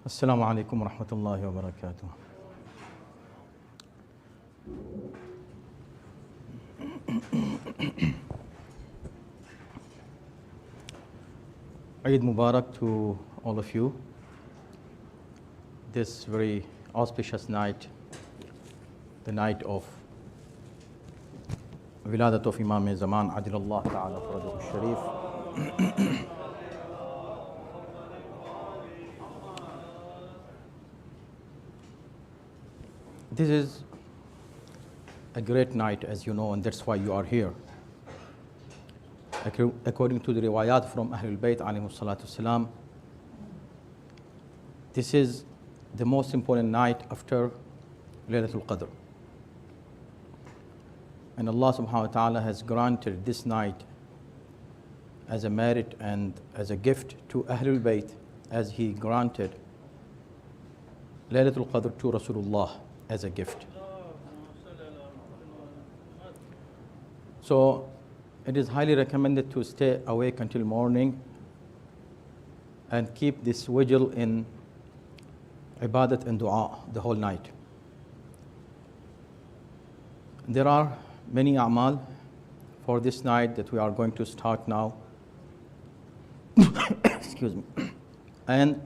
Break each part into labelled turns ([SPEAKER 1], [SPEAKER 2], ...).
[SPEAKER 1] Assalamu alaikum wa rahmatullahi wa barakatuh. Eid Mubarak to all of you. This very auspicious night, the night of Viladat of Imam Zamana Adilallah Ta'ala Faraduhu Sharif. This is a great night, as you know, and that's why you are here. According to the riwayat from Ahlul Bayt alayhimus salatu salam, this is the most important night after Laylatul Qadr. And Allah subhanahu wa ta'ala has granted this night as a merit and as a gift to Ahlul Bayt, as He granted Laylatul Qadr to Rasulullah as a gift. So it is highly recommended to stay awake until morning and keep this vigil in ibadat and dua the whole night. There are many a'mal for this night that we are going to start now. Excuse me. And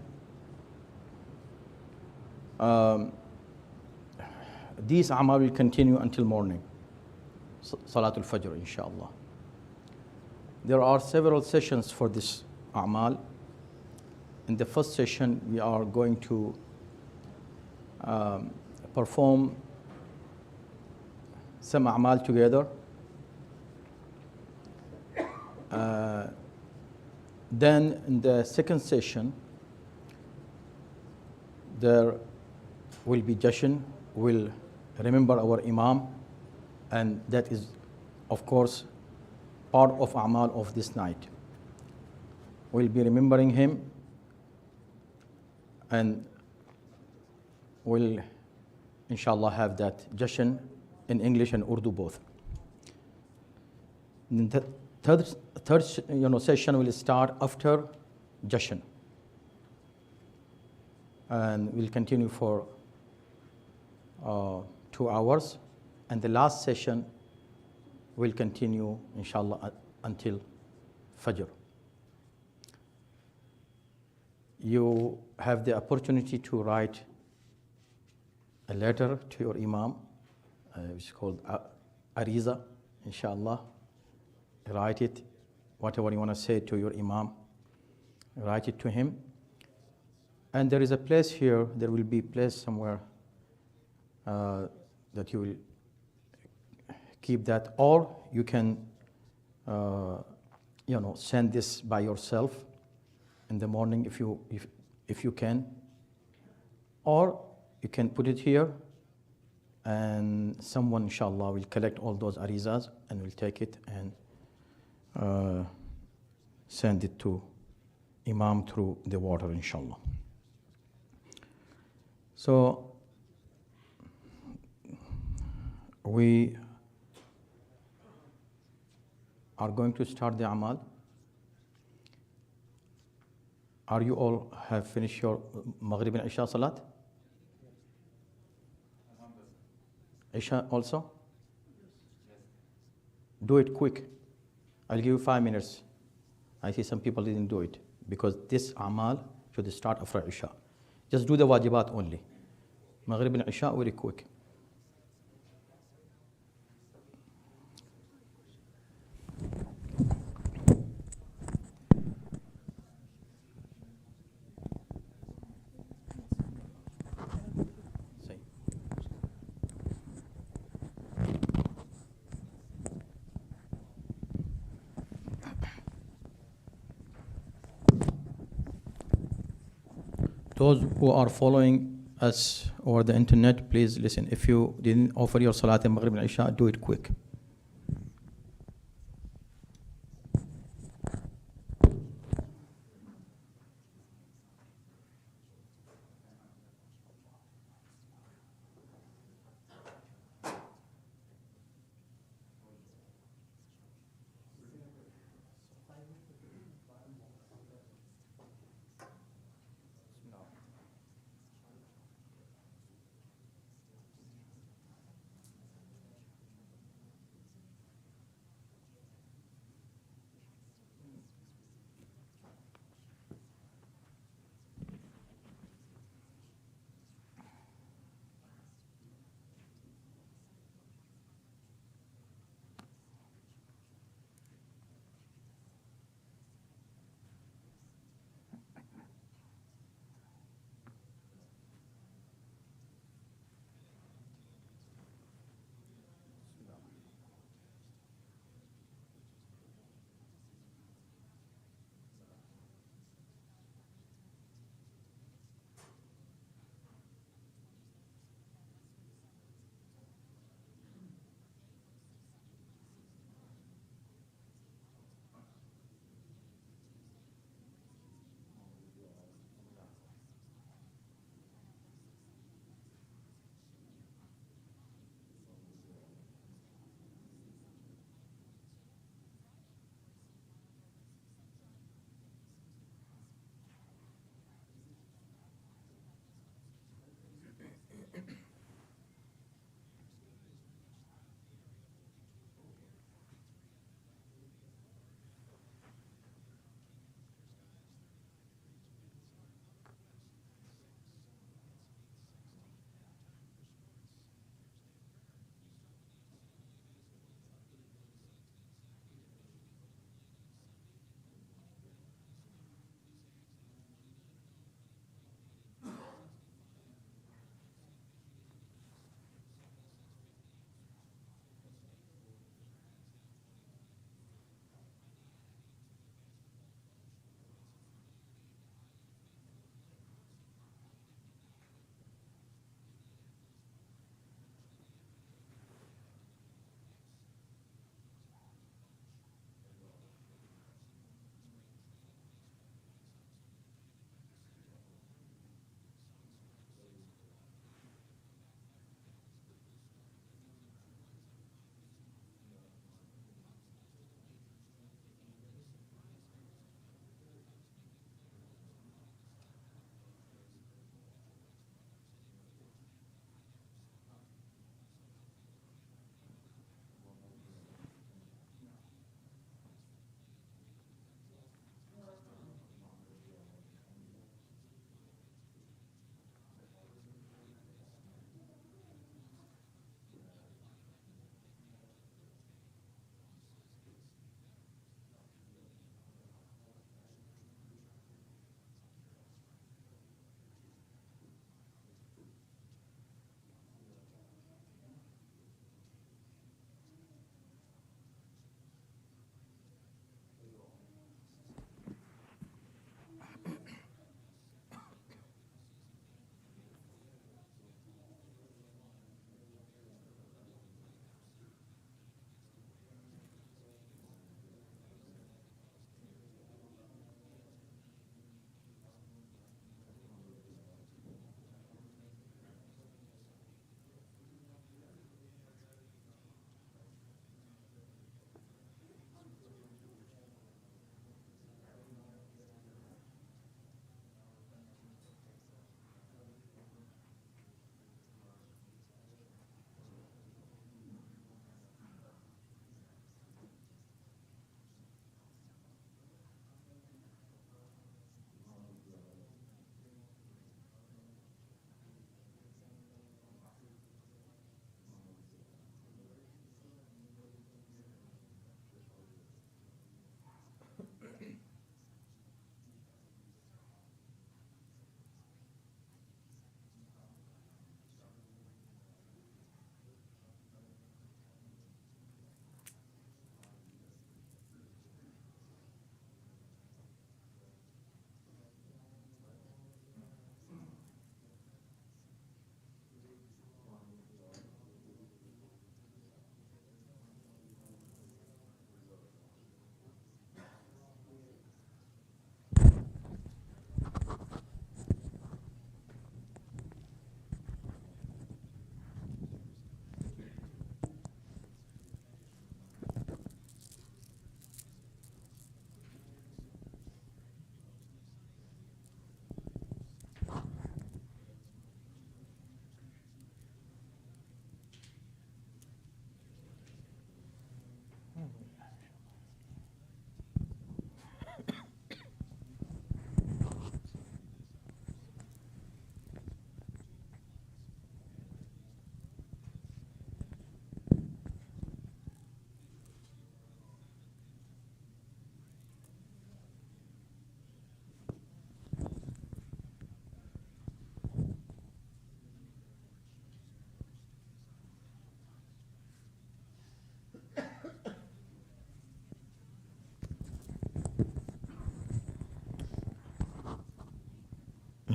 [SPEAKER 1] these a'mal will continue until morning, Salatul Fajr, inshallah. There are several sessions for this a'mal. In the first session, we are going to perform some a'mal together. Then in the second session, there will be Jashne, will remember our Imam, and that is, of course, part of a'mal of this night. We'll be remembering him, and we'll, inshallah, have that Jashne in English and Urdu both. And the third session will start after Jashne, and we'll continue for 2 hours, and the last session will continue, inshallah, until Fajr. You have the opportunity to write a letter to your Imam, which is called Ariza, inshallah. Write it, whatever you want to say to your Imam, write it to him. And there is a place here, there will be a place somewhere that you will keep that, or you can send this by yourself in the morning if you can, or you can put it here, and someone, inshallah, will collect all those arizas and will take it and send it to Imam through the water, inshallah. So we are going to start the amal. Are you all have finished your Maghrib and Isha Salat? Isha also? Do it quick. I'll give you 5 minutes. I see some people didn't do it because this amal should start after Isha. Just do the wajibat only. Maghrib and Isha very quick. Those who are following us over the internet, please listen. If you didn't offer your Salat al-Maghrib and Isha, do it quick.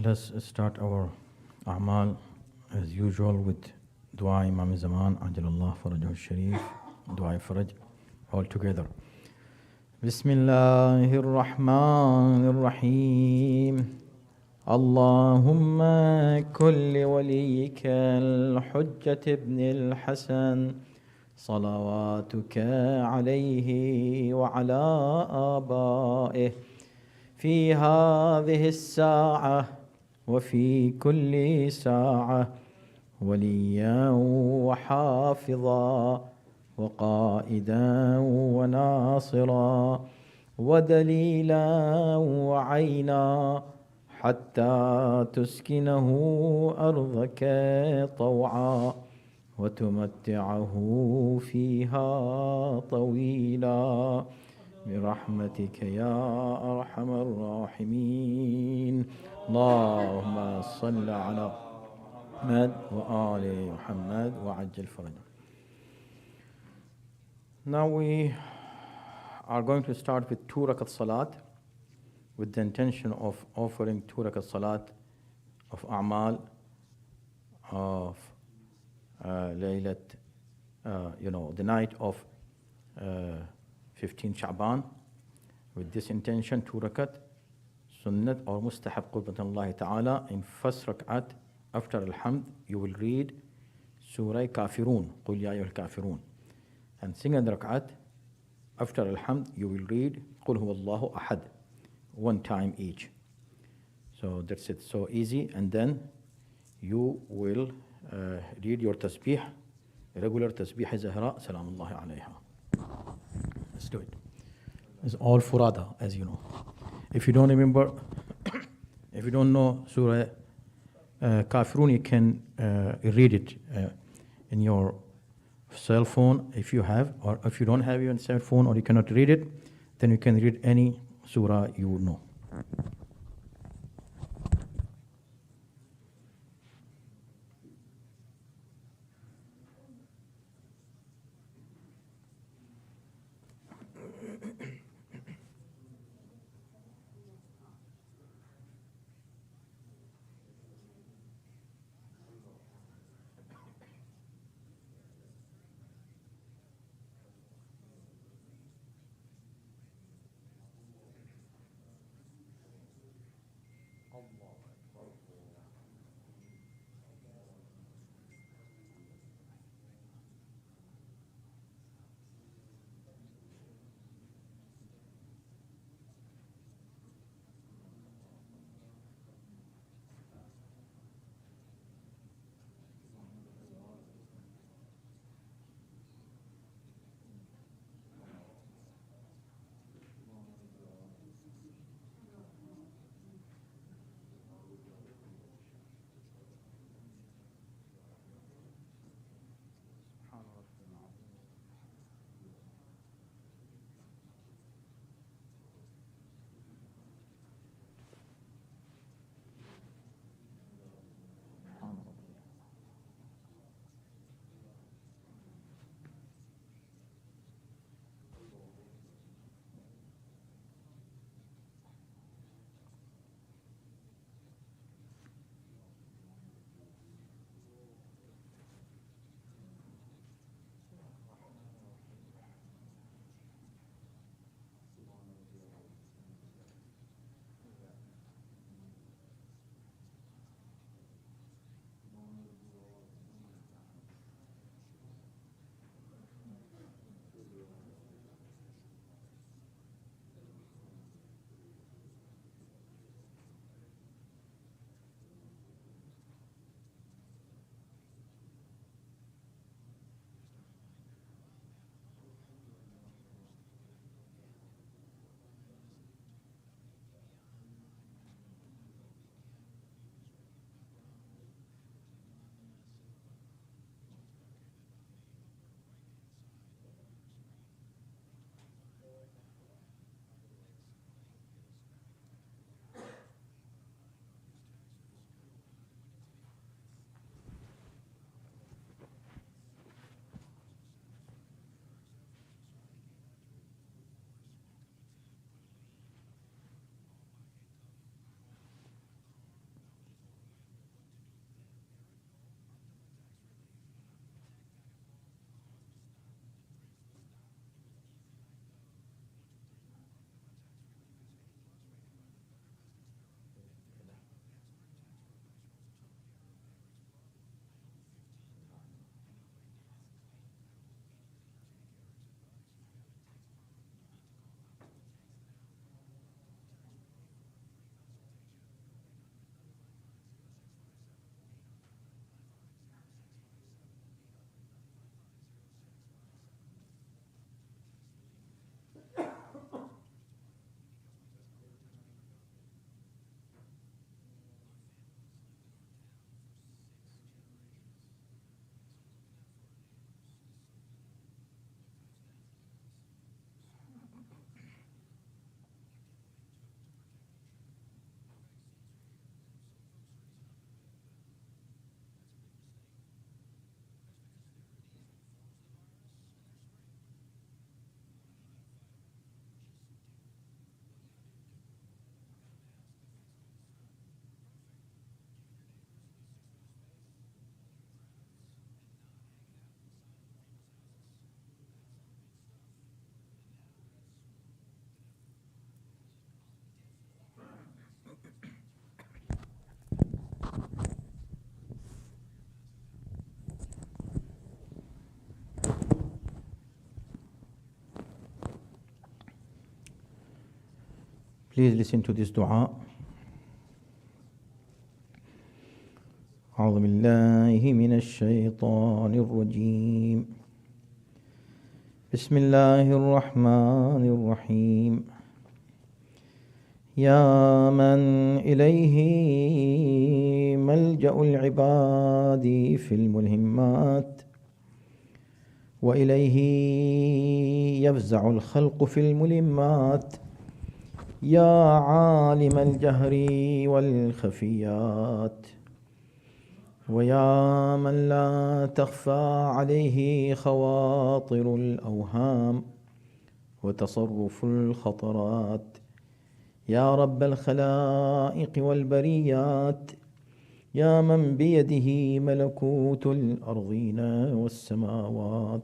[SPEAKER 1] Let's start our Amaal as usual with Dua Imam Zaman, Ajalallah Farajahu Sharif, Dua Faraj, all together. Bismillahir Rahmanir Rahim. Allahumma kulli waliyika al-Hujjat ibn al-Hasan صلواتك عليه وعلى آبائه في هذه الساعة وفي كل ساعة وليا وحافظا وقائدا وناصرا ودليلا وعينا حتى تسكنه أرضك طوعا وتمتعه فيها طويلا برحمتك يا أرحم الراحمين اللهم صل على محمد وآل محمد وعجل فرجه. Now we are going to start with 2 rakat salat with the intention of offering 2 rakat salat of Amaal of Laylat, the night of 15 Shaban. With this intention, 2 rakat, sunnat or mustahab qurbatan ta'ala. In first rakat, after Alhamd, you will read Surah Kafirun, Qul Ya Ayyuhal Kafirun. And second rakat, after Alhamd, you will read Qul Huwallahu Ahad, 1 time each. So that's it, so easy. And then you will read your tasbih, regular tasbih Zahra, Salamullahi alayha. Let's do it. It's all furada, as you know. If you don't remember, if you don't know Surah Kafirun, you can read it in your cell phone if you have, or if you don't have your cell phone or you cannot read it, then you can read any surah you know. Please listen to this dua. أعوذ بالله من الشيطان الرجيم. بسم الله الرحمن الرحيم. يا من إليه ملجأ العباد في الملهمات، وإليه يفزع الخلق في الملمات، يا عالم الجهر والخفيات، ويا من لا تخفى عليه خواطر الأوهام وتصرف الخطرات، يا رب الخلائق والبريات، يا من بيده ملكوت الأرضين والسماوات.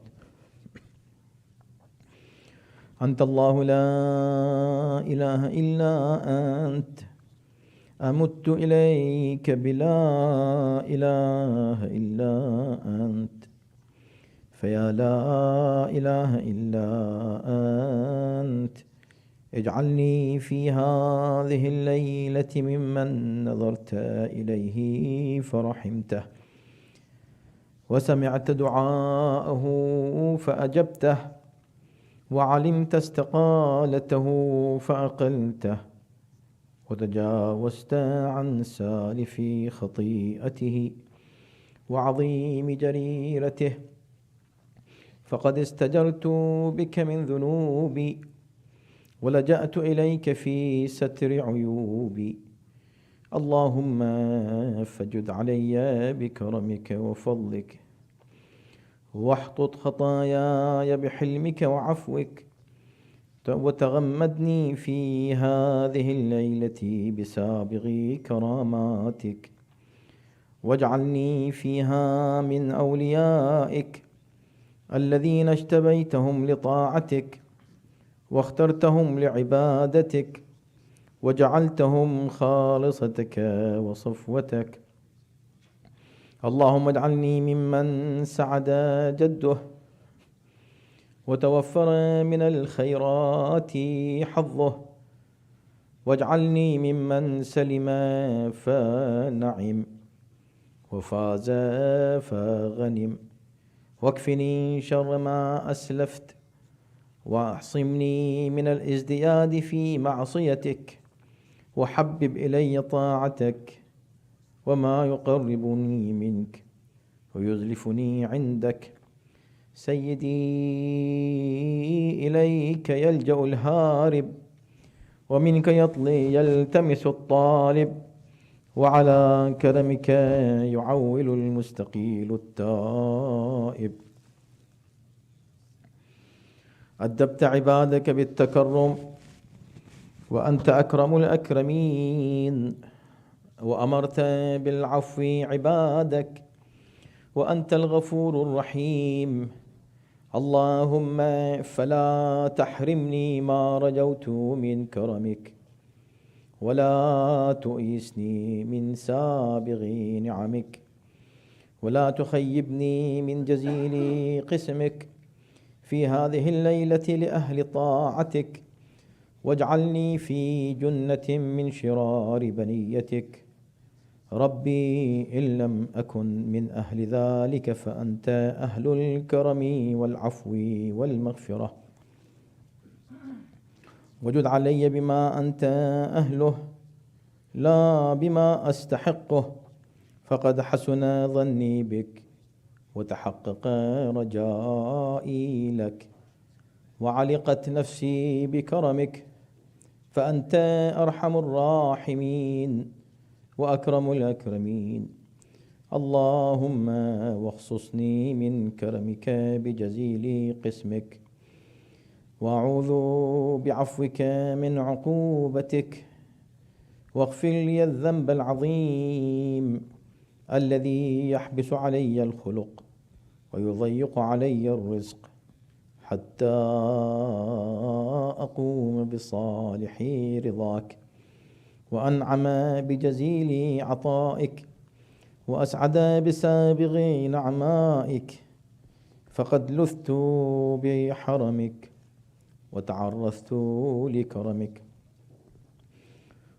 [SPEAKER 1] أنت الله لا إله إلا أنت، أمت إليك بلا إله إلا أنت، فيا لا إله إلا أنت اجعلني في هذه الليلة ممن نظرت إليه فرحمته، وسمعت دعاءه فأجبته، وعلمت استقالته فأقلته، وتجاوزت عن سالف خطيئته وعظيم جريرته، فقد استجرت بك من ذنوبي، ولجأت إليك في ستر عيوبي. اللهم فجد علي بكرمك وفضلك، واحطط خطاياي بحلمك وعفوك، وتغمدني في هذه الليلة بسابغ كراماتك، واجعلني فيها من أوليائك الذين اجتبيتهم لطاعتك واخترتهم لعبادتك، وجعلتهم خالصتك وصفوتك. اللهم اجعلني ممن سعد جده وتوفر من الخيرات حظه، واجعلني ممن سلم فنعم وفاز فغنم، واكفني شر ما أسلفت، واعصمني من الازدياد في معصيتك، وحبب إلي طاعتك، وما يقربني منك ويزلفني عندك. سيدي إليك يلجأ الهارب، ومنك يلتمس الطالب، وعلى كرمك يعول المستقيل التائب. أدبت عبادك بالتكرم وأنت أكرم الأكرمين، وأمرت بالعفو عبادك وأنت الغفور الرحيم. اللهم فلا تحرمني ما رجوت من كرمك، ولا تؤيسني من سابغ نعمك، ولا تخيبني من جزيل قسمك في هذه الليلة لأهل طاعتك، واجعلني في جنة من شرار بنيتك. ربي إن لم أكن من أهل ذلك فأنت أهل الكرم والعفو والمغفرة، وجد علي بما أنت أهله لا بما أستحقه، فقد حسن ظني بك وتحقق رجائي لك، وعلقت نفسي بكرمك، فأنت أرحم الراحمين وأكرم الأكرمين. اللهم واخصصني من كرمك بجزيل قسمك، وأعوذ بعفوك من عقوبتك، واغفر لي الذنب العظيم الذي يحبس علي الخلق ويضيق علي الرزق، حتى أقوم بصالح رضاك، وأنعم بجزيل عطائك، وأسعد بسابغ نعمائك. فقد لثت بحرمك وتعرثت لكرمك،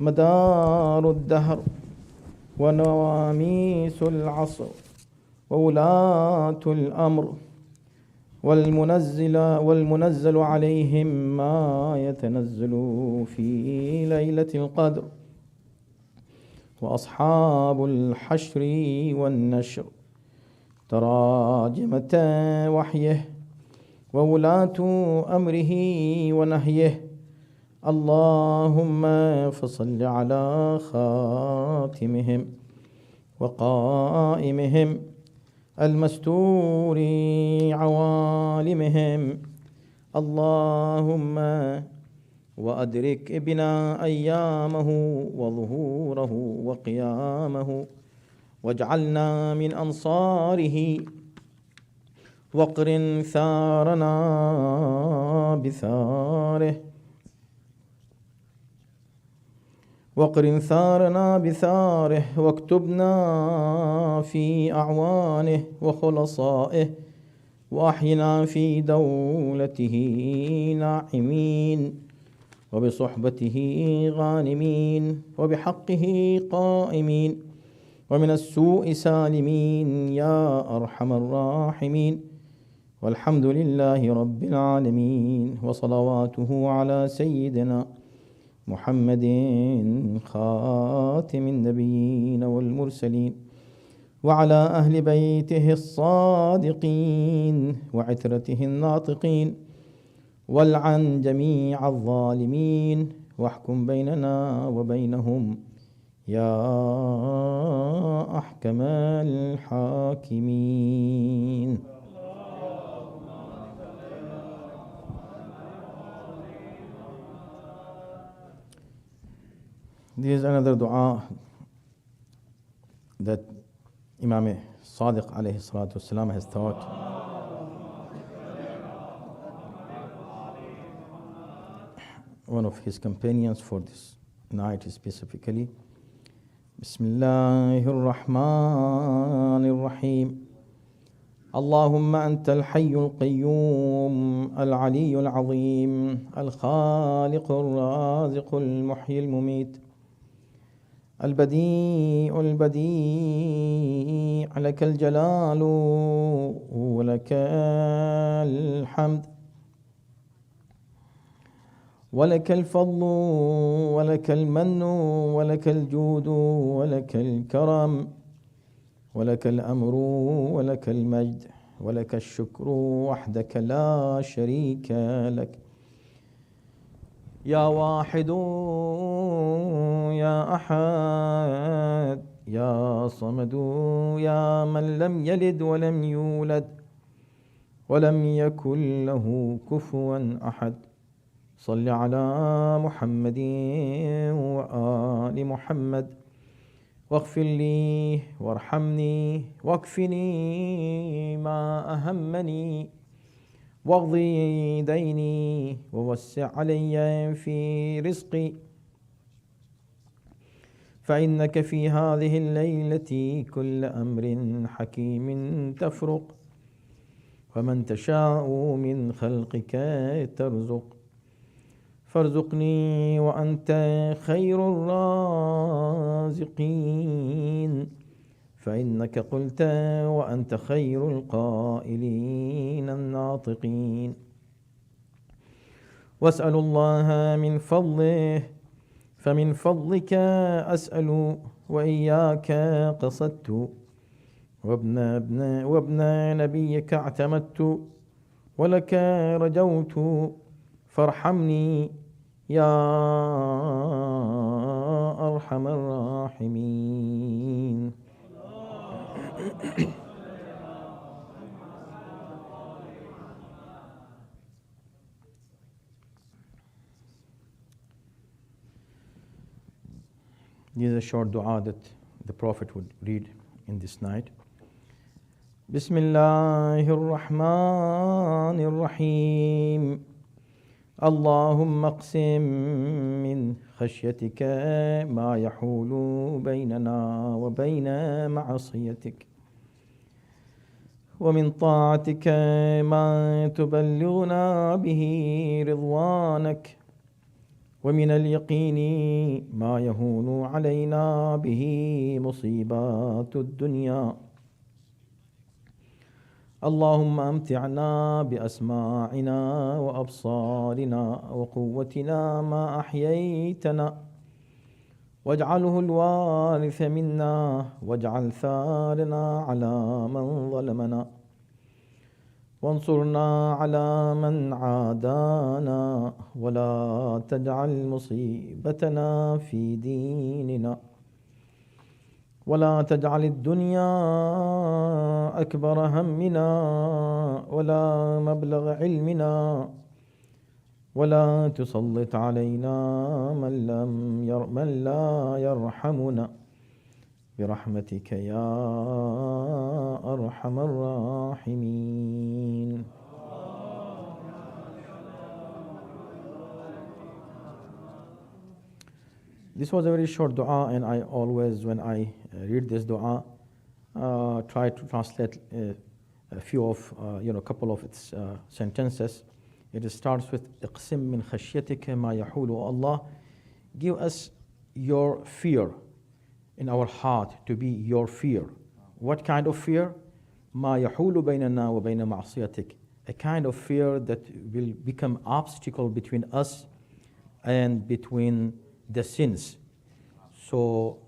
[SPEAKER 1] مدار الدهر ونواميس العصر وولاة الأمر والمنزل عليهم ما يتنزل في ليلة القدر وأصحاب الحشر والنشر تراجمة وحيه وولاة أمره ونهيه. اللهم فصل على خاتمهم وقائمهم المستور عوالمهم. اللهم وأدرك بنا أيامه وظهوره وقيامه واجعلنا من أنصاره واقرن ثارنا بثاره واكتبنا في أعوانه وخلصائه وأحينا في دولته ناعمين وبصحبته غانمين وبحقه قائمين ومن السوء سالمين يا أرحم الراحمين. والحمد لله رب العالمين وصلواته على سيدنا محمد خاتم النبيين والمرسلين وعلى أهل بيته الصادقين وعترته الناطقين والعن جميع الظالمين واحكم بيننا وبينهم يا أحكم الحاكمين. There is another dua that Imam Sadiq alayhi salatu wasalam has taught. One of his companions for this night specifically. Bismillahir Rahmanir Rahim. اللهم أنت الحي القيوم العلي العظيم الخالق الرازق المحيي المميت البديع البديع لك الجلال ولك الحمد ولك الفضل ولك المن ولك الجود ولك الكرم ولك الأمر ولك المجد ولك الشكر وحدك لا شريك لك يا واحد يا أحد يا صمد يا من لم يلد ولم يولد ولم يكن له كفوا أحد. صل على محمد وآل محمد واغفر لي وارحمني واكفني ما أهمني واقضي ديني ووسع علي في رزقي فإنك في هذه الليلة كل أمر حكيم تفرق ومن تشاء من خلقك ترزق فارزقني وأنت خير الرازقين فإنك قلت وأنت خير القائلين الناطقين. واسأل الله من فضله فمن فضلك أسأل وإياك قصدت وابن نبيك اعتمدت ولك رجوت فارحمني يا أرحم الراحمين. This is a short dua that the Prophet would read in this night. Bismillahir Rahmanir Rahim. اللهم اقسم من خشيتك ما يحول بيننا وبين معصيتك ومن طاعتك ما تبلغنا به رضوانك ومن اليقين ما يهون علينا به مصيبات الدنيا اللهم أمتعنا بأسماعنا وأبصارنا وقوتنا ما أحييتنا واجعله الوارث منا واجعل ثارنا على من ظلمنا وانصرنا على من عادانا ولا تجعل مصيبتنا في ديننا ولا تجعل الدنيا أكبر همنا ولا مبلغ علمنا ولا تسلط علينا من لا يرحمنا برحمتك يا أرحم الراحمين. This was a very short dua, and I always, when I read this dua, try to translate a few of, a couple of its sentences. It starts with اقسم من خشيتك ما يحول. Allah, give us your fear in our heart to be your fear. What kind of fear? ما يحول بيننا وبين معصيتك. A kind of fear that will become obstacle between us and between the sins. So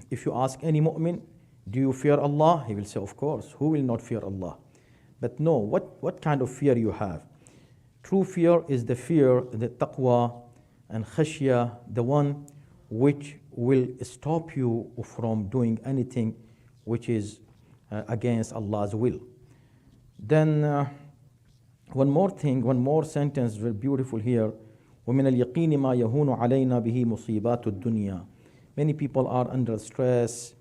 [SPEAKER 1] if you ask any mu'min, do you fear Allah? He will say, of course. Who will not fear Allah? But no, what kind of fear you have? True fear is the fear, the taqwa and khashya, the one which will stop you from doing anything which is against Allah's will. Then one more thing, one more sentence, very beautiful here. وَمِنَ الْيَقِينِ مَا يَهُونُ عَلَيْنَا بِهِ مُصِيبَاتُ الدُّنْيَا. Many people are under stress,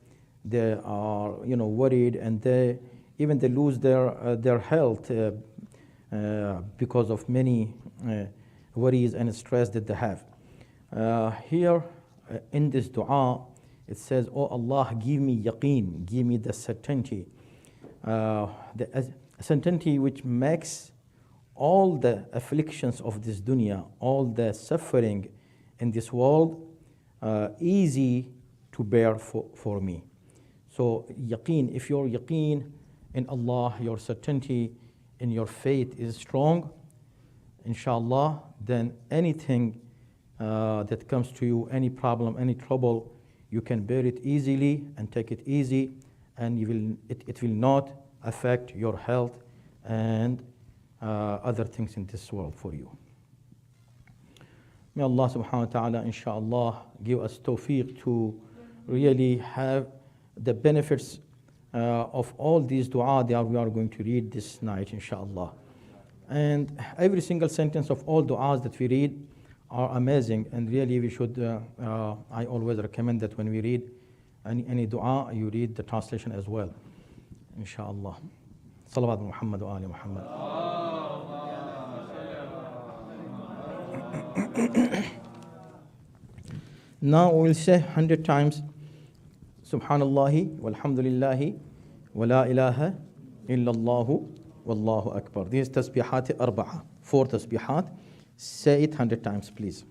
[SPEAKER 1] they are worried, and they lose their health because of many worries and stress that they have. Here in this dua, it says, oh Allah, give me yaqeen, give me the certainty. The certainty which makes all the afflictions of this dunya, all the suffering in this world, easy to bear for me. So yaqeen, if your yaqeen in Allah, your certainty in your faith is strong, inshallah, then anything that comes to you, any problem, any trouble, you can bear it easily and take it easy, and it will not affect your health and other things in this world for you. May Allah subhanahu wa ta'ala, inshallah, give us tawfiq to really have the benefits of all these dua that we are going to read this night, inshallah. And every single sentence of all du'as that we read are amazing, and really we should, I always recommend that when we read any dua, you read the translation as well, inshallah. Salawat Muhammad wa ali Muhammad. Now we will say 100 times Subhanallahi walhamdulillahi wa la ilaha illallahu wallahu akbar. These tasbihat arba'a, 4 tasbihat. Say it 100 times, please.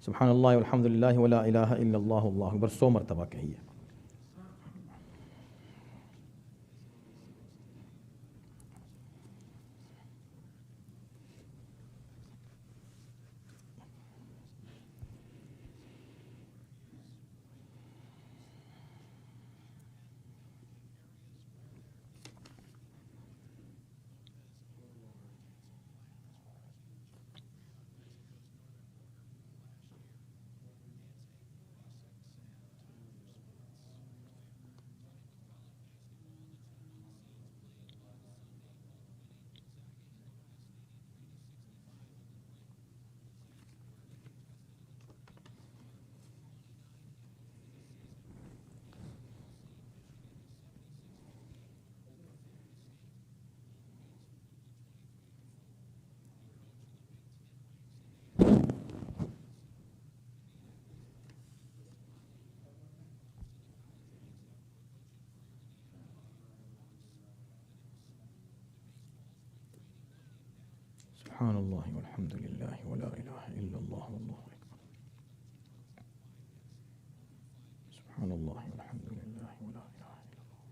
[SPEAKER 1] Subhanallahi walhamdulillahi wa la ilaha illallahu wallahu akbar. So martaba kahiye. Subhanallah walhamdulillah wa la ilaha illallah wallahu akbar. Subhanallah walhamdulillah wa la ilaha illallah.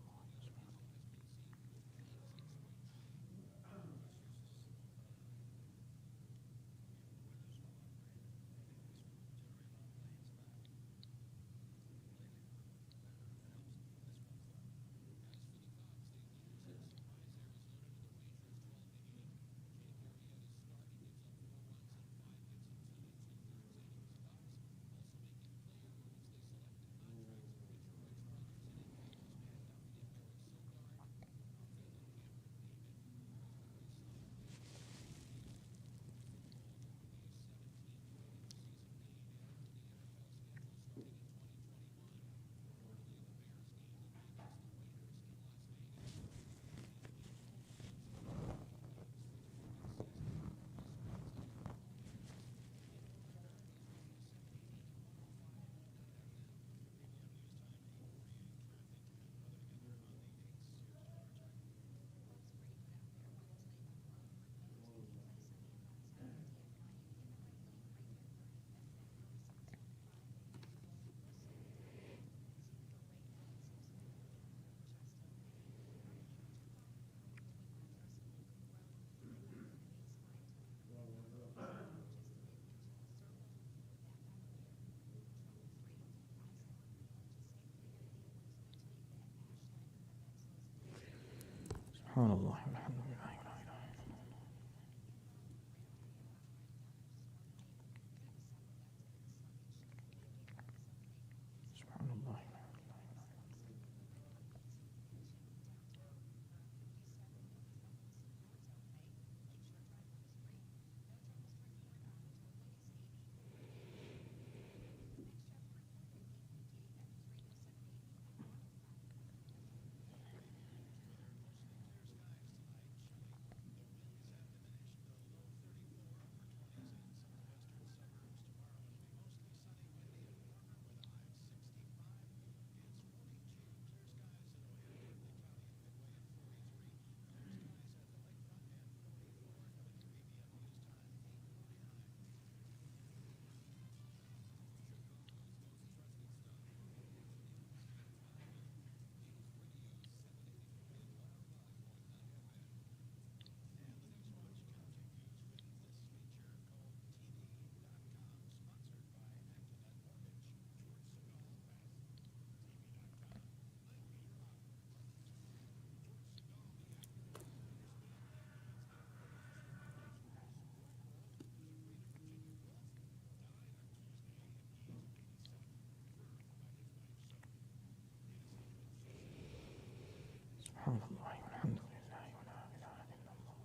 [SPEAKER 1] Subhanallah walhamdulillah wa la ilaha illallah. Subhanallah. Subhanallah walhamdulillah wa la ilaha illallah.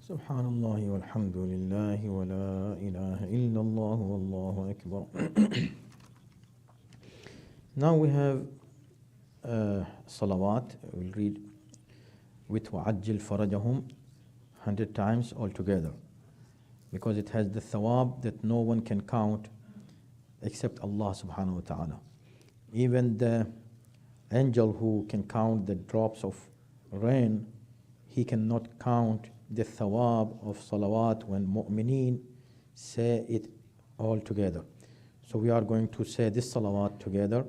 [SPEAKER 1] Subhanallah walhamdulillah wa la ilaha illallah wallahu akbar. Now we have salawat. We'll read with wa'ajjil farajahum 100 times altogether, because it has the thawab that no one can count except Allah subhanahu wa ta'ala. Even the angel who can count the drops of rain, he cannot count the thawab of salawat when mu'mineen say it all together. So we are going to say this salawat together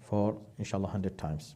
[SPEAKER 1] for inshallah 100 times.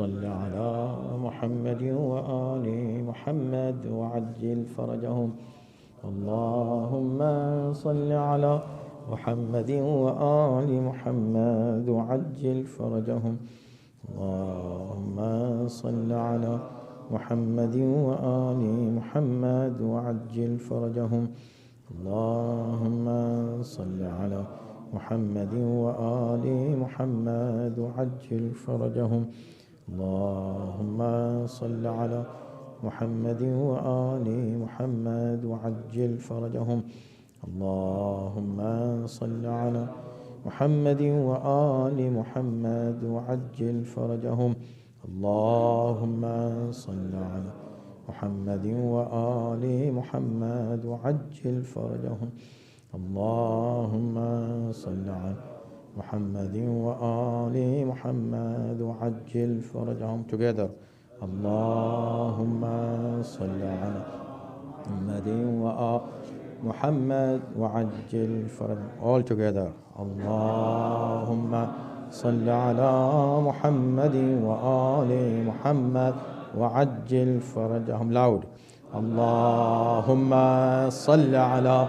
[SPEAKER 2] صل على محمد وآل محمد وعجل فرجهم اللهم صل على محمد وآل محمد وعجل فرجهم اللهم صل على محمد وآل محمد وعجل فرجهم اللهم صل على محمد وآل محمد وعجل فرجهم اللهم صل على محمد وآل محمد وعجل فرجهم اللهم صل على محمد وآل محمد وعجل فرجهم اللهم صل على محمد وآل محمد وعجل فرجهم اللهم صل على محمد وآل محمد وعجل فرجهم together اللهم صل على محمد وآل محمد وعجل فرجهم all together اللهم صل على محمد وآل محمد وعجل فرجهم loud اللهم صل على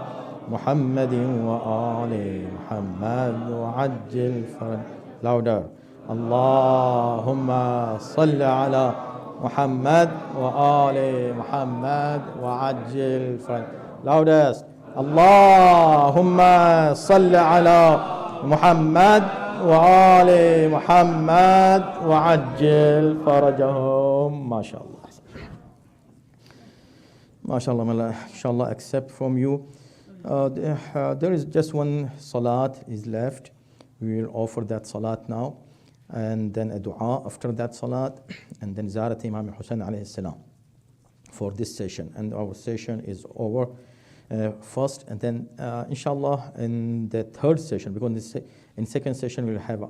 [SPEAKER 2] محمد وآل محمد وعجل فرجهم louder اللهم صل على محمد وآل محمد وعجل فرجهم loudest اللهم صل على محمد وآل محمد وعجل فرجهم ما شاء الله ما شاء الله inshallah accept from you there is just one salat is left we will offer that salat now and then a dua after that salat and then ziyarat Imam Husaini alayhi salam for this session and our session is over first and then inshallah in the third session because in second session we'll have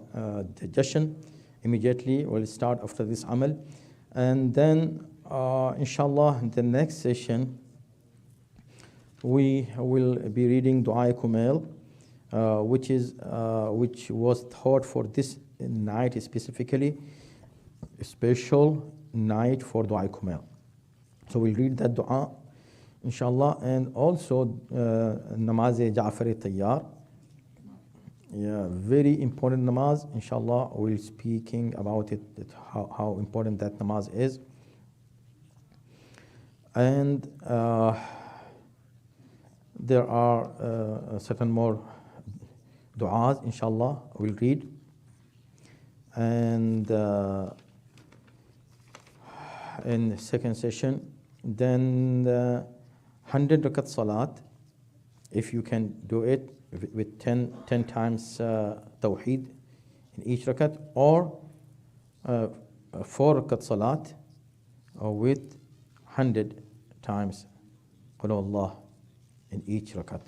[SPEAKER 2] the Jashne immediately we'll start after this Amaal and then inshallah in the next session we will be reading Dua Kumail which was thought for this night specifically a special night for Dua Kumail so we'll read that dua inshallah and also namaz Ja'far Tayyar very important namaz inshallah we'll speaking about it how important that namaz is and there are certain more du'as inshallah we'll read and in the second session then 100 rakat salat if you can do it with 10 times tawheed in each rakat or 4 rakat salat with 100 times Qul Allah in each rakat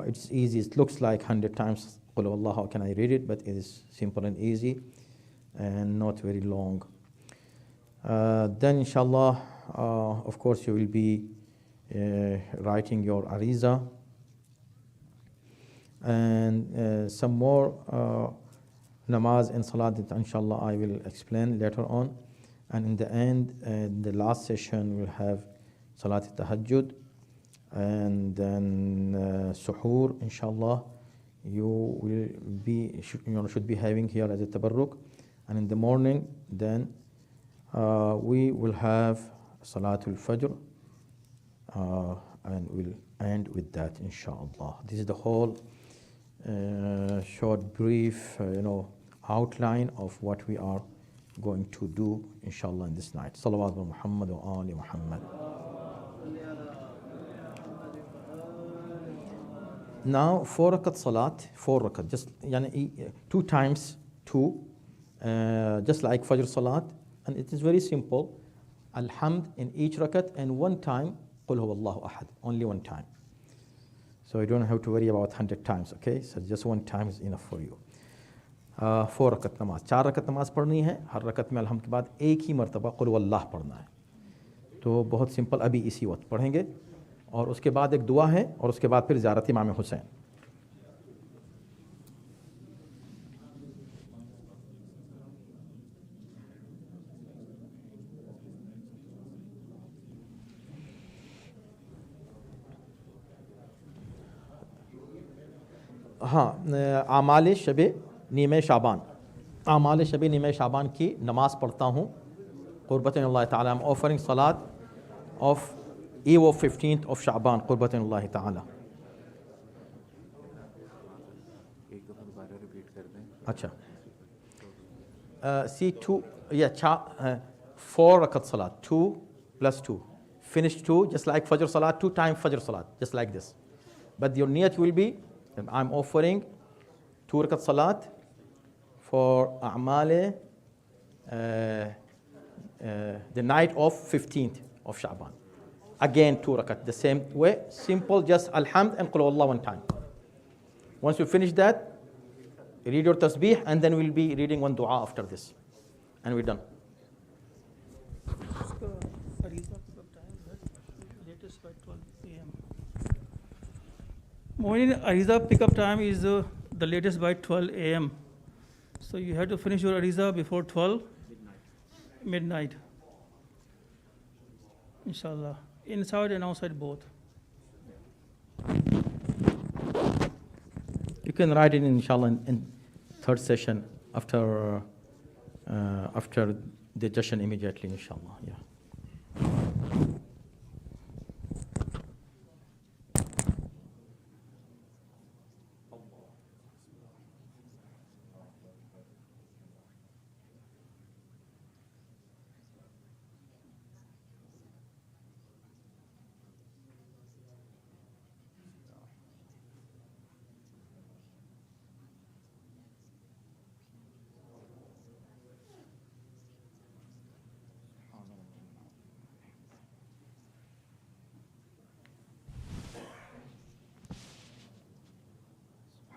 [SPEAKER 2] it's easy it looks like 100 times Qul Allah how can I read it but it is simple and easy and not very long then inshallah of course you will be writing your ariza and some more namaz and salat that inshallah I will explain later on and in the end in the last session we'll have salat tahajjud and then suhoor inshallah you will be should be having here as a tabarruk and in the morning then we will have salatul fajr and we'll end with that inshallah this is the whole short brief outline of what we are going to do inshallah in this night salawat wa Muhammad wa ali Muhammad now 4 rakat salat 4 rakat just 2 times 2 just like fajr salat and it is very simple alhamd in each rakat and one time qul huwallahu ahad only one time so you don't have to worry about 100 times okay so just one time is enough for you 4 रकत नमाज 4 रकत नमाज पढ़नी है हर रकत में अल्हम्द के बाद एक ही मरतबा कुल वल्लाह पढ़ना है तो बहुत सिंपल अभी इसी वक्त पढ़ेंगे और उसके बाद एक दुआ है और उसके बाद फिर ज़ियारत इमाम हुसैन हाँ, आमाल शबे नीमे शाबान, आमाल शबे नीमे शाबान की नमाज़ पढ़ता हूँ क़ुर्बतन अल्लाह ताला. I'm offering salat of eve of 15th of Shaban क़ुर्बतन अल्लाह ताला.
[SPEAKER 3] एक दफ़ा दोबारा रिपीट कर दें.
[SPEAKER 2] अच्छा, see 2, yeah, 4 rakat salat, 2 plus 2. Finish 2, just like Fajr salat, 2 times Fajr salat, just like this. But your niyat will be, I'm offering 2 rakat salat for A'male, the night of 15th of Sha'ban. Again 2 rakat, the same way, simple, just Alhamd and Qul Allah one time. Once you finish that, read your tasbih, and then we'll be reading one dua after this, and we're done.
[SPEAKER 4] Morning Ariza pickup time is the latest by 12 a.m. So you have to finish your Ariza before 12 midnight. Inshallah, inside and outside both.
[SPEAKER 2] You can write it inshallah in third session after the Jashne immediately, inshallah. Yeah.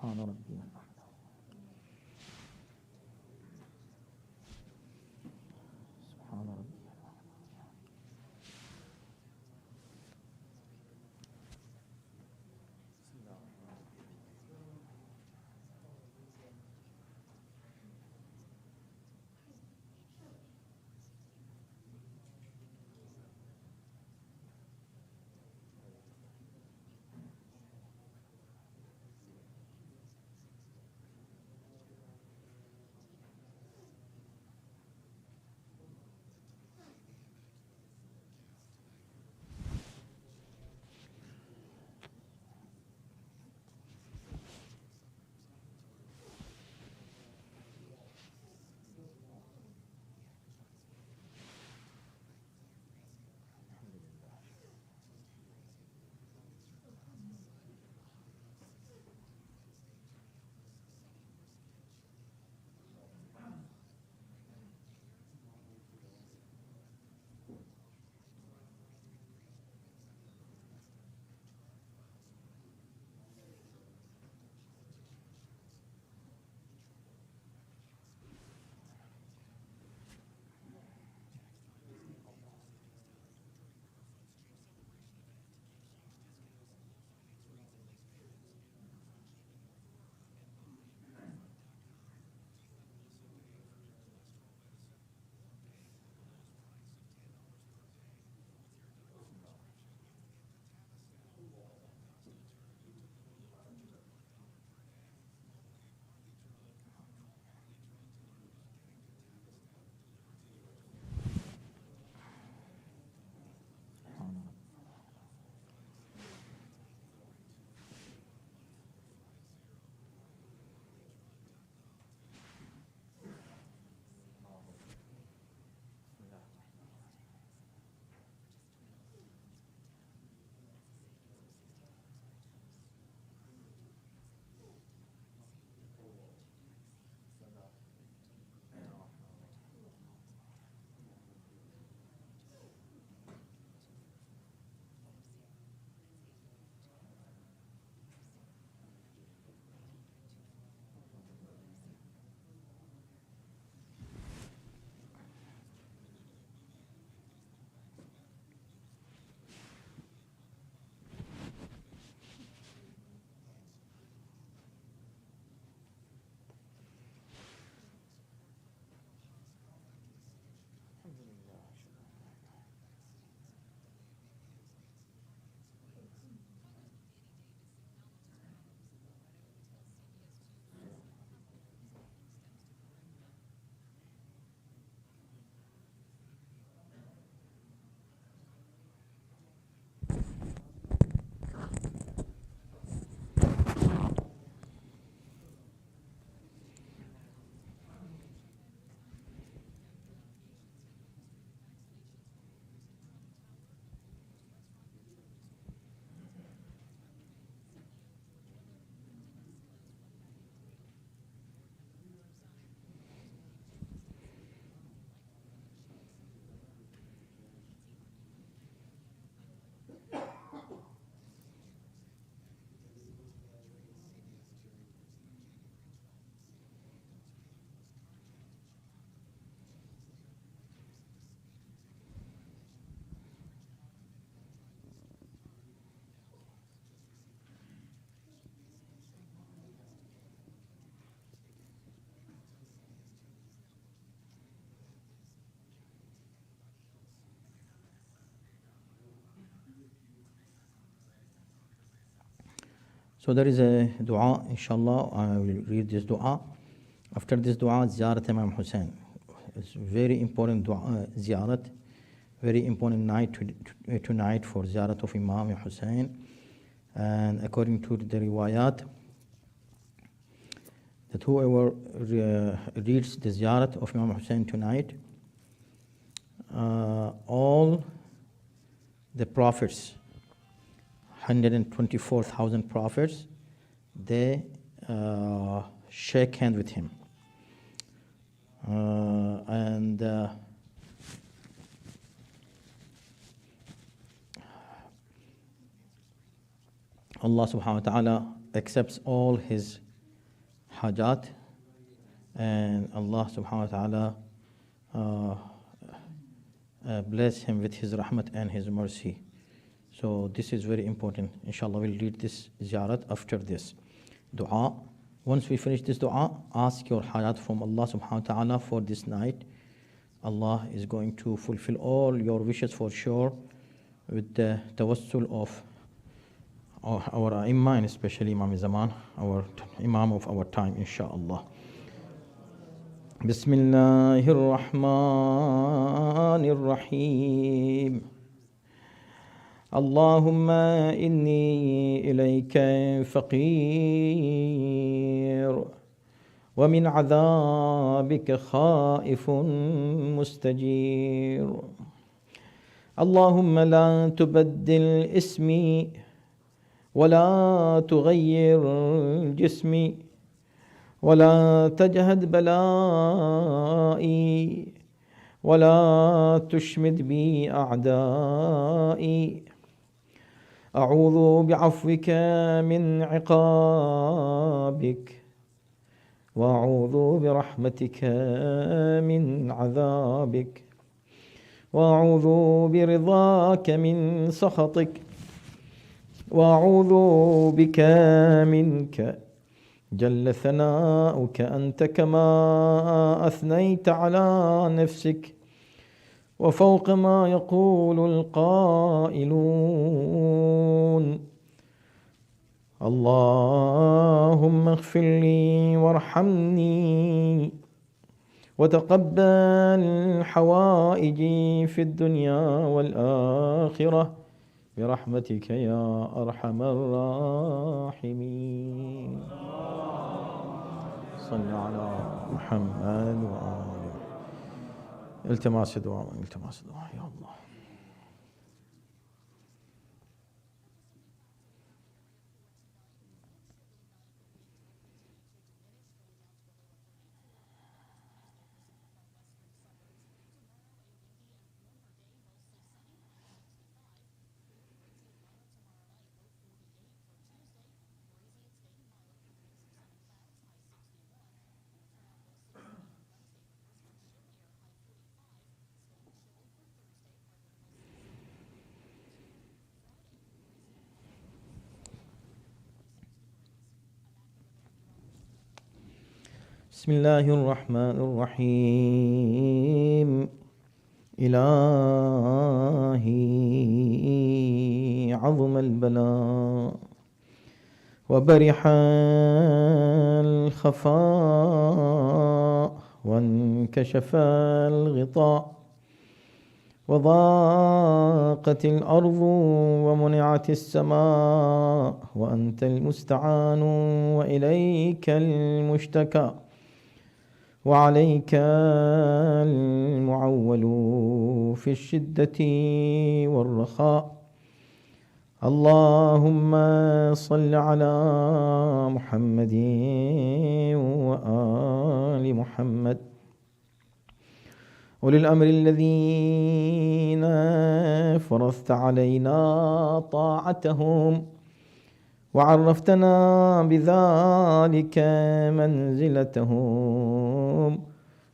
[SPEAKER 2] سبحان ربي سبحان ربي. So there is a dua, inshallah. I will read this dua. After this dua, ziyarat Imam Hussein. It's very important dua, ziyarat. Very important night tonight for ziyarat of Imam Hussein. And according to the riwayat, that whoever reads the ziyarat of Imam Hussein tonight, all the prophets, 124,000 prophets, they shake hand with him. And Allah subhanahu wa ta'ala accepts all his hajat, and Allah subhanahu wa ta'ala bless him with his rahmat and his mercy. So this is very important. Inshallah, we'll read this ziyarat after this dua. Once we finish this dua, ask your hajat from Allah subhanahu wa ta'ala for this night. Allah is going to fulfill all your wishes for sure with the tawassul of our Imam, and especially Imam Zaman, our Imam of our time, inshallah. Bismillahir Rahmanir Rahim. Allahumma inni ilayka faqir wa min adhabika khaifun mustajir. Allahumma la tubaddil ismi ولا تغير جسمي ولا تجهد بلائي ولا تشمد بي أعدائي. أعوذ بعفوك من عقابك وأعوذ برحمتك من عذابك وأعوذ برضاك من سخطك وأعوذ بك منك جل ثناؤك أنت كما أثنيت على نفسك وفوق ما يقول القائلون. اللهم اغفر لي وارحمني وتقبل حوائجي في الدنيا والآخرة برحمتك يا أرحم الراحمين. صل على محمد وآله. التماس دعاء يا الله. بسم الله الرحمن الرحيم. إلهي عظم البلاء وبرح الخفاء وانكشف الغطاء وضاقت الأرض ومنعت السماء وأنت المستعان وإليك المشتكى وعليك المعول في الشدة والرخاء. اللهم صل على محمد وآل محمد أولي الأمر الذين فرضت علينا طاعتهم وعرفتنا بذلك منزلتهم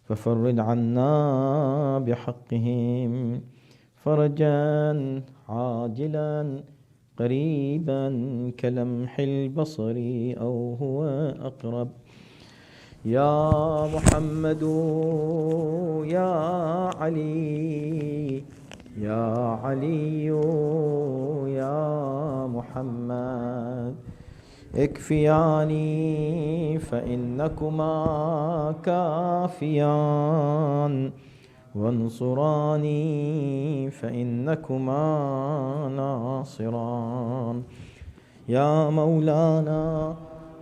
[SPEAKER 2] ففرج عنا بحقهم فرجا عاجلا قريبا كلمح البصر أو هو أقرب. يا محمد يا علي يا علي يا محمد اكفياني فإنكما كافيان، وانصراني فإنكما ناصران. يا مولانا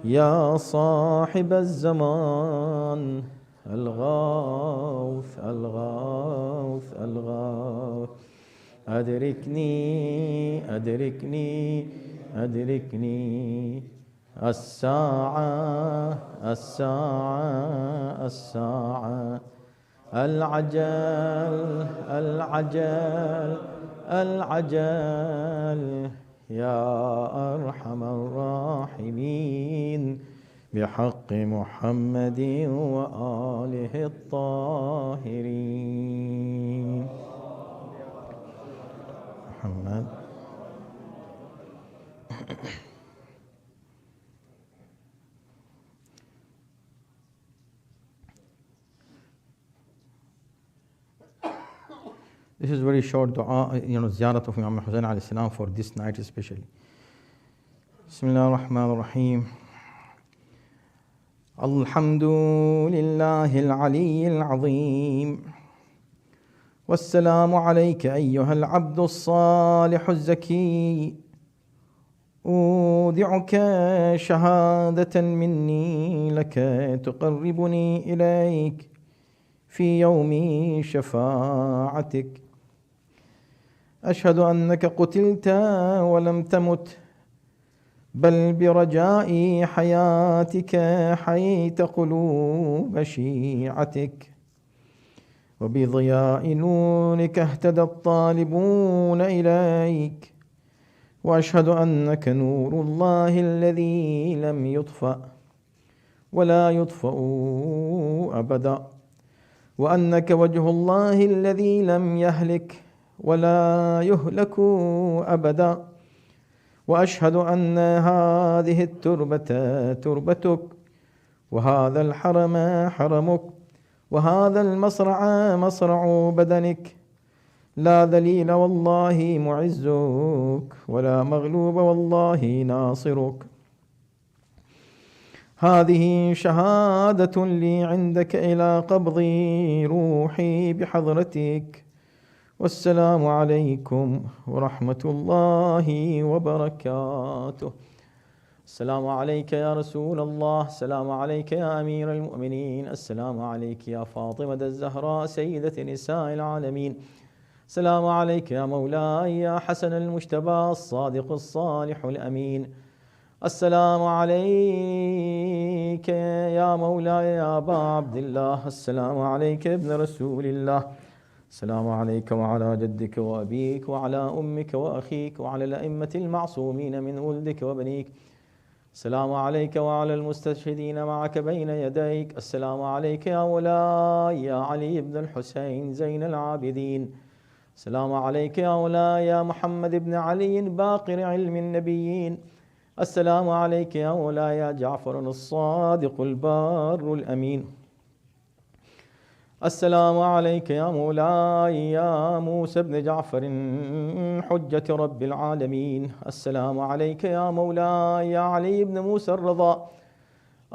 [SPEAKER 2] يا صاحب الزمان، الغوث الغوث الغوث، أدركني أدركني أدركني، الساعة الساعة الساعة، العجل العجل العجل، يا أرحم الراحمين، بحق محمد وآله الطاهرين. محمد.
[SPEAKER 1] This is very short dua, ziyarat of Imam Husaini alayhi salam for this night especially. Bismillah ar-Rahman ar-Rahim. Alhamdulillahi al-Ali al-Azim. والسلام عليك أيها العبد الصالح الزكي، أودعك شهادة مني لك تقربني إليك في يوم شفاعتك. أشهد أنك قتلت ولم تمت، بل برجاء حياتك حييت قلوب شيعتك، وبضياء نورك اهتدى الطالبون إليك. وأشهد أنك نور الله الذي لم يطفأ ولا يطفأ أبدا، وأنك وجه الله الذي لم يهلك ولا يهلك أبدا. وأشهد أن هذه التربة تربتك، وهذا الحرم حرمك، وهذا المصرع مصرع بدنك، لا ذليل والله معزك، ولا مغلوب والله ناصرك. هذه شهادة لي عندك إلى قبض روحي بحضرتك. والسلام عليكم ورحمة الله وبركاته. السلام عليك يا رسول الله، السلام عليك يا أمير المؤمنين، السلام عليك يا فاطمة الزهراء سيدة نساء العالمين، السلام عليك يا مولاي يا حسن المجتبى الصادق الصالح الأمين، السلام عليك يا مولاي يا أبا عبد الله، السلام عليك ابن رسول الله، السلام عليك وعلى جدك وأبيك وعلى أمك وأخيك وعلى الأئمة المعصومين من ولدك وبنيك، السلام عليك وعلى المستشهدين معك بين يديك، السلام عليك يا مولاي يا علي بن الحسين زين العابدين، السلام عليك يا مولاي يا محمد بن علي باقر علم النبيين، السلام عليك يا مولاي يا جعفر الصادق البار الأمين، السلام عليك يا مولاي يا موسى بن جعفر حجة رب العالمين، السلام عليك يا مولاي يا علي بن موسى الرضا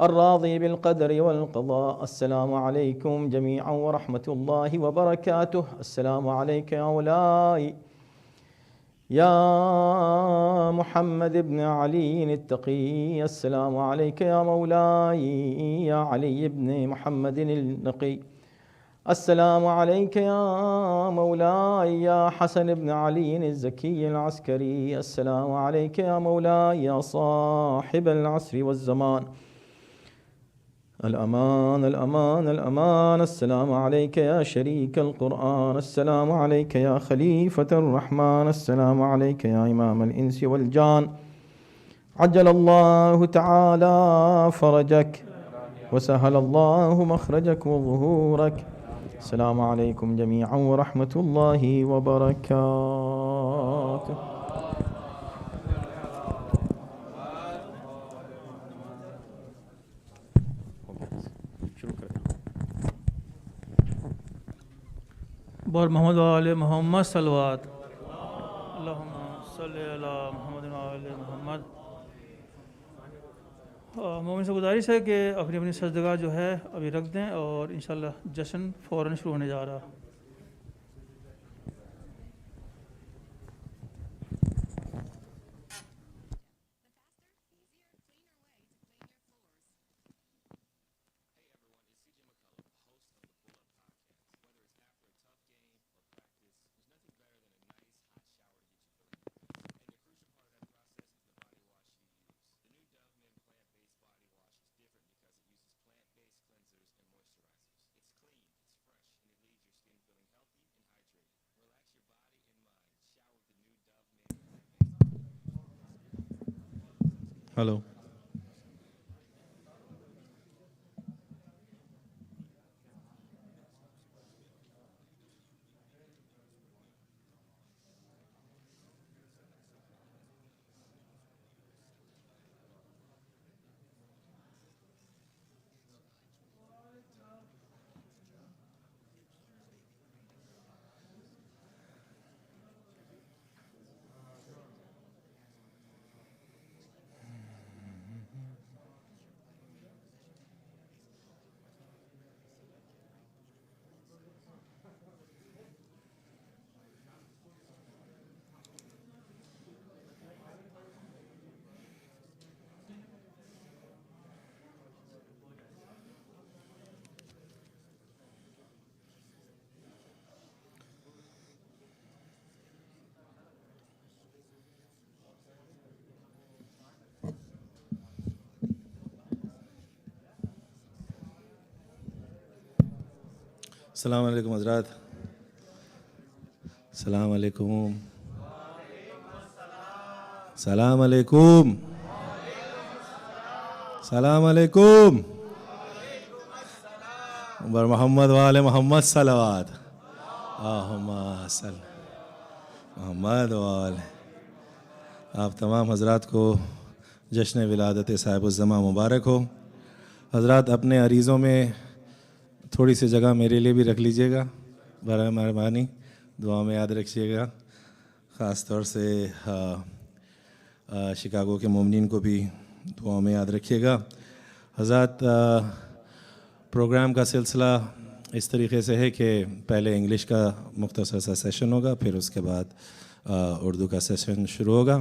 [SPEAKER 1] الراضي بالقدر والقضاء، السلام عليكم جميعا ورحمة الله وبركاته. السلام عليك يا مولاي يا محمد بن علي التقي، السلام عليك يا مولاي يا علي بن محمد النقي، السلام عليك يا مولاي يا حسن بن علي الزكي العسكري، السلام عليك يا مولاي يا صاحب العصر والزمان، الأمان الأمان الأمان، السلام عليك يا شريك القرآن، السلام عليك يا خليفة الرحمن، السلام عليك يا إمام الإنس والجان، عجل الله تعالى فرجك وسهل الله مخرجك وظهورك. السلام عليكم جميعا ورحمة الله وبركاته.
[SPEAKER 4] بار محمد وآل محمد صلوات اللهم صل على محمد وآل محمد. مومن سے گزارش ہے کہ اپنی اپنی سجدگاہ جو ہے ابھی رکھ دیں اور انشاءاللہ جشن فوراً شروع ہونے جا رہا.
[SPEAKER 5] ہلو. السلام علیکم حضرات. السلام علیکم. السلام علیکم. السلام علیکم. بر محمد وآل محمد صلوات. اللہم صل محمد وآل. آپ تمام حضرات کو جشن ولادت صاحب الزماں مبارک ہو. حضرات اپنے عریضوں میں تھوڑی سی جگہ میرے لیے بھی رکھ لیجئے گا برائے مہربانی. دعا میں یاد رکھیے گا. خاص طور سے شکاگو کے مومنین کو بھی دعا میں یاد رکھیے گا. حضرات پروگرام کا سلسلہ اس طریقے سے ہے کہ پہلے انگلش کا مختصر سا سیشن ہوگا, پھر اس کے بعد اردو کا سیشن شروع ہوگا.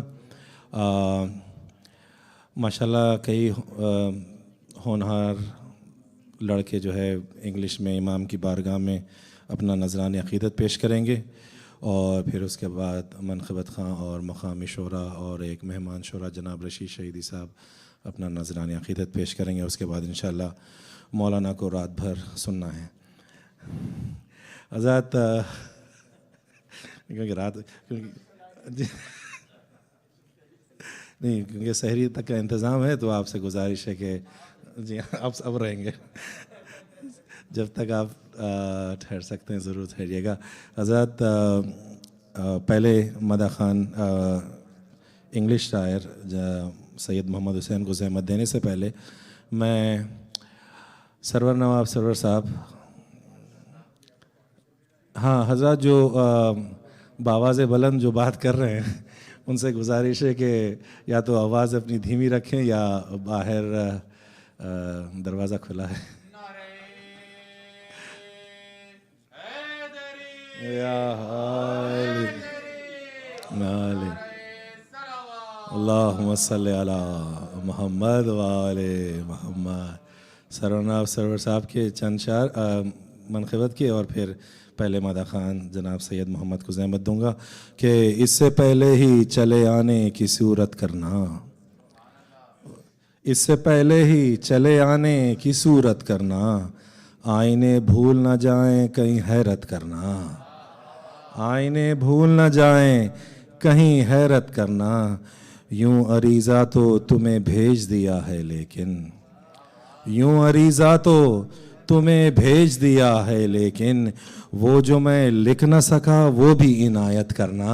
[SPEAKER 5] ماشاءاللہ کئی ہونہار لڑکے جو ہے انگلش میں امام کی بارگاہ میں اپنا نذران عقیدت پیش کریں گے, اور پھر اس کے بعد منقبت خاں اور مقامی شعراء اور ایک مہمان شعراء جناب رشید شہیدی صاحب اپنا نذران عقیدت پیش کریں گے. اس کے بعد انشاءاللہ مولانا کو رات بھر سننا ہے. حضرات کیونکہ رات نہیں کیونکہ سحری تک کا انتظام ہے, تو آپ سے گزارش ہے کہ جی آپ اب رہیں گے جب تک آپ ٹھہر سکتے ہیں ضرور ٹھہریے گا. حضرات پہلے مدح خان انگلش شاعر سید محمد حسین کو زحمت دینے سے پہلے میں سرور نواب سرور صاحب, ہاں حضرات جو بآواز بلند جو بات کر رہے ہیں ان سے گزارش ہے کہ یا تو آواز اپنی دھیمی رکھیں یا باہر دروازہ کھلا ہے. اللہم صلی علی محمد وآل محمد. سرور سرور صاحب کے چند شعر منقبت کے, اور پھر پہلے مدح خان جناب سید محمد کو زحمت دوں گا کہ اس سے پہلے ہی چلے آنے کی صورت کرنا, اس سے پہلے ہی چلے آنے کی صورت کرنا, آئینے بھول نہ جائیں کہیں حیرت کرنا, آئینے بھول نہ جائیں کہیں حیرت کرنا. یوں عریضہ تو تمہیں بھیج دیا ہے لیکن, یوں عریضہ تو تمہیں بھیج دیا ہے لیکن, وہ جو میں لکھ نہ سکا وہ بھی عنایت کرنا,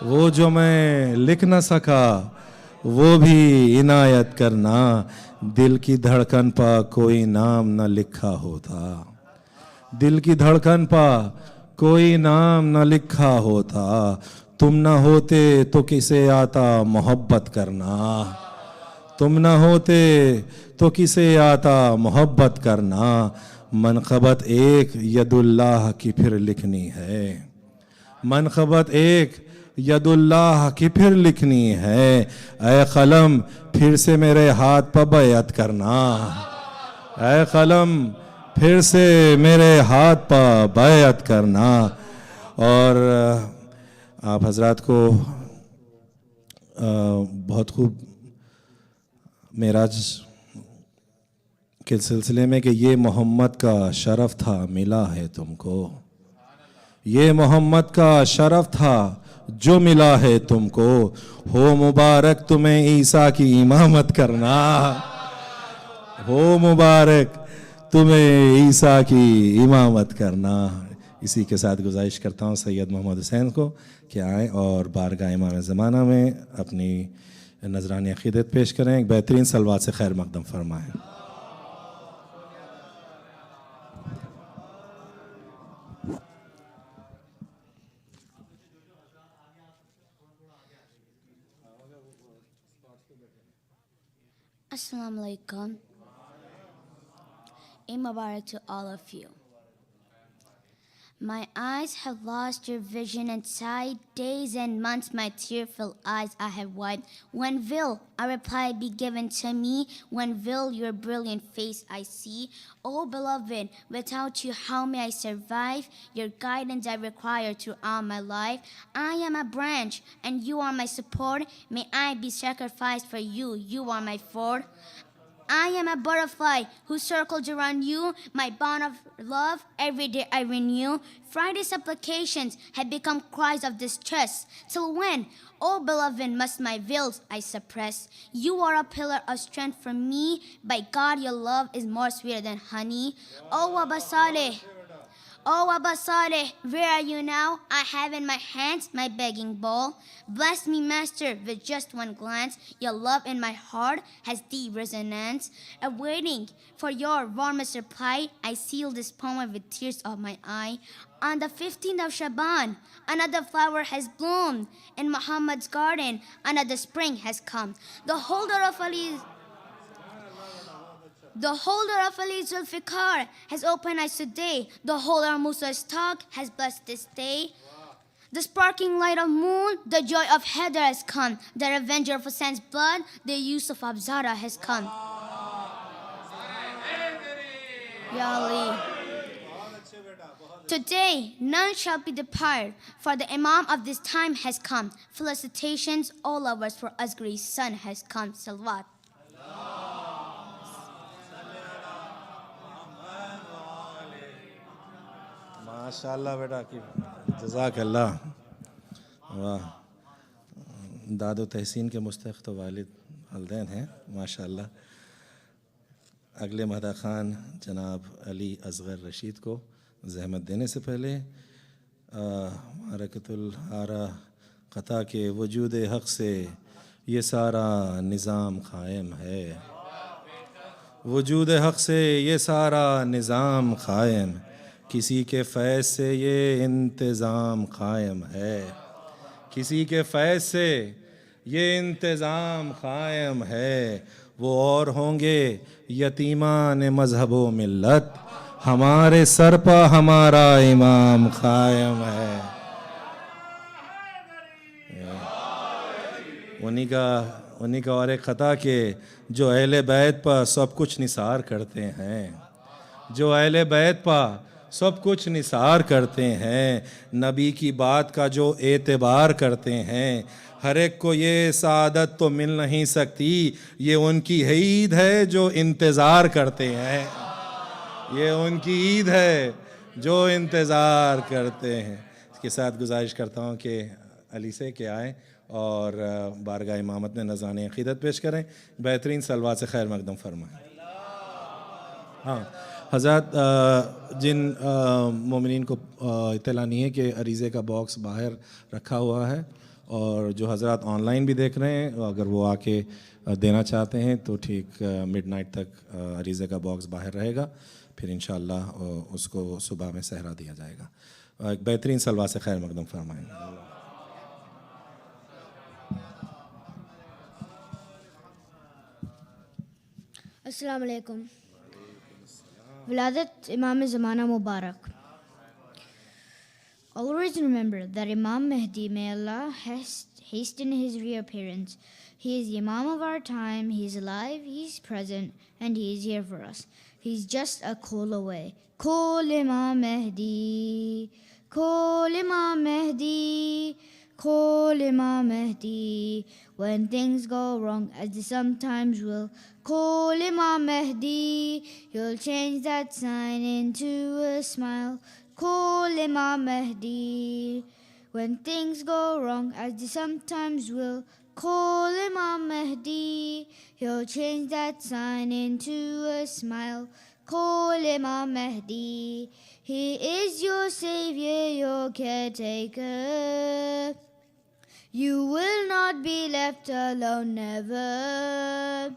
[SPEAKER 5] وہ جو میں لکھ نہ سکا وہ بھی عنایت کرنا. دل کی دھڑکن پا کوئی نام نہ لکھا ہوتا, دل کی دھڑکن پا کوئی نام نہ لکھا ہوتا, تم نہ ہوتے تو کسے آتا محبت کرنا, तुम न होते तो किसे आता मोहब्बत करना, मनक़बत एक यदुल्लाह की फिर लिखनी है, मनक़बत एक यदुल्लाह की फिर लिखनी है, ऐ कलम फिर से मेरे हाथ पर बैअत करना, ऐ कलम फिर से मेरे हाथ पर बैअत करना। और आप हजरात को बहुत खूब मेराज के सिलसिले में कि ये मोहम्मद का शरफ था मिला है तुमको, ये मोहम्मद का शरफ था जो मिला है तुमको, हो मुबारक तुम्हें ईसा की इमामत करना, हो मुबारक तुम्हें ईसा की इमामत करना। इसी के साथ गुजारिश करता हूँ सैयद मोहम्मद हुसैन को कि आएँ और बारगाह इमाम ज़माना में अपनी नजरानी अक़ीदत पेश करें, एक बेहतरीन सलवात से खैर मक़दम फरमाएँ।
[SPEAKER 6] Assalamu alaikum. Eid Mubarak to all of you. My eyes have lost your vision inside. Days and months my tearful eyes I have wiped. When will a reply be given to me? When will your brilliant face I see? Oh beloved, without you how may I survive? Your guidance I require throughout my life. I am a branch and you are my support. May I be sacrificed for you, you are my fort. I am a butterfly who circles around you, my bond of love every day I renew. Friday's supplications have become cries of distress. Till when, oh beloved, must my veils I suppress? You are a pillar of strength for me. By God, your love is more sweeter than honey. Oh Abba Saleh, oh Abba Saleh, where are you now? I have in my hands my begging bowl. Bless me, Master, with just one glance. Your love in my heart has deep resonance. Awaiting for your warmest reply, I seal this poem with tears of my eye. On the 15th of Shaban, another flower has bloomed. In Muhammad's garden, another spring has come. The holder of Ali Zulfikar has opened eyes today. The holder of Musa's talk has blessed this day. The sparkling light of moon, the joy of Heather has come. The revenger of Hussein's blood, the Yusuf of Zara has come. Ya Ali. Today, none shall be departed, for the Imam of this time has come. Felicitations, all lovers, for Asghari's son has come. Salawat.
[SPEAKER 5] माशाअल्लाह बेटा की जज़ाकल्लाह। वाह, दादो तहसीन के मुस्तहिक़ तो वालिदैन हैं माशाअल्लाह। अगले महदा ख़ान जनाब अली असग़र रशीद को ज़हमत देने से पहले हरकतुल आरा क़ता के वजूद हक़ से ये सारा निज़ाम क़ायम है, वजूद हक़ से ये सारा निज़ाम क़ायम, किसी के फैज़ से ये इंतज़ाम क़ायम है, किसी के फैज़ से ये इंतज़ाम क़ायम है। वो और होंगे यतीमान मज़हब व मिल्लत, हमारे सर पर हमारा इमाम क़ायम है। उन्हीं का और एक ख़ता के जो अहले बैत पर सब कुछ निसार करते हैं, जो अहले बैत पर सब कुछ निसार करते हैं, नबी की बात का जो एतबार करते हैं, हर एक को ये सादत तो मिल नहीं सकती, ये उनकी ईद है जो इंतज़ार करते हैं, ये उनकी ईद है जो इंतज़ार करते हैं। इसके साथ गुजारिश करता हूँ कि अली से के आएँ और बारगाह इमामत में नज़राने अक़ीदत पेश करें, बेहतरीन सलवात से खैर मक़दम फरमाएँ। हाँ हज़रत, जिन मोमिनीन को इत्तला नहीं है कि अरीज़े का बॉक्स बाहर रखा हुआ है, और जो हज़रत ऑनलाइन भी देख रहे हैं, अगर वो आके देना चाहते हैं तो ठीक मिडनाइट तक अरीज़े का बॉक्स बाहर रहेगा, फिर इंशाअल्लाह उसको सुबह में सहरा दिया जाएगा। एक बेहतरीन सलवा से खैर मक़दम फरमाएँ।
[SPEAKER 6] Assalamu alaikum. Viladat Imam Zamana Mubarak. Always remember that Imam Mahdi, may Allah hasten his reappearance. He is the Imam of our time, he is alive, he is present, and he is here for us. He's just a call away. Call Imam Mahdi, call Imam Mahdi, call Imam Mahdi. When things go wrong, as they sometimes will, call Imam Mahdi. He'll change that sign into a smile. Call Imam Mahdi. When things go wrong, as they sometimes will, call Imam Mahdi. He'll change that sign into a smile. Call Imam Mahdi. He is your savior, your caretaker. You will not be left alone, never.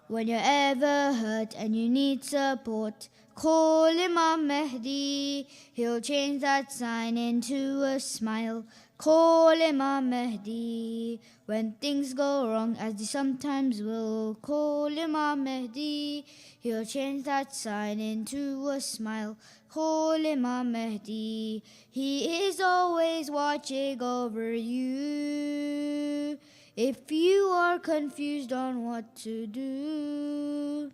[SPEAKER 6] When you're ever hurt and you need support, call Imam Mahdi. He'll change that sign into a smile. Call Imam Mahdi. When things go wrong, as they sometimes will, call Imam Mahdi. He'll change that sign into a smile. Call Imam Mahdi. He is always watching over you. If you are confused on what to do,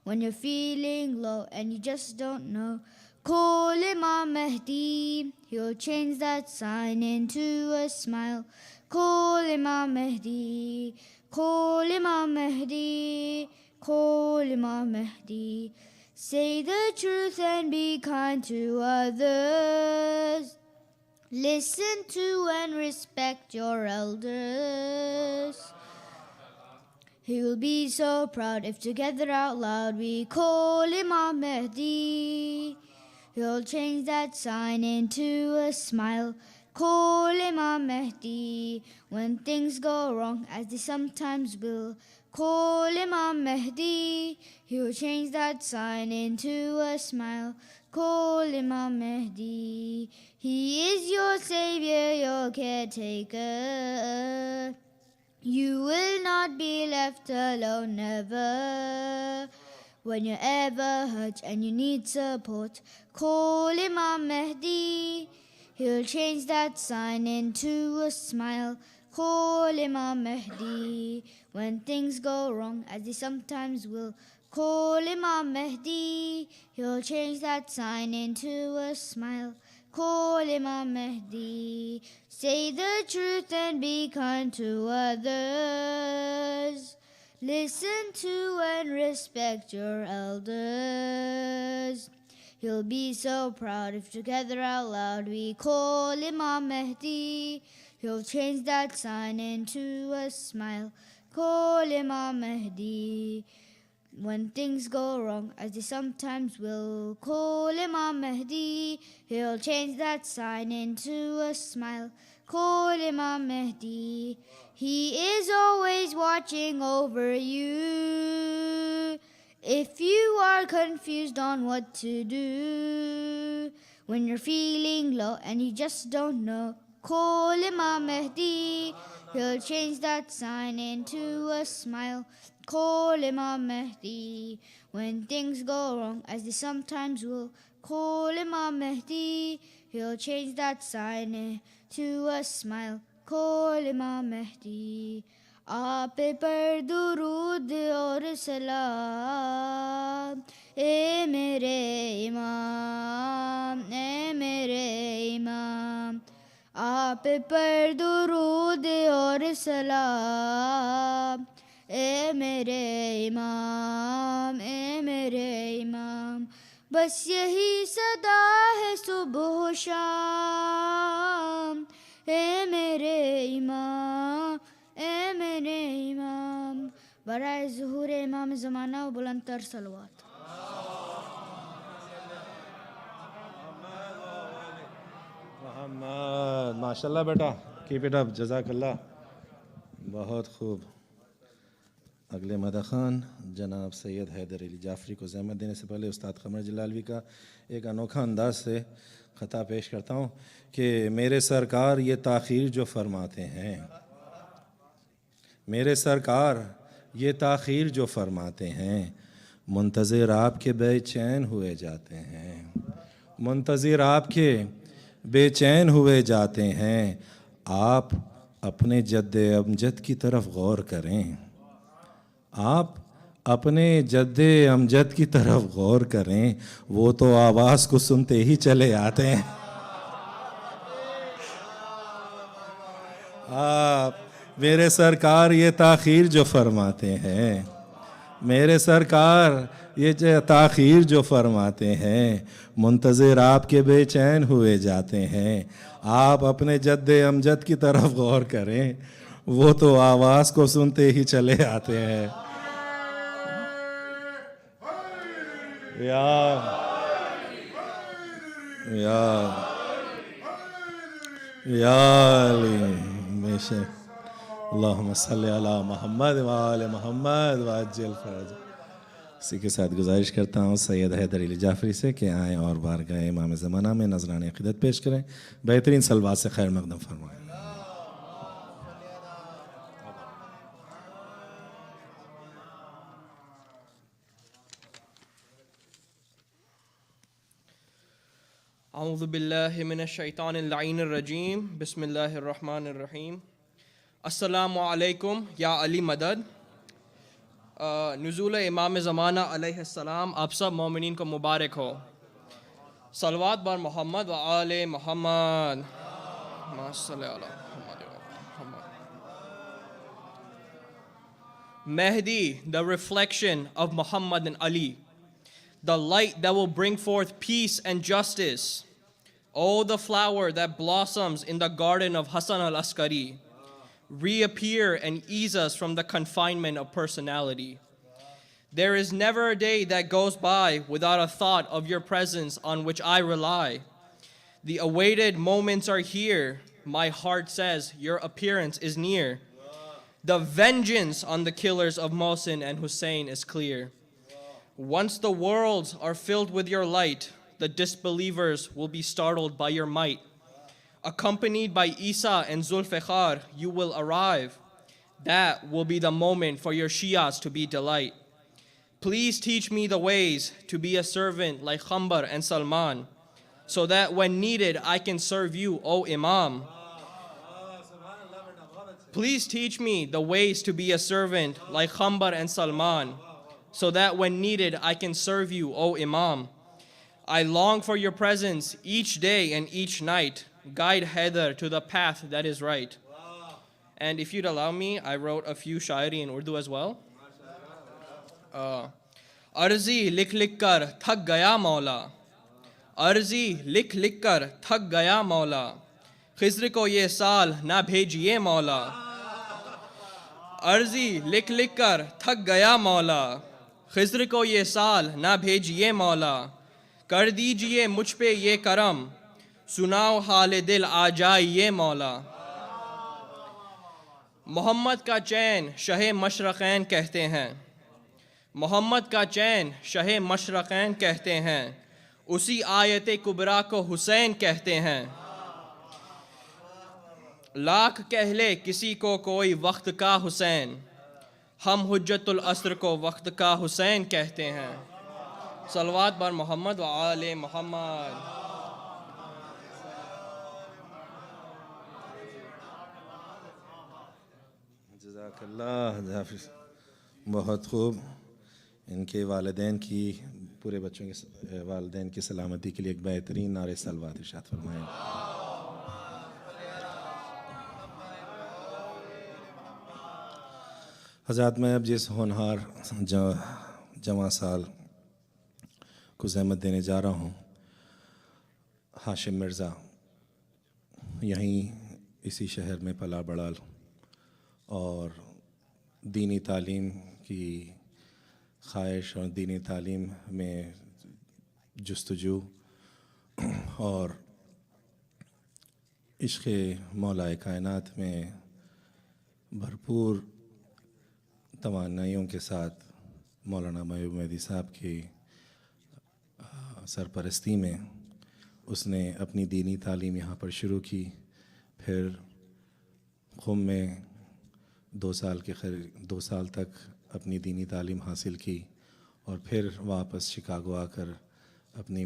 [SPEAKER 6] when you're feeling low and you just don't know, call Imam Mahdi. He'll change that sign into a smile. Call Imam Mahdi. Call Imam Mahdi. Call Imam Mahdi. Say the truth and be kind to others. Listen to and respect your elders. He will be so proud if together out loud we call Imam Mahdi. He'll change that sign into a smile. Call Imam Mahdi. When things go wrong, as they sometimes will, call Imam Mahdi. He'll change that sign into a smile. Call Imam Mahdi. He is your savior, your caretaker. You will not be left alone, never. When you're ever hurt and you need support, call Imam Mahdi. He'll change that sign into a smile. Call Imam Mahdi. When things go wrong, as they sometimes will, call Imam Mahdi. He'll change that sign into a smile. Call Imam Mahdi. Say the truth and be kind to others. Listen to and respect your elders. He'll be so proud if together out loud we call Imam Mahdi. He'll change that sign into a smile. Call Imam Mahdi. When things go wrong, as they sometimes will, call Imam Mahdi. He'll change that sign into a smile. Call Imam Mahdi. He is always watching over you. If you are confused on what to do, when you're feeling low and you just don't know, call Imam Mahdi. He'll change that sign into a smile. Call Imam Mahdi. When things go wrong, as they sometimes will, call Imam Mahdi. He'll change that sign into a smile. Call Imam Mahdi. आप पर दुरूद और सलाम ए मेरे इमाम, ए मेरे इमाम. आप पर दुरूद और सलाम ए मेरे इमाम, ए मेरे इमाम. बस यही सदा है सुबह शाम ए मेरे इमाम, ए मेरे इमाम. बराए ज़ुहूर इमाम ज़माना व बुलंदतर सलवात.
[SPEAKER 5] मोहम्मद, माशाल्लाह बेटा, कीप इट अप, जज़ाकल्लाह, बहुत खूब. अगले मदा ख़ान जनाब सैयद हैदर अली जाफ़री को ज़हमत देने से पहले उस्ताद क़मर जलालवी का एक अनोखा अंदाज से ख़ता पेश करता हूँ कि मेरे सरकार ये ताख़ीर जो फरमाते हैं, मेरे सरकार یہ تاخیر جو فرماتے ہیں منتظر آپ کے بے چین ہوئے جاتے ہیں، منتظر آپ کے بے چین ہوئے جاتے ہیں۔ آپ اپنے جد امجد کی طرف غور کریں، آپ اپنے جد امجد کی طرف غور کریں، وہ تو آواز کو سنتے ہی چلے آتے ہیں۔ آپ میرے سرکار یہ تاخیر جو فرماتے ہیں، میرے سرکار یہ تاخیر جو فرماتے ہیں، منتظر آپ کے بے چین ہوئے جاتے ہیں۔ آپ اپنے جد امجد کی طرف غور کریں، وہ تو آواز کو سنتے ہی چلے آتے ہیں۔ یا علی بے شک اللہم صلی علی محمد وآل محمد وعجل فرج۔ اسی کے ساتھ گزارش کرتا ہوں سید حیدر علی جعفری سے کہ آئیں اور بارگاہ امام زمانہ میں نذرانِ عقیدت پیش کریں، بہترین صلوات سے خیر مقدم فرمائیں۔
[SPEAKER 7] اعوذ باللہ من الشیطان اللعین الرجیم، بسم اللہ الرحمن الرحیم۔ السلام علیکم یا علی مدد۔ نزول امام زمانہ علیہ السلام آپ سب مومنین کو مبارک ہو۔ صلوات بر محمد و آل محمد، صلی علی محمد و آل محمد۔ Mahdi, the reflection of Muhammad and Ali, the light that will bring forth peace and justice. Oh, the flower that blossoms in the garden of Hassan al-Askari, reappear and ease us from the confinement of personality. There is never a day that goes by without a thought of your presence on which I rely. The awaited moments are here. My heart says your appearance is near. The vengeance on the killers of Mohsin and Hussein is clear. Once the worlds are filled with your light, the disbelievers will be startled by your might. Accompanied by Isa and Zulfiqar, you will arrive. That will be the moment for your Shias to be delight. Please teach me the ways to be a servant like Khambar and Salman, so that when needed I can serve you, O Imam. Please teach me the ways to be a servant like Khambar and Salman, so that when needed I can serve you, O Imam. I long for your presence each day and each night. Guide Haider to the path that is right. And if you'd allow me, I wrote a few shairi in Urdu as well. Arzi likh likh kar thak gaya Maula. Arzi likh likh kar thak gaya Maula. Khizr ko ye saal na bhejiye Maula. Arzi likh likh kar thak gaya Maula. Khizr ko ye saal na bhejiye Maula. کر دیجئے مجھ پہ یہ کرم، سناؤ حال دل آ جائیے مولا۔ محمد کا چین شہ مشرقین کہتے ہیں، محمد کا چین شہ مشرقین کہتے ہیں، اسی آیت کبریٰ کو حسین کہتے ہیں۔ لاکھ کہہ لے کسی کو کوئی وقت کا حسین، ہم حجت العصر کو وقت کا حسین کہتے ہیں۔ صلوات بر محمد و آل محمد۔
[SPEAKER 5] جزاک اللہ حافظ، بہت خوب۔ ان کے والدین کی، پورے بچوں کے والدین کی سلامتی کے لیے ایک بہترین نعرہ صلوات ارشاد فرمائیں۔ حضرات، میں اب جس ہونہار جواں سال کو زحمت دینے جا رہا ہوں، ہاشم مرزا، یہیں اسی شہر میں پلا بڑھا اور دینی تعلیم کی خواہش اور دینی تعلیم میں جستجو اور عشق مولا کائنات میں بھرپور توانائیوں کے ساتھ مولانا محبوب مہدی صاحب کی سرپرستی میں اس نے اپنی دینی تعلیم یہاں پر شروع کی، پھر قم میں 2 साल तक अपनी दीनी तालीम हासिल की और फिर वापस शिकागो आकर अपनी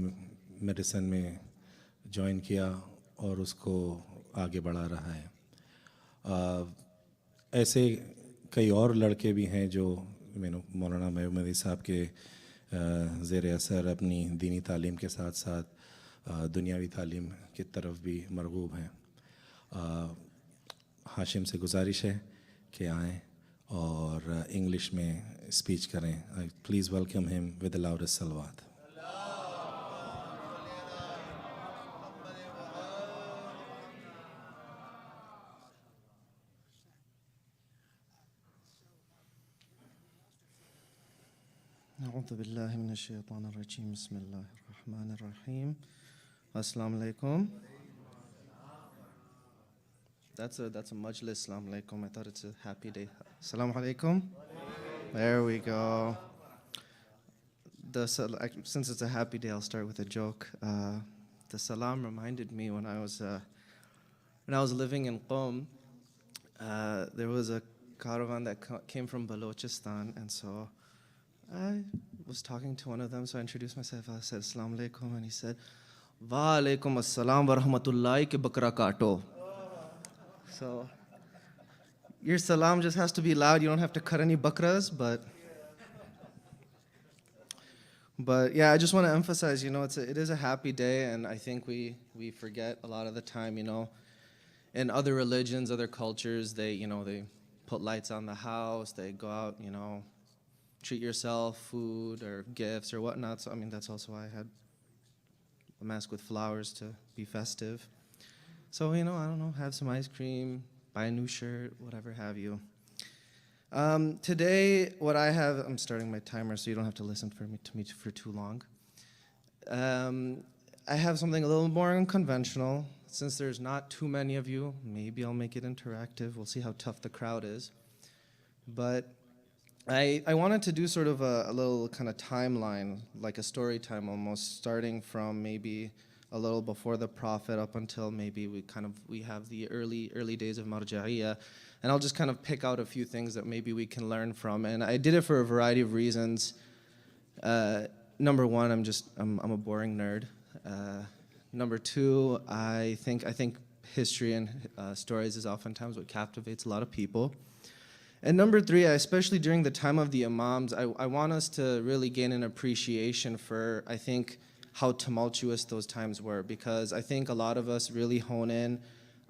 [SPEAKER 5] मेडिसिन में जॉइन किया और उसको आगे बढ़ा रहा है। ऐसे कई और लड़के भी हैं जो मौलाना महमूद साहब के ज़ेर असर अपनी दीनी तालीम के साथ साथ दुनियावी तालीम की तरफ भी मरगूब हैं। हाशिम से गुजारिश है कि आएँ और इंग्लिश में स्पीच करें। Please welcome him with the loudest सलवात।
[SPEAKER 8] أعوذ بالله من الشيطان الرجيم بسم الله الرحمن الرحيم. Assalamu alaikum. That's a majlis. Assalamu alaikum. I thought it's a happy day. Assalamu alaikum. There we go. Since it's a happy day, I'll start with a joke. The salam reminded me when I was living in Qom. There was a caravan that came from Balochistan, and so I was talking to one of them, so I introduced myself. I said, Assalamu alaikum, and he said, Wa alaikum assalam wa rahmatullahi ke bakra kaato. So, your salam just has to be loud. You don't have to cut any bakras, but yeah, I just want to emphasize, it is a happy day, and I think we forget a lot of the time, in other religions, other cultures, they put lights on the house, they go out, treat yourself, food or gifts or whatnot. So, that's also why I had a mask with flowers to be festive. So, I don't know, have some ice cream, buy a new shirt, whatever have you. Today, what I have, I'm starting my timer so you don't have to listen to me for too long. I have something a little more unconventional. Since there's not too many of you, maybe I'll make it interactive. We'll see how tough the crowd is. But I wanted to do sort of a little kind of timeline, like a story time almost, starting from maybe a little before the Prophet up until maybe we have the early days of Marja'iyya. And I'll just kind of pick out a few things that maybe we can learn from. And I did it for a variety of reasons. Number one, I'm a boring nerd. Number two, I think history and stories is oftentimes what captivates a lot of people. And number three, especially during the time of the Imams, I want us to really gain an appreciation for, I think, how tumultuous those times were, because I think a lot of us really hone in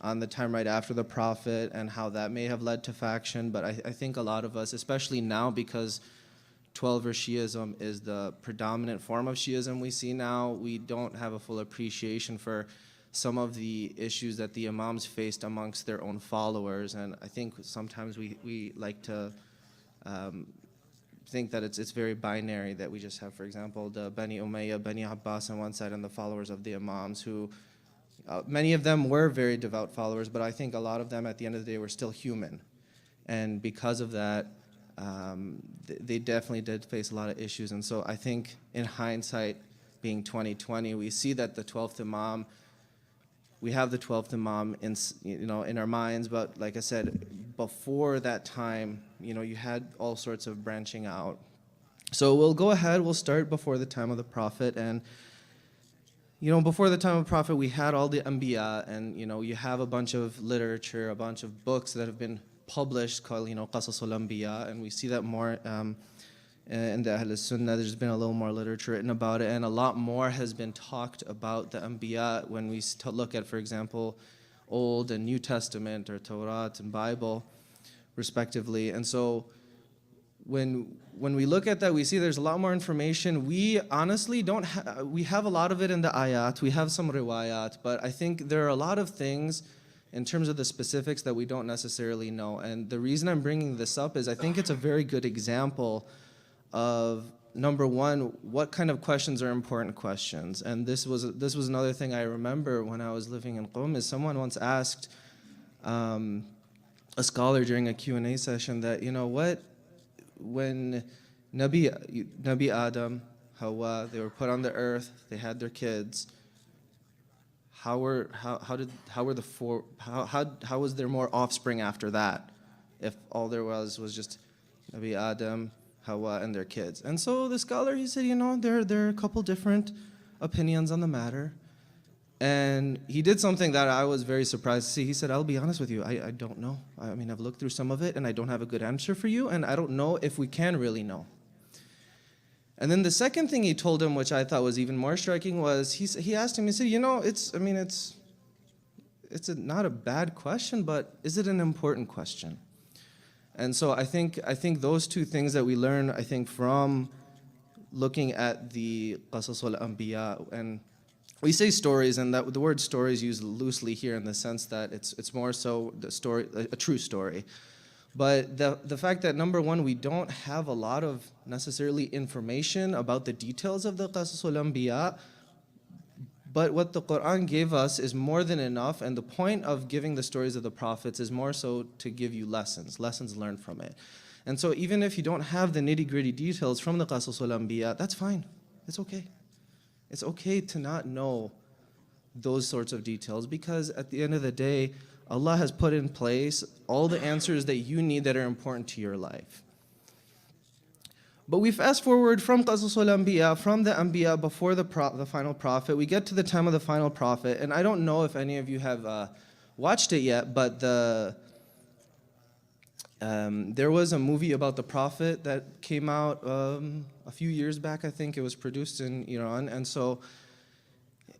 [SPEAKER 8] on the time right after the Prophet and how that may have led to faction, but I think a lot of us, especially now because 12-er Shi'ism is the predominant form of Shi'ism we see now, we don't have a full appreciation for some of the issues that the Imams faced amongst their own followers. And I think sometimes we like to think that it's very binary, that we just have, for example, the Bani Umayyah, Bani Abbas on one side and the followers of the Imams, who many of them were very devout followers, but I think a lot of them at the end of the day were still human. And because of that, they definitely did face a lot of issues. And so I think in hindsight, being 2020, we see that the 12th Imam, we have the 12th Imam in our minds, but like I said, before that time, you had all sorts of branching out. So we'll go ahead, we'll start before the time of the Prophet. And before the time of the Prophet, we had all the Anbiya, and you have a bunch of literature, a bunch of books that have been published called Qasasul Anbiya, and we see that more in the Ahl Sunnah. There's been a little more literature written about it, and a lot more has been talked about the Anbiya when we look at, for example, Old and New Testament, or Torah and Bible, respectively. And so when we look at that, we see there's a lot more information. We honestly we have a lot of it in the ayat, we have some riwayat, but I think there are a lot of things in terms of the specifics that we don't necessarily know. And the reason I'm bringing this up is I think it's a very good example of, number one, what kind of questions are important questions. And this was another thing I remember when I was living in Qom, is someone once asked a scholar during a Q&A session that, when Nabi Adam, Hawa, they were put on the earth, they had their kids, how was there more offspring after that? if all there was just Nabi Adam, Hawa, and their kids. And so the scholar, he said, there are a couple different opinions on the matter. And he did something that I was very surprised to see. He said, I'll be honest with you, I don't know. I mean, I've looked through some of it, and I don't have a good answer for you, and I don't know if we can really know. And then the second thing he told him, which I thought was even more striking, was he asked him, he said, it's not a bad question, but is it an important question? And so I think those two things that we learn, I think, from looking at the Qasasul Anbiya, and we say stories, and that the word story is used loosely here in the sense that it's more so the story, a true story. But the fact that, number one, we don't have a lot of necessarily information about the details of the Qasasul Anbiya, but what the Quran gave us is more than enough, and the point of giving the stories of the prophets is more so to give you lessons learned from it. And so even if you don't have the nitty-gritty details from the Qasasul Anbiya, that's fine. It's okay. It's okay to not know those sorts of details, because at the end of the day, Allah has put in place all the answers that you need that are important to your life. But we fast forward from Qasasul Anbiya, from the Anbiya before the final prophet, we get to the time of the final prophet, and I don't know if any of you have watched it yet, but there was a movie about the prophet that came out a few years back. I think it was produced in Iran. And so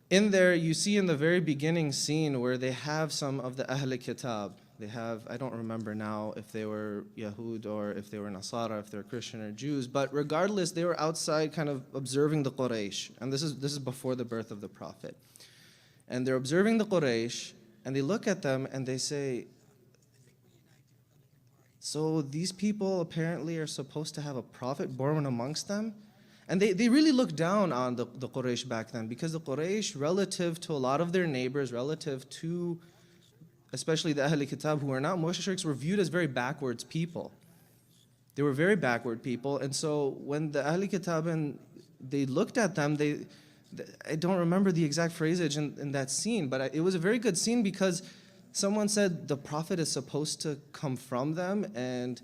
[SPEAKER 8] in there, you see in the very beginning scene where they have some of the Ahl Kitab. They have, I don't remember now if they were Yahud or if they were Nasara, if they were Christian or Jews, but regardless, they were outside kind of observing the Quraysh. And this is before the birth of the prophet. And they're observing the Quraysh, and they look at them and they say, so these people apparently are supposed to have a prophet born amongst them? And they really looked down on the Quraysh back then, because the Quraysh, relative to a lot of their neighbors, relative to especially the Ahl Kitab who are not mushriks, were viewed as very backwards people. They were very backward people. And so when the Ahl Kitab, and they looked at them, I don't remember the exact phrasage in that scene, but it was a very good scene, because someone said the prophet is supposed to come from them, and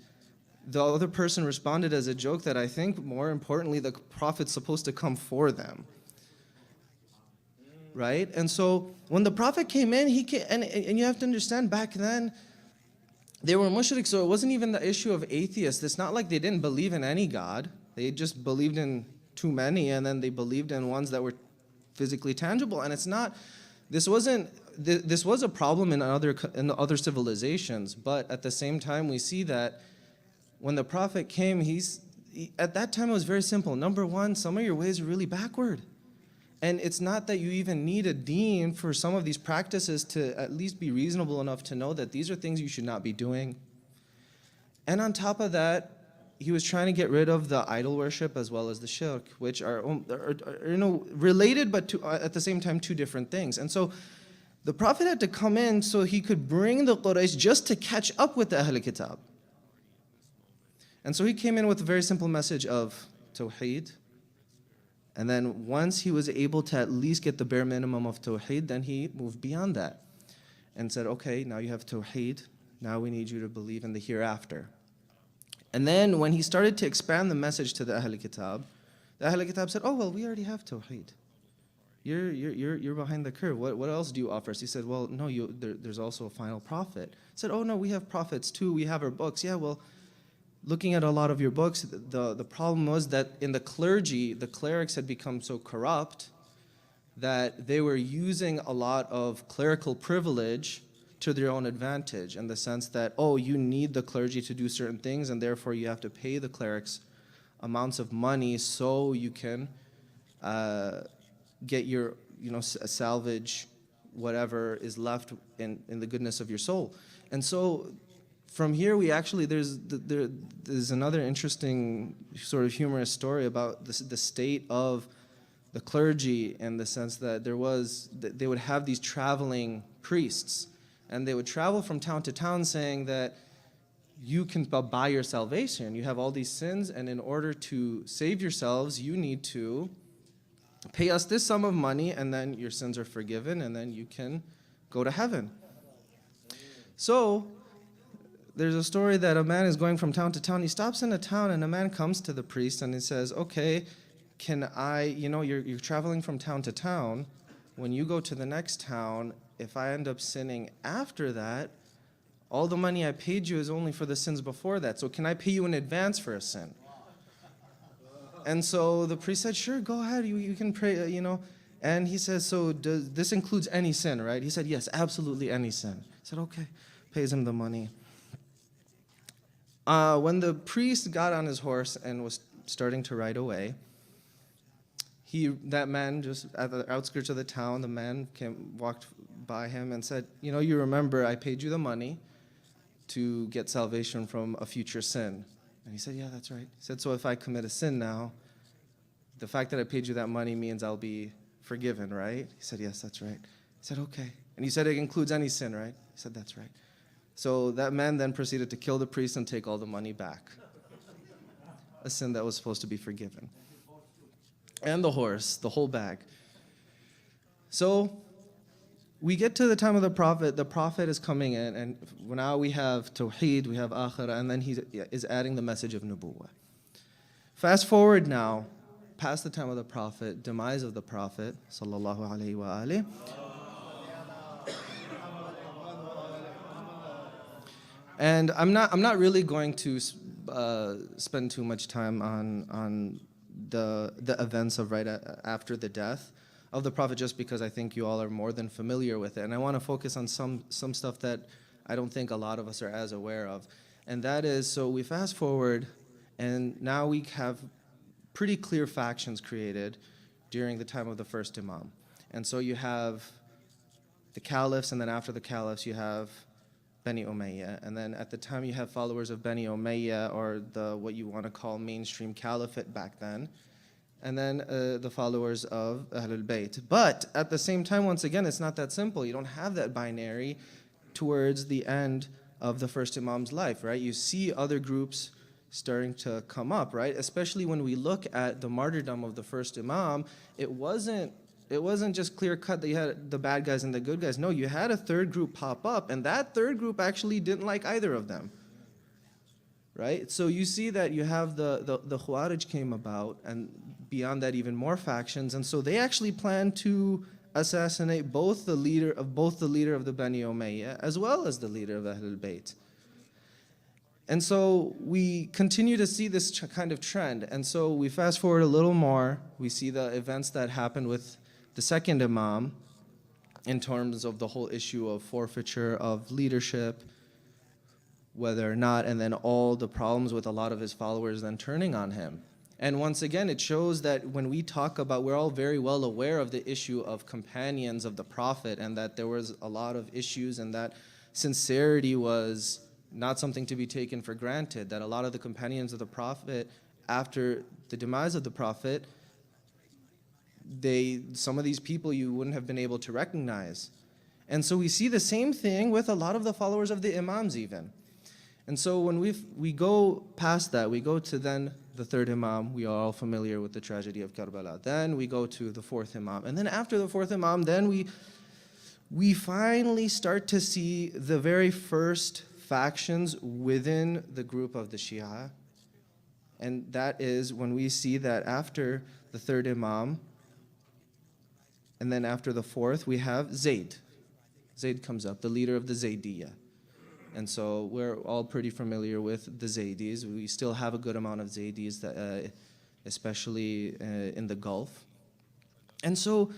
[SPEAKER 8] the other person responded as a joke that I think more importantly, the prophet's supposed to come for them. Right? And so when the prophet came in, and you have to understand, back then, they were mushriks, so it wasn't even the issue of atheists. It's not like they didn't believe in any God. They just believed in too many, and then they believed in ones that were physically tangible. And it's not, this was a problem in other civilizations, but at the same time, we see that when the prophet came, at that time it was very simple. Number one, some of your ways are really backward. And it's not that you even need a deen for some of these practices to at least be reasonable enough to know that these are things you should not be doing. And on top of that, he was trying to get rid of the idol worship as well as the shirk, which are related, but at the same time, two different things. And so the prophet had to come in so he could bring the Quraysh just to catch up with the Ahl Kitab. And so he came in with a very simple message of Tawheed. And then once he was able to at least get the bare minimum of Tawheed, then he moved beyond that and said, okay, now you have Tawheed. Now we need you to believe in the hereafter. And then when he started to expand the message to the Ahl Kitab said, oh, well, we already have Tawheed. You're behind the curve. What else do you offer us? He said, well, no, there's also a final prophet. He said, oh, no, we have prophets too. We have our books. Yeah, well, looking at a lot of your books, the problem was that in the clergy, the clerics had become so corrupt that they were using a lot of clerical privilege to their own advantage, in the sense that, oh, you need the clergy to do certain things, and therefore you have to pay the clerics amounts of money so you can get your, salvage whatever is left in the goodness of your soul. And so from here, there's another interesting sort of humorous story about the state of the clergy, in the sense that they would have these traveling priests, and they would travel from town to town saying that you can buy your salvation. You have all these sins, and in order to save yourselves, you need to pay us this sum of money, and then your sins are forgiven, and then you can go to heaven. So there's a story that a man is going from town to town. He stops in a town, and a man comes to the priest and he says, okay, can I, you're traveling from town to town. When you go to the next town, if I end up sinning after that, all the money I paid you is only for the sins before that. So can I pay you in advance for a sin? And so the priest said, sure, go ahead, you can pray, And he says, so this includes any sin, right? He said, yes, absolutely any sin. He said, okay, pays him the money. When the priest got on his horse and was starting to ride away, that man, just at the outskirts of the town, the man walked by him and said, you remember I paid you the money to get salvation from a future sin. And he said, yeah, that's right. He said, so if I commit a sin now, the fact that I paid you that money means I'll be forgiven, right? He said, yes, that's right. He said, okay. And he said, it includes any sin, right? He said, that's right. So that man then proceeded to kill the priest and take all the money back. A sin that was supposed to be forgiven. And the horse, the whole bag. So we get to the time of the prophet is coming in, and now we have Tawheed, we have Akhirah, and then he is adding the message of Nubuwwah. Fast forward now, past the time of the prophet, demise of the prophet, sallallahu alayhi wa alihi. And I'm not really going to spend too much time on the events of right after the death of the prophet, just because I think you all are more than familiar with it. And I want to focus on some stuff that I don't think a lot of us are as aware of. And that is, so we fast forward, and now we have pretty clear factions created during the time of the first Imam. And so you have the caliphs, and then after the caliphs you have Bani Umayyah. And then at the time you have followers of Bani Umayyah, or what you want to call mainstream caliphate back then. And then the followers of Ahlul Bayt. But at the same time, once again, it's not that simple. You don't have that binary towards the end of the first Imam's life, right? You see other groups starting to come up, right? Especially when we look at the martyrdom of the first Imam, it wasn't just clear cut that you had the bad guys and the good guys. No, you had a third group pop up, and that third group actually didn't like either of them. Right? So you see that you have the Khawarij came about, and beyond that even more factions, and so they actually planned to assassinate both the leader of the Bani Umayyah as well as the leader of Ahlul Bayt. And so we continue to see this kind of trend. And so we fast forward a little more, we see the events that happened with the second Imam in terms of the whole issue of forfeiture of leadership, whether or not, and then all the problems with a lot of his followers then turning on him. And once again, it shows that when we talk about, we're all very well aware of the issue of companions of the Prophet, and that there was a lot of issues, and that sincerity was not something to be taken for granted, that a lot of the companions of the Prophet, after the demise of the Prophet, some of these people you wouldn't have been able to recognize. And so we see the same thing with a lot of the followers of the Imams even. And so when we go past that, we go to then the third Imam. We are all familiar with the tragedy of Karbala. Then we go to the fourth Imam. And then after the fourth Imam, then we finally start to see the very first factions within the group of the Shia. And that is when we see that after the third Imam, and then after the fourth, we have Zayd. Zayd comes up, the leader of the Zaydiyya. And so we're all pretty familiar with the Zaydis. We still have a good amount of Zaydis, especially in the Gulf. And so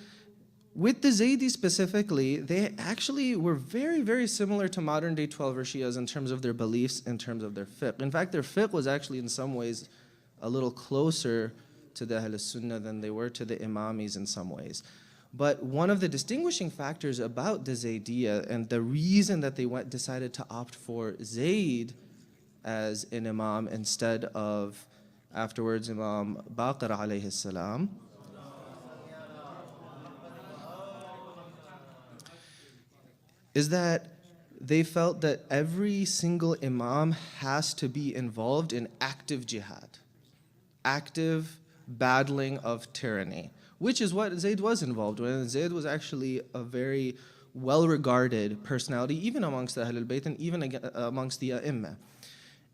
[SPEAKER 8] with the Zaydis specifically, they actually were very, very similar to modern day 12er Shias in terms of their beliefs, in terms of their fiqh. In fact, their fiqh was actually in some ways a little closer to the Ahl Sunnah than they were to the Imamis in some ways. But one of the distinguishing factors about the Zaydiyya, and the reason that they decided to opt for Zayd as an Imam instead of afterwards Imam Baqir alayhi salam, is that they felt that every single Imam has to be involved in active jihad, active battling of tyranny, which is what Zayd was involved with. And Zayd was actually a very well-regarded personality, even amongst the Ahlul Bayt and even amongst the Imam.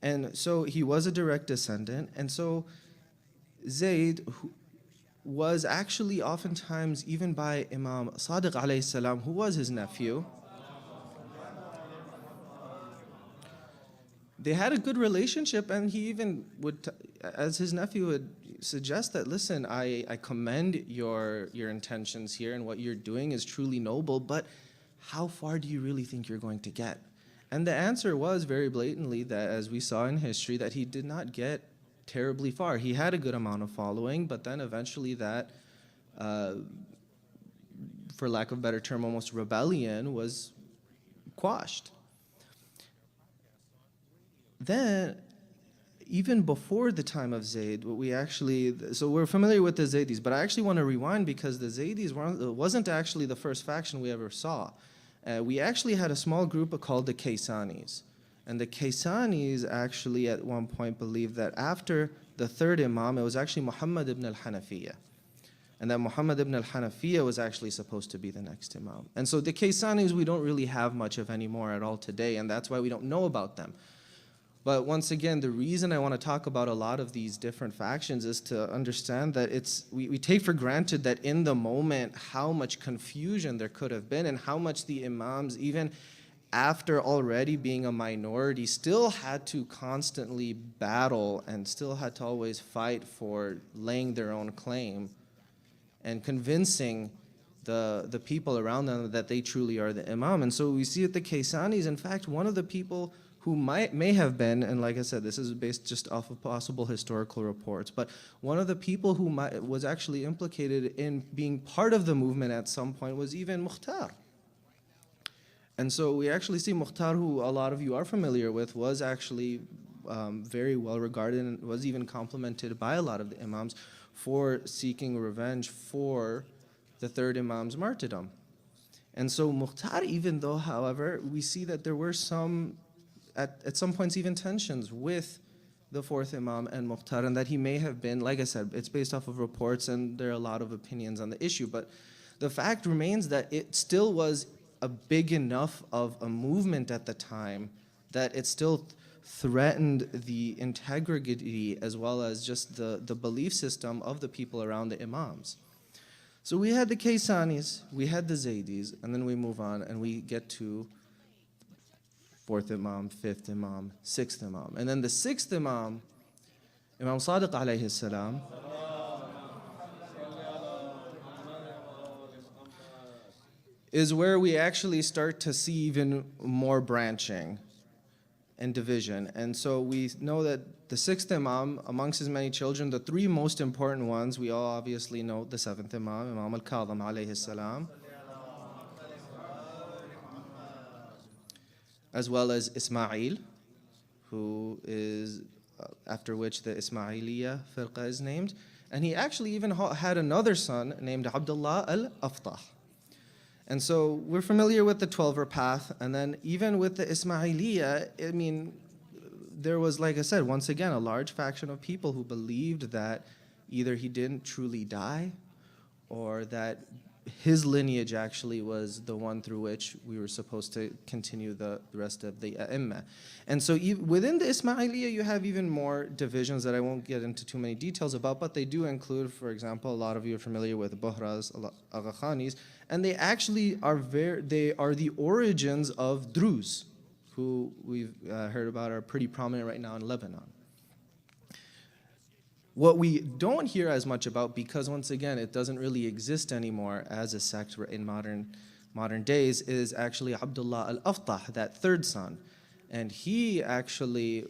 [SPEAKER 8] And so he was a direct descendant. And so Zayd was actually oftentimes, even by Imam Sadiq alayhi salam, who was his nephew, they had a good relationship, and he even would, as his nephew would suggest that, listen, I commend your intentions here, and what you're doing is truly noble, but how far do you really think you're going to get? And the answer was very blatantly that, as we saw in history, that he did not get terribly far. He had a good amount of following, but then eventually that, for lack of a better term, almost rebellion was quashed. Then, even before the time of Zayd, so we're familiar with the Zaydis, but I actually want to rewind because the Zaydis wasn't actually the first faction we ever saw. We actually had a small group called the Kaysanis. And the Kaysanis actually at one point believed that after the third Imam, it was actually Muhammad ibn al-Hanafiyyah. And that Muhammad ibn al-Hanafiyyah was actually supposed to be the next Imam. And so the Kaysanis we don't really have much of anymore at all today, and that's why we don't know about them. But once again, the reason I want to talk about a lot of these different factions is to understand that we take for granted that in the moment how much confusion there could have been and how much the Imams, even after already being a minority, still had to constantly battle and still had to always fight for laying their own claim and convincing the people around them that they truly are the Imam. And so we see that the Kaysanis, in fact, one of the people who may have been, and like I said, this is based just off of possible historical reports, but one of the people who was actually implicated in being part of the movement at some point was even Mukhtar. And so we actually see Mukhtar, who a lot of you are familiar with, was actually very well regarded and was even complimented by a lot of the Imams for seeking revenge for the third Imam's martyrdom. And so Mukhtar, even though, however, we see that there were some, at some points even tensions with the fourth Imam and Mukhtar, and that he may have been, like I said, it's based off of reports and there are a lot of opinions on the issue, but the fact remains that it still was a big enough of a movement at the time that it still threatened the integrity as well as just the belief system of the people around the Imams. So we had the Kaysanis, we had the Zaydis, and then we move on and we get to fourth Imam, fifth Imam, sixth Imam. And then the sixth Imam, Imam Sadiq alayhi salam, is where we actually start to see even more branching and division. And so we know that the sixth Imam, amongst his many children, the three most important ones, we all obviously know the seventh Imam, Imam al-Kadhim alayhi salam, as well as Ismail, who is, after which the Ismailiyya firqa is named. And he actually even had another son named Abdullah al-Aftah. And so we're familiar with the 12er path, and then even with the Ismailiyya, I mean, there was, like I said, once again, a large faction of people who believed that either he didn't truly die or that his lineage actually was the one through which we were supposed to continue the rest of the A'imma. And so within the Ismailiyya, you have even more divisions that I won't get into too many details about, but they do include, for example, a lot of you are familiar with Buhras, Agha Khanis, and they actually are they are the origins of Druze, who we've heard about are pretty prominent right now in Lebanon. What we don't hear as much about, because once again, it doesn't really exist anymore as a sect in modern days, is actually Abdullah al-Aftah, that third son. And he actually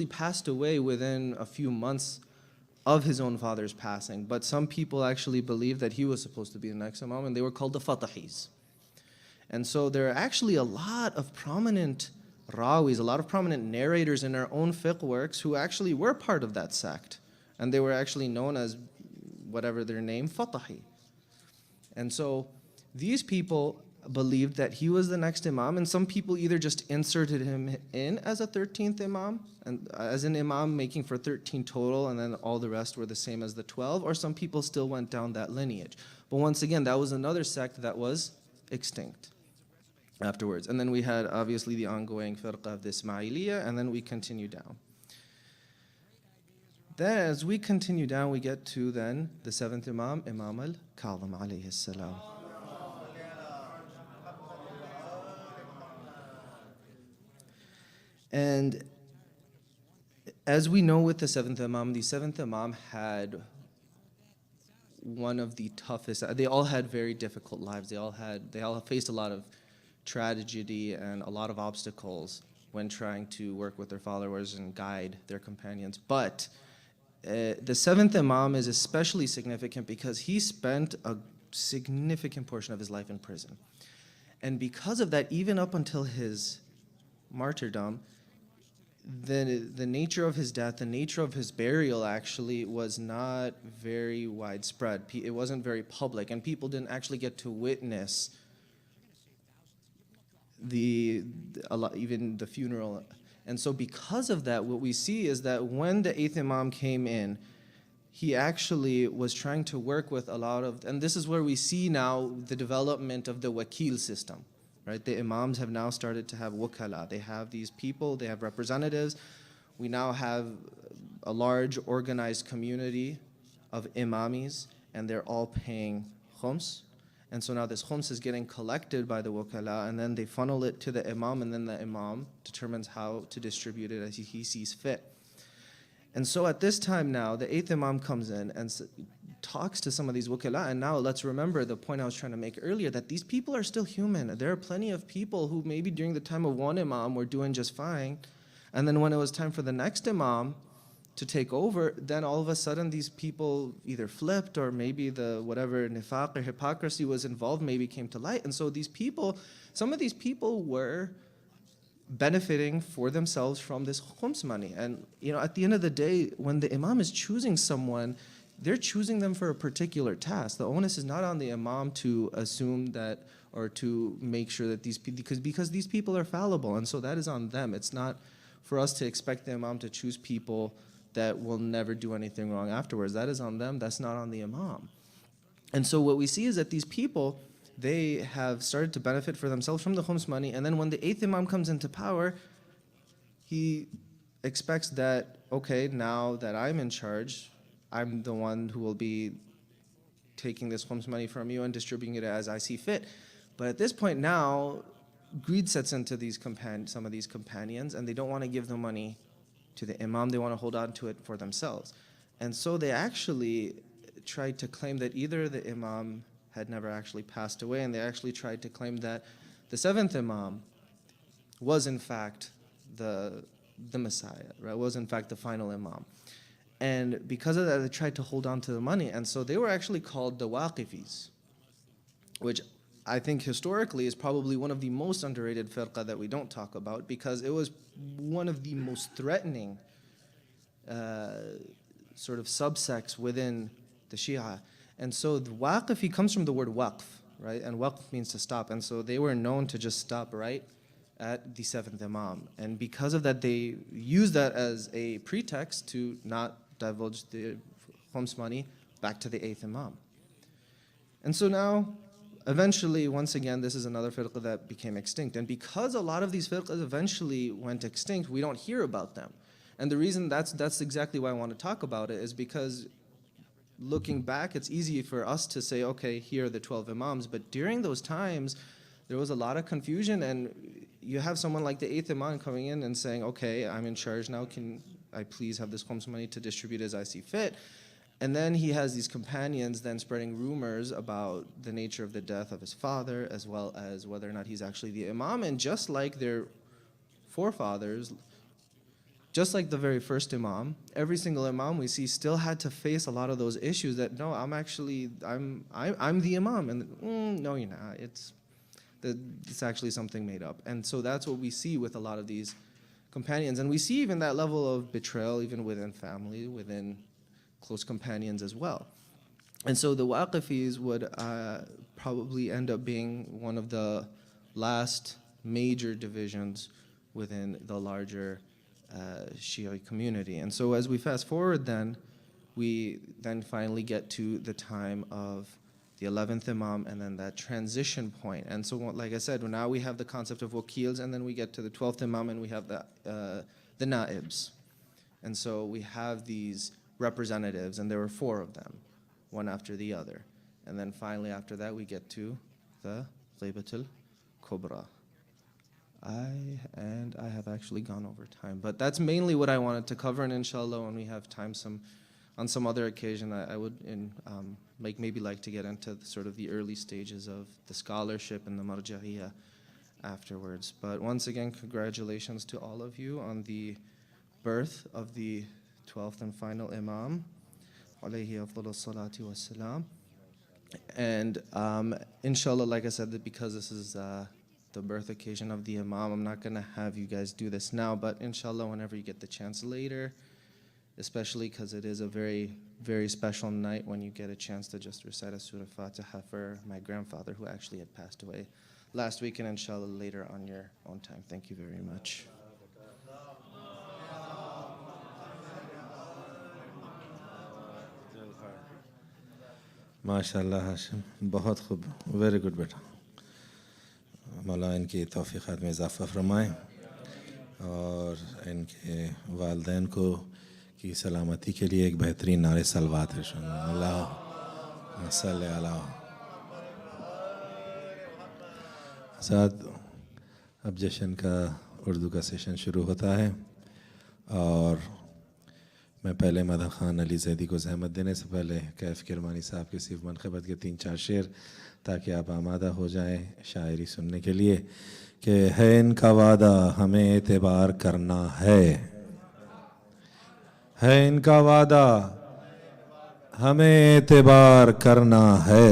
[SPEAKER 8] passed away within a few months of his own father's passing. But some people actually believe that he was supposed to be the next Imam, and they were called the Fatahis. And so there are actually a lot of prominent rawis, a lot of prominent narrators in our own fiqh works who actually were part of that sect. And they were actually known as, whatever their name, Fatahi. And so these people believed that he was the next Imam, and some people either just inserted him in as a 13th Imam, and as an Imam making for 13 total, and then all the rest were the same as the 12, or some people still went down that lineage. But once again, that was another sect that was extinct afterwards. And then we had obviously the ongoing firqa of the Ismailiyya, and then we continue down. Then as we continue down, we get to then the seventh Imam, Imam al-Kadhim alayhi salam. And as we know with the seventh Imam had one of the toughest, they all had very difficult lives. They all faced a lot of tragedy and a lot of obstacles when trying to work with their followers and guide their companions. But the seventh Imam is especially significant because he spent a significant portion of his life in prison. And because of that, even up until his martyrdom, the nature of his death, the nature of his burial actually was not very widespread. It wasn't very public, and people didn't actually get to witness even the funeral. And so because of that, what we see is that when the eighth Imam came in, he actually was trying to work with a lot of, and this is where we see now the development of the wakil system. Right? The Imams have now started to have wukala. They have these people, they have representatives. We now have a large organized community of imamis, and they're all paying khums. And so now this khums is getting collected by the wukala, and then they funnel it to the Imam, and then the Imam determines how to distribute it as he sees fit. And so at this time now, the eighth Imam comes in and talks to some of these wukala, and now let's remember the point I was trying to make earlier, that these people are still human. There are plenty of people who maybe during the time of one Imam were doing just fine, and then when it was time for the next Imam to take over, then all of a sudden these people either flipped, or maybe the whatever nifaq or hypocrisy was involved maybe came to light. And so these people, some of these people were benefiting for themselves from this khums money. And at the end of the day, when the Imam is choosing someone, they're choosing them for a particular task. The onus is not on the Imam to assume that, or to make sure that these people, because these people are fallible, and so that is on them. It's not for us to expect the Imam to choose people that will never do anything wrong afterwards. That is on them, that's not on the Imam. And so what we see is that these people, they have started to benefit for themselves from the khums money, and then when the eighth Imam comes into power, he expects that, okay, now that I'm in charge, I'm the one who will be taking this khums money from you and distributing it as I see fit. But at this point now, greed sets into some of these companions, and they don't want to give the money to the Imam. They want to hold on to it for themselves. And so they actually tried to claim that either the Imam had never actually passed away, and they actually tried to claim that the seventh Imam was in fact the Messiah, right? Was in fact the final Imam. And because of that, they tried to hold on to the money. And so they were actually called the Waqifis, which I think historically is probably one of the most underrated firqa that we don't talk about, because it was one of the most threatening sort of subsects within the Shia. And so the Waqifi comes from the word waqf, right? And waqf means to stop. And so they were known to just stop right at the seventh Imam. And because of that, they used that as a pretext to not divulge the khums money back to the eighth Imam. And so now, eventually, once again, this is another firqa that became extinct. And because a lot of these firqas eventually went extinct, we don't hear about them. And the reason that's exactly why I want to talk about it is because looking back, it's easy for us to say, okay, here are the 12 Imams. But during those times, there was a lot of confusion, and you have someone like the eighth Imam coming in and saying, okay, I'm in charge now, can I please have this khums money to distribute as I see fit? And then he has these companions then spreading rumors about the nature of the death of his father, as well as whether or not he's actually the Imam. And just like their forefathers, just like the very first Imam, every single Imam we see still had to face a lot of those issues that, no, I'm the Imam. And no, you're not. It's actually something made up. And so that's what we see with a lot of these companions. And we see even that level of betrayal even within family, within close companions as well. And so the Waqifis would probably end up being one of the last major divisions within the larger Shia community. And so as we fast forward then, we then finally get to the time of the 11th Imam, and then that transition point. And so, like I said, now we have the concept of wakils, and then we get to the 12th Imam, and we have the naibs. And so we have these representatives, and there were 4 of them, one after the other. And then finally, after that, we get to the Ghaibatul Kubra. I have actually gone over time, but that's mainly what I wanted to cover, and inshallah, when we have time on some other occasion, I would maybe like to get into sort of the early stages of the scholarship and the marja'iyya afterwards. But once again, congratulations to all of you on the birth of the 12th and final Imam, alayhi afdalus salati wassalam. And inshallah, like I said, that because this is the birth occasion of the Imam, I'm not going to have you guys do this now, but inshallah, whenever you get the chance later, especially because it is a very, very special night when you get a chance to just recite a Surah Fatiha for my grandfather, who actually had passed away last week, and inshallah later on your own time. Thank you very much.
[SPEAKER 5] ماشاءاللہ ہاشم، بہت خوب، very good بیٹا. مولا ان کی توفیقات میں اضافہ فرمائیں اور ان کے والدین کو کی سلامتی کے لیے ایک بہترین نعرے صلوات ہے. اللہ صلی علیہ. ساتھ اب جشن کا اردو کا سیشن شروع ہوتا ہے، اور میں پہلے مدح خان علی زیدی کو زحمت دینے سے پہلے کیف کرمانی صاحب کے صرف منقبت کے 3-4 شعر، تاکہ آپ آمادہ ہو جائیں شاعری سننے کے لیے، کہ ہے ان کا وعدہ ہمیں اعتبار کرنا ہے ان کا وعدہ ہمیں اعتبار کرنا ہے،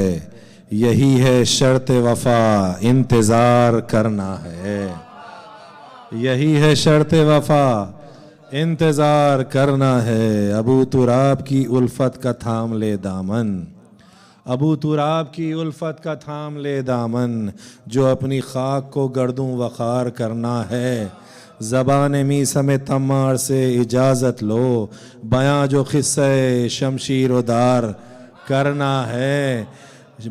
[SPEAKER 5] یہی ہے شرط وفا انتظار کرنا ہے، یہی ہے شرط وفا انتظار کرنا ہے. ابو تراب کی الفت کا تھام لے دامن، ابو تراب کی الفت کا تھام لے دامن، جو اپنی خاک کو گردوں وقار کرنا ہے. زبان میثم تمار سے اجازت لو، بیاں جو قصہ شمشیر و دار کرنا ہے،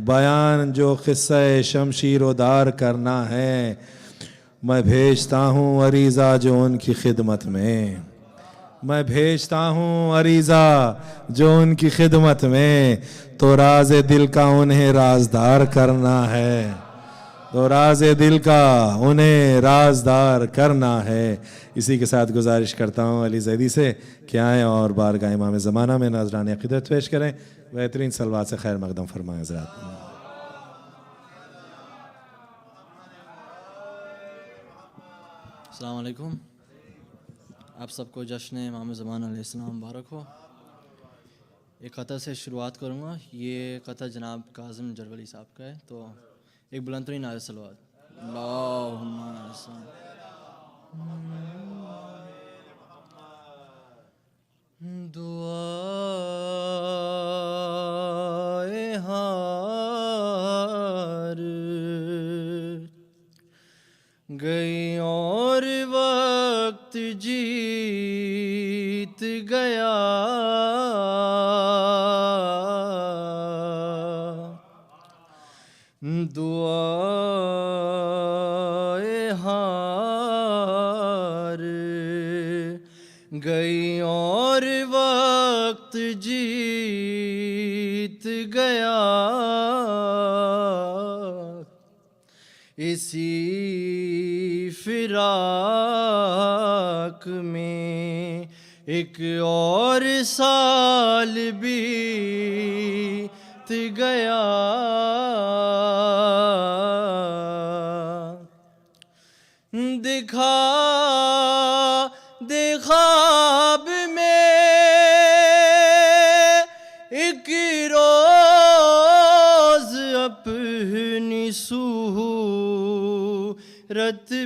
[SPEAKER 5] بیان جو قصہ شمشیر و دار کرنا ہے. میں بھیجتا ہوں عریضہ جو ان کی خدمت میں، میں بھیجتا ہوں عریضہ جو ان کی خدمت میں، تو راز دل کا انہیں رازدار کرنا ہے، تو راز دل کا انہیں رازدار کرنا ہے. اسی کے ساتھ گزارش کرتا ہوں علی زیدی سے کہ آئیں اور بارگاہ امام زمانہ میں نذران عقیدت پیش کریں. بہترین صلوات سے خیر مقدم فرمائیں حضرات.
[SPEAKER 9] السلام علیکم. آپ سب کو جشن امام زمانہ علیہ السلام مبارک ہو. ایک قطع سے شروعات کروں گا. یہ قطع جناب کاظم جرولی صاحب کا ہے، تو ایک بلند ترین نعرہ صلوات. اللہم دعائے ہار گئی اور وقت جیت گیا، دعائے ہار گئی اور وقت جیت گیا، اسی فراق میں ایک اور سال بیت گیا، دکھا دے خواب میں ایک روز اپنی صورت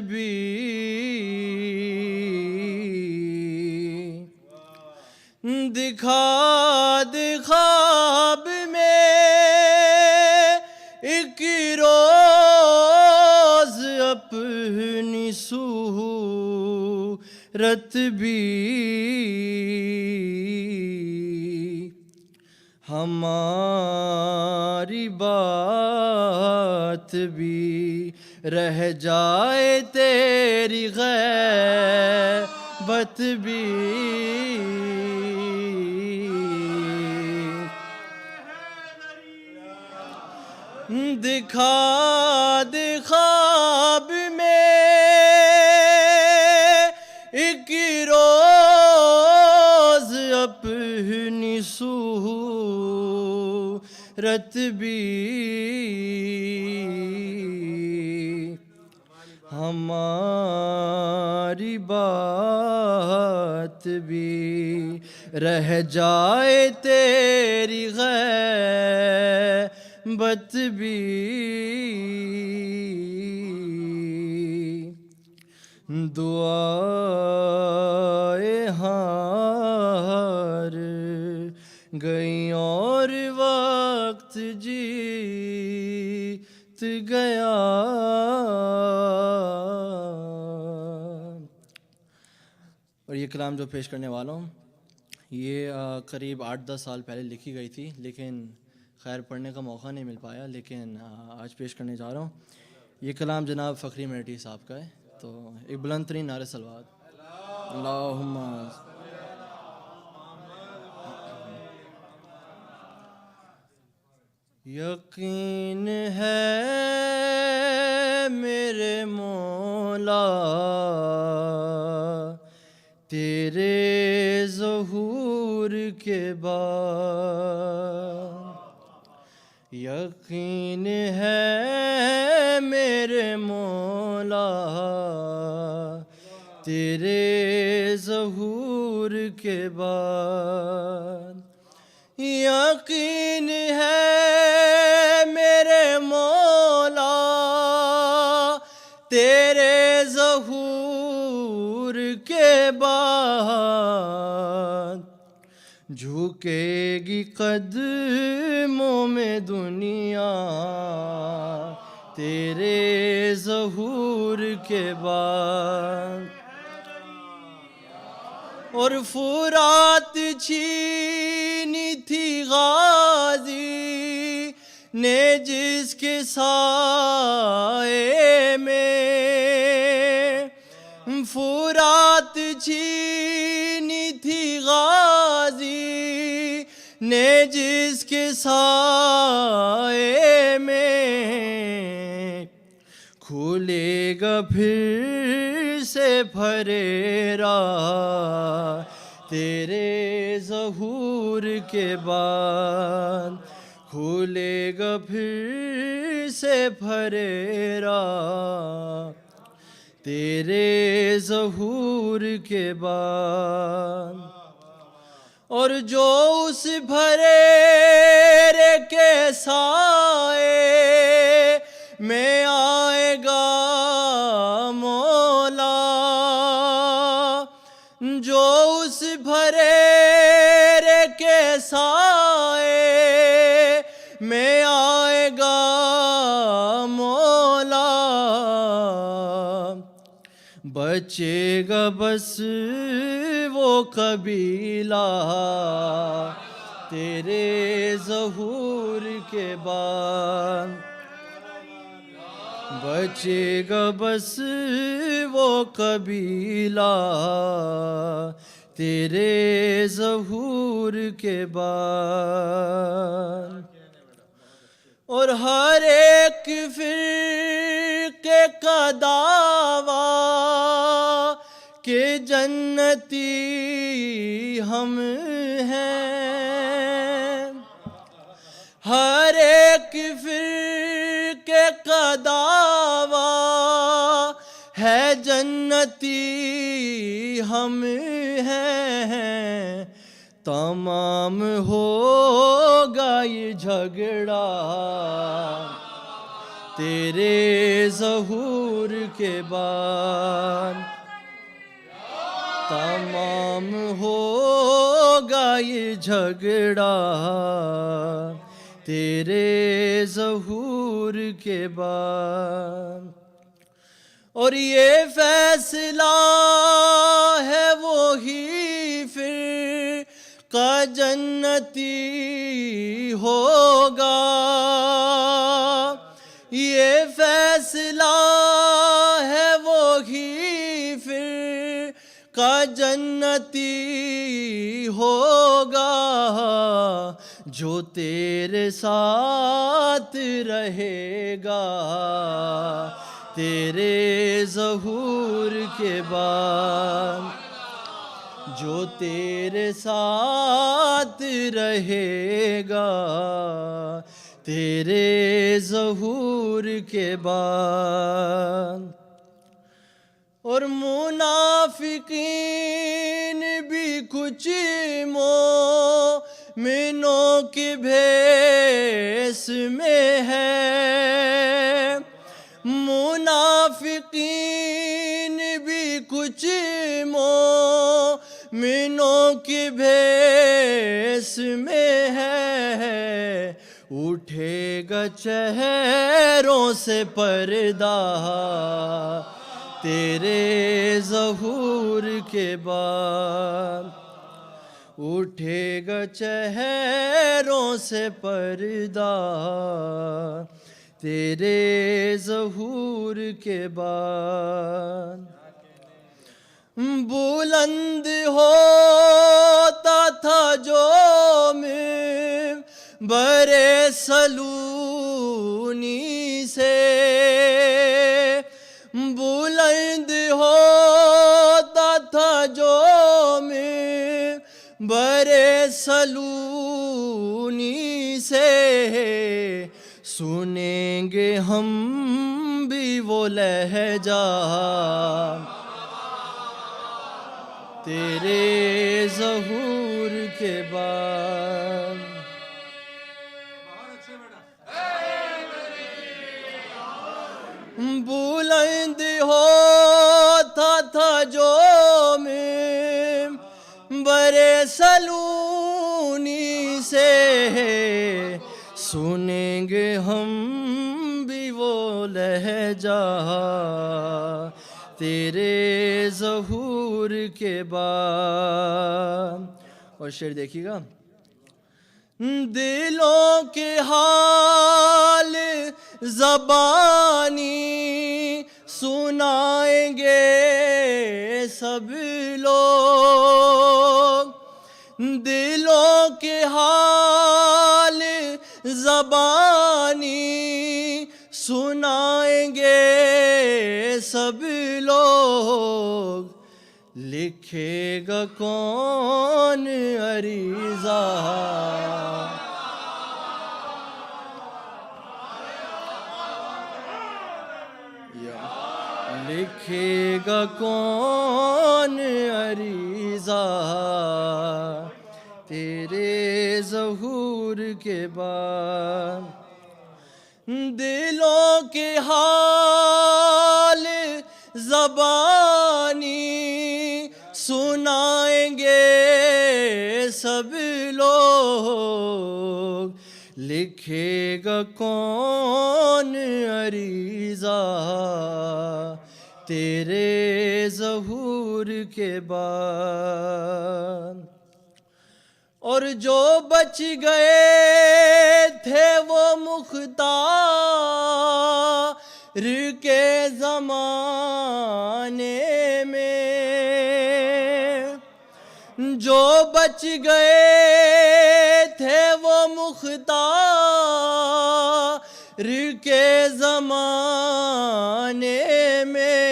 [SPEAKER 9] بھی، دکھا دے خواب میں ایک روز اپنی صورت بھی، ہمارے ہماری بات بھی رہ جائے تیری غیبت بھی دکھا دے خواب میں ایک روز اپنی صورت بھی ہماری بات بھی رہ جائے تیری غیبت بھی دعائیں ہار گئی اور وقت جیت گیا اور یہ کلام جو پیش کرنے والا ہوں یہ قریب 8-10 سال پہلے لکھی گئی تھی لیکن خیر پڑھنے کا موقع نہیں مل پایا لیکن آج پیش کرنے جا رہا ہوں. یہ کلام جناب فخری میٹھی صاحب کا ہے تو ایک بلند ترین نعرہ صلوات اللہم یقین ہے میرے مولا تیرے ظہور کے بعد یقین ہے میرے مولا تیرے ظہور کے بعد یقین ہے میرے مولا تیرے ظہور کے بعد جھکے گی قدموں میں دنیا تیرے ظہور کے بعد اور فرات چھینی تھی غازی نے جس کے سائے میں فرات چھینی تھی غازی نے جس کے سائے میں کھلے گا پھر سے پھریرا تیرے ظہور کے بعد کھلے گا پھر سے پھریرا تیرے ظہور کے بعد اور جو اس بھریرے کے سائے میں آئے گا مولا جو اس بھریرے کے سائے میں آئے گا مولا بچے گا بس وہ قبیلہ تیرے ظہور کے بعد بچے گا بس وہ قبیلہ تیرے ظہور کے بعد اور ہر ایک فرقے کا دعویٰ کہ جنتی ہم ہیں ہر ایک فرقے کا دعویٰ ہے جنتی ہم ہیں تمام ہوگا یہ جھگڑا تیرے ظہور کے بعد تمام ہوگا یہ جھگڑا تیرے ظہور کے بعد اور یہ فیصلہ ہے وہی پھر کا جنتی ہوگا، یہ فیصلہ ہے وہی پھر کا جنتی ہوگا، جو تیرے ساتھ رہے گا تیرے ظہور کے بعد، جو تیرے ساتھ رہے گا تیرے ظہور کے بعد۔ اور منافقین بھی کچھ مومنوں کی بھیس میں ہے، منافقین بھی کچھ مومنوں کی بھیس میں ہے، اٹھے گا چہروں سے پردہ تیرے ظہور کے بعد، اٹھے گا چہروں سے پردہ تیرے ظہور کے بعد۔ بلند ہوتا تھا جو منبر صلونی سے، بلند ہوتا تھا جو منبر صلونی سے، سنیں گے ہم بھی وہ لہجہ تیرے ظہور کے بعد۔ بلند ہوتا تھا جو منبر صلونی سے، سنیں گے ہم بھی وہ لہجہ تیرے ظہور کے بعد۔ اور شعر دیکھیے گا، دلوں کے حال زبانی سنائیں گے سب لوگ، دلوں کے حال زبانی سنائیں گے سب لوگ، لکھے گا کون عریضہ لکھے گا کون عریضہ تیرے ظہور کے بعد، دلوں کے حال زبانی سنائیں گے سب لوگ، لکھے گا کون عریضہ تیرے ظہور کے بعد۔ اور جو بچ گئے تھے وہ مختار کے زمانے میں، جو بچ گئے تھے وہ مختار کے زمانے میں،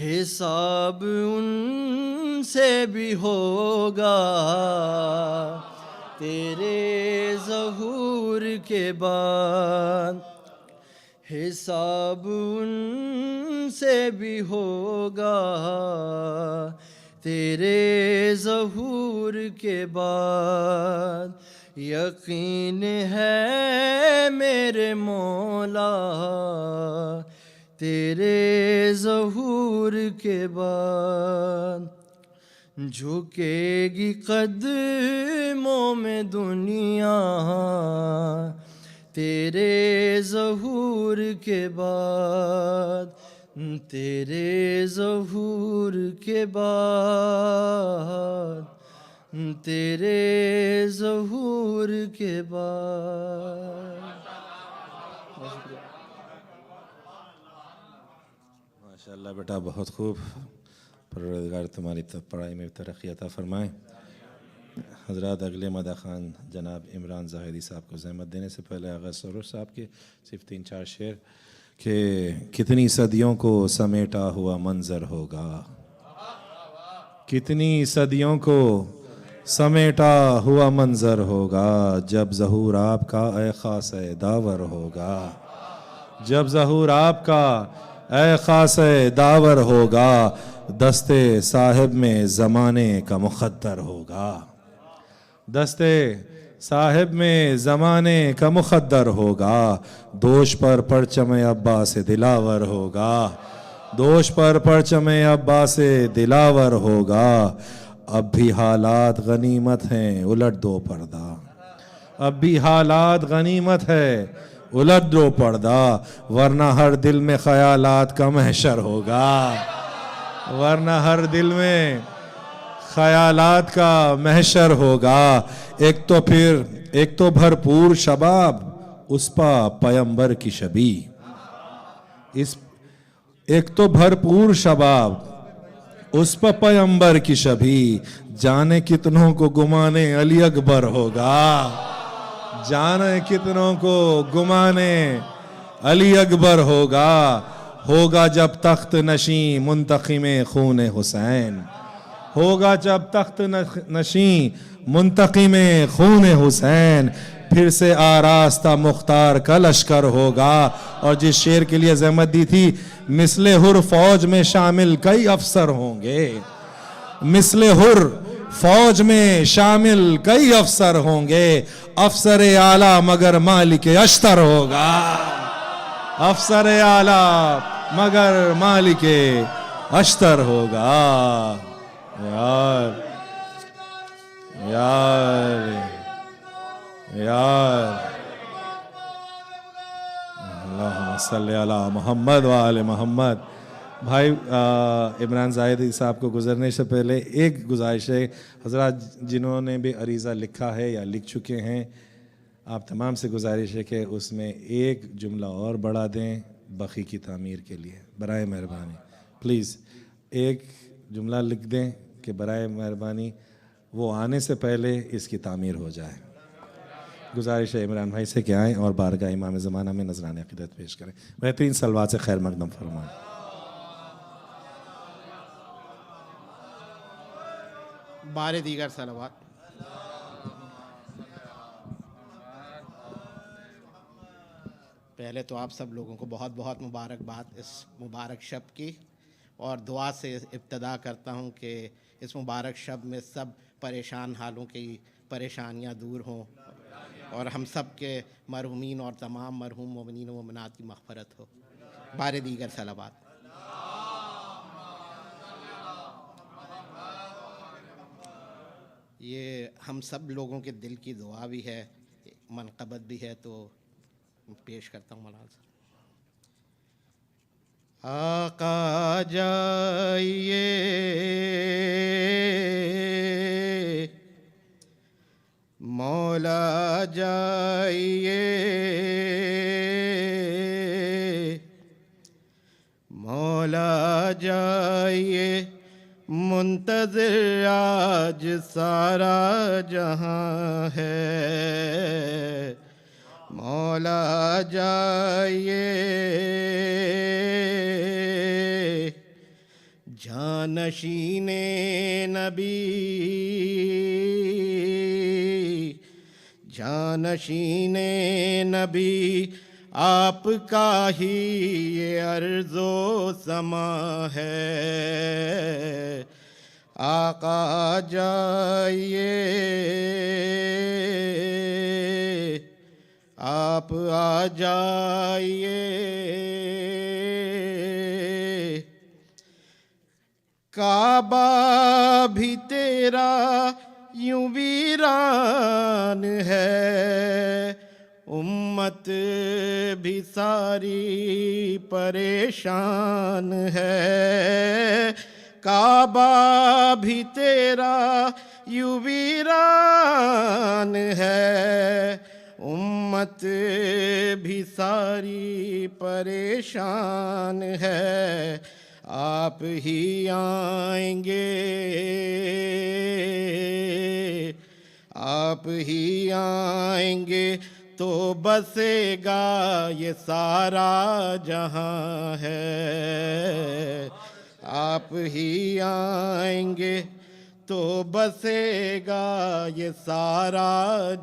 [SPEAKER 9] حساب ان سے بھی ہوگا تیرے ظہور کے بعد، حساب ان سے بھی ہوگا تیرے ظہور کے بعد۔ یقین ہے میرے مولا تیرے ظہور کے بعد، جھکے گی قدموں میں دنیا تیرے ظہور کے بعد، تیرے ظہور کے بعد، تیرے ظہور کے بعد.
[SPEAKER 5] ماشاء اللہ بیٹا بہت خوب. پروردگار تمہاری پڑھائی میں ترقی عطا فرمائے. حضرات اگلے مدح خان جناب عمران زاہدی صاحب کو زحمت دینے سے پہلے آغا سرور صاحب کے صرف 3-4 شعر کہ کتنی صدیوں کو سمیٹا ہوا منظر ہوگا, کتنی صدیوں کو سمیٹا ہوا منظر ہوگا, جب ظہور آپ کا اے خاص داور ہوگا, جب ظہور آپ کا اے خاص داور ہوگا, دستے صاحب میں زمانے کا مقدر ہوگا, دستے صاحب میں زمانے کا مقدر ہوگا, دوش پر پرچم عباس دلاور ہوگا, دوش پر پرچم عباس دلاور ہوگا. اب بھی حالات غنیمت ہیں الٹ دو پردہ, اب بھی حالات غنیمت ہے الٹ دو پردہ, ورنہ ہر دل میں خیالات کا محشر ہوگا, ورنہ ہر دل میں خیالات کا محشر ہوگا. ایک تو بھرپور شباب اس پا پیمبر کی شبی, ایک تو بھرپور شباب اس پا پیمبر کی شبی, جانے کتنوں کو گمانے علی اکبر ہوگا, جانے کتنوں کو گمانے علی اکبر ہوگا. ہوگا جب تخت نشین منتقم خون حسین, ہوگا جب تخت نشین منتقم خون حسین, پھر سے آراستہ مختار کا لشکر ہوگا. اور جس شعر کے لیے زحمت دی تھی, مثل حر فوج میں شامل کئی افسر ہوں گے, مثل حر فوج میں شامل کئی افسر ہوں گے, افسر اعلیٰ مگر مالک اشتر ہوگا, افسر اعلیٰ مگر مالک اشتر ہوگا. یار یار یار اللہم صلی علی محمد و آل محمد. بھائی عمران زاہدی صاحب کو گزرنے سے پہلے ایک گزارش ہے, حضرات جنہوں نے بھی عریضہ لکھا ہے یا لکھ چکے ہیں, آپ تمام سے گزارش ہے کہ اس میں ایک جملہ اور بڑھا دیں بقی کی تعمیر کے لیے, برائے مہربانی پلیز ایک جملہ لکھ دیں کہ برائے مہربانی وہ آنے سے پہلے اس کی تعمیر ہو جائے. گزارش ہے عمران بھائی سے کہ آئیں اور بارگاہ امام زمانہ میں نذران عقیدت پیش کریں. بہترین صلوات سے خیر مقدم فرمائیں.
[SPEAKER 10] بار دیگر صلوات. پہلے تو آپ سب لوگوں کو بہت بہت مبارکباد اس مبارک شب کی, اور دعا سے ابتدا کرتا ہوں کہ اس مبارک شب میں سب پریشان حالوں کی پریشانیاں دور ہوں, اور ہم سب کے مرحومین اور تمام مرحوم مومنین و مومنات کی مغفرت ہو. بار دیگر صلوات. یہ ہم سب لوگوں کے دل کی دعا بھی ہے, منقبت بھی ہے, تو پیش کرتا ہوں مولانا صاحب. آقا جائیے مولا جائیے, مولا جائیے, منتظر آج سارا جہاں ہے, مولا جائیے, جانشین نبی, جانشین نبی, آپ کا ہی یہ عرض و سما ہے. آقا جائیے, آپ آ جائیے, کعبہ بھی تیرا یوں ویران ہے, امت بھی ساری پریشان ہے, काबा भी तेरा यूं वीरान है, उम्मत भी सारी परेशान है, आप ही आएंगे, आप ही आएंगे तो बसेगा ये सारा जहां है, आप ही आएंगे तो बसेगा ये सारा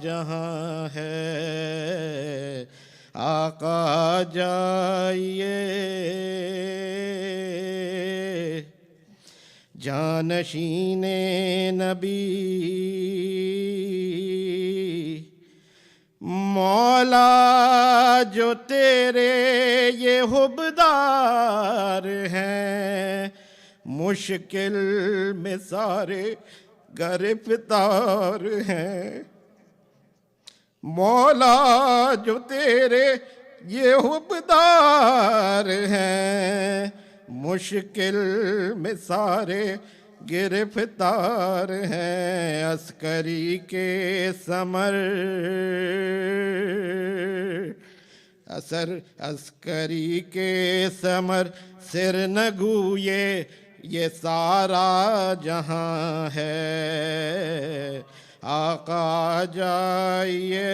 [SPEAKER 10] जहां है, आका जाइए जानशीने नबी, मौला जो तेरे ये हुबदार हैं, मुश्किल में सारे गिरफ्तार हैं, मौला जो तेरे ये हुबदार हैं, मुश्किल में सारे गिरफ्तार हैं, अस्करी के समर अस्करी के समर सिर नगूये ये सारा जहां है, आका जाइए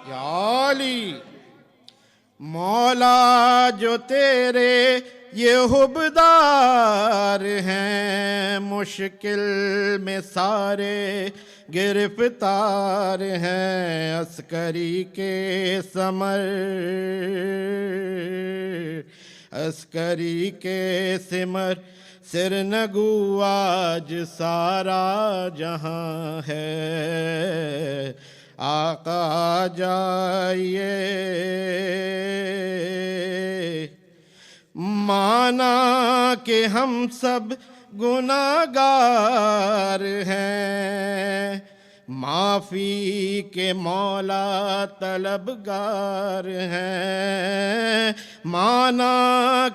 [SPEAKER 10] या अली, मौला जो तेरे ये हुबदार हैं, मुश्किल में सारे गिरफ्तार हैं, अस्करी के समर अस्करी के सिमर सिर नगू आज सारा जहां है, आका जाइए माना कि हम सब गुनाहगार हैं, माफ़ी के मौला तलबगार हैं, माना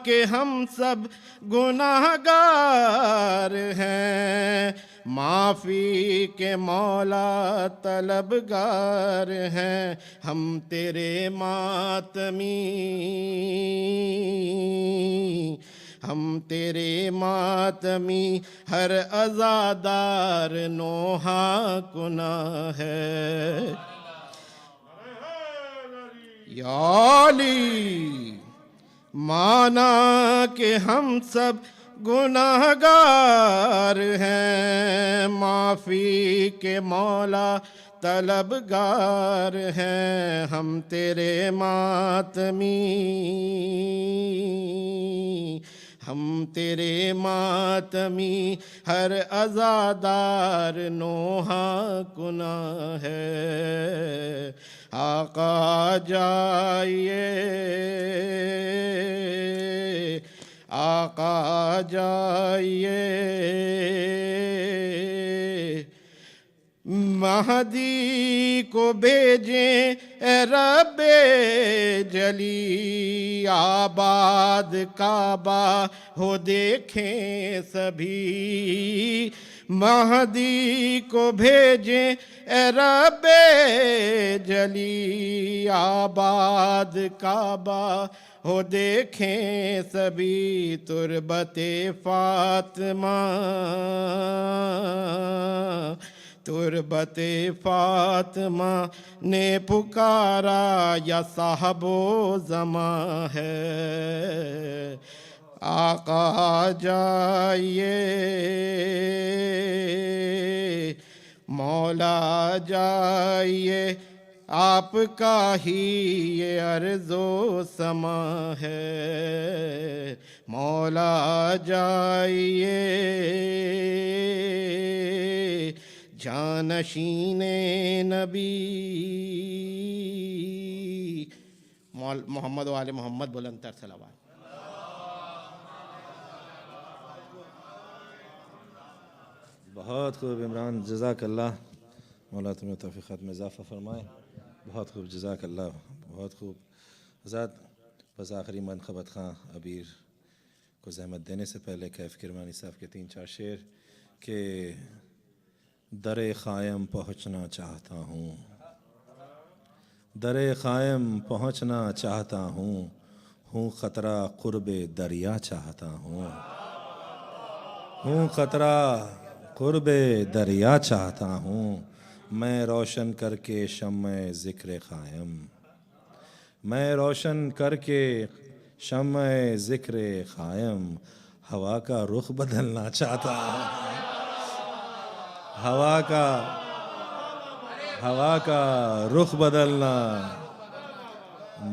[SPEAKER 10] कि हम सब गुनाहगार हैं, माफ़ी के मौला तलबगार हैं, हम तेरे मातमी, हम तेरे मातमी, हर अज़ादार नोहा कुना है, या अली माना कि हम सब गुनाहगार हैं, माफ़ी के मौला तलबगार हैं, हम तेरे मातमी, हम तेरे मातमी, हर अज़ादार नोहा कुना है, आका जाइए आका जाइए, महदी को भेजें ए रब्बे जली, आबाद काबा हो देखें सभी, महदी को भेजें ए रब्बे जली, आबाद काबा हो देखें सभी, तुरबते फातिमा तुरबते फातिमा ने पुकारा या साहबो ज़मा है, आका जाइए मौला जाइए, आपका ही ये अर्ज़ो समा है, मौला जाइए जानशीने नबी, मोहम्मद वाले मोहम्मद बुलंदतर सलावत।
[SPEAKER 5] बहुत खूब इमरान, जज़ाकल्लाह, मौला तुम्हें तौफ़ीक़ात में इज़ाफ़ा फ़रमाए, बहुत खूब, जज़ाकल्लाह, बहुत खूब। हज़रत بس آخری منقبت خاں ابیر کو زحمت دینے سے پہلے کیف کرمانی صاحب کے 3-4 شعر کہ در قائم پہنچنا چاہتا ہوں، در قائم پہنچنا چاہتا ہوں خطرہ قرب دریا چاہتا ہوں خطرہ قرب دریا چاہتا ہوں، میں روشن کر کے شمع ذکر قائم، میں روشن کر کے شمع ذکر قائم ہوا کا رخ بدلنا چاہتا ہوں، ہوا کا رخ بدلنا،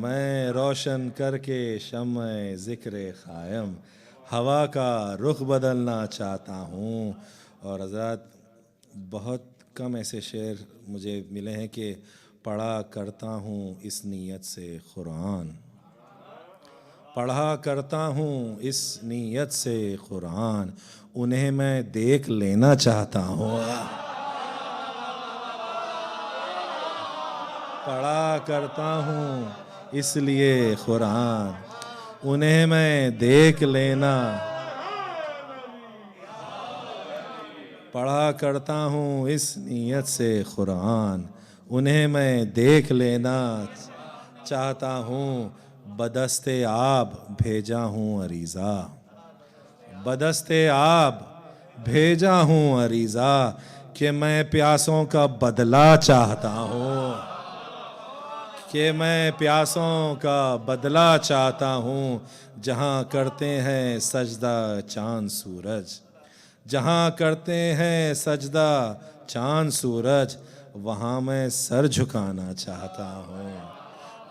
[SPEAKER 5] میں روشن کر کے شمع ذکر قائم ہوا کا رخ بدلنا چاہتا ہوں۔ اور حضرات بہت کم ایسے شعر مجھے ملے ہیں کہ پڑھا کرتا ہوں اس نیت سے قرآن، پڑھا کرتا ہوں اس نیت سے قرآن، انہیں میں دیکھ لینا چاہتا ہوں، پڑھا کرتا ہوں اس لیے قرآن، انہیں میں دیکھ لینا، پڑھا کرتا ہوں اس نیت سے قرآن، انہیں میں دیکھ لینا چاہتا ہوں، بدست آب بھیجا ہوں عریضہ، بدست آب بھیجا ہوں عریضہ کہ میں پیاسوں کا بدلہ چاہتا ہوں، کہ میں پیاسوں کا بدلہ چاہتا ہوں، جہاں کرتے ہیں سجدہ چاند سورج، جہاں کرتے ہیں سجدہ چاند سورج، وہاں میں سر جھکانا چاہتا ہوں،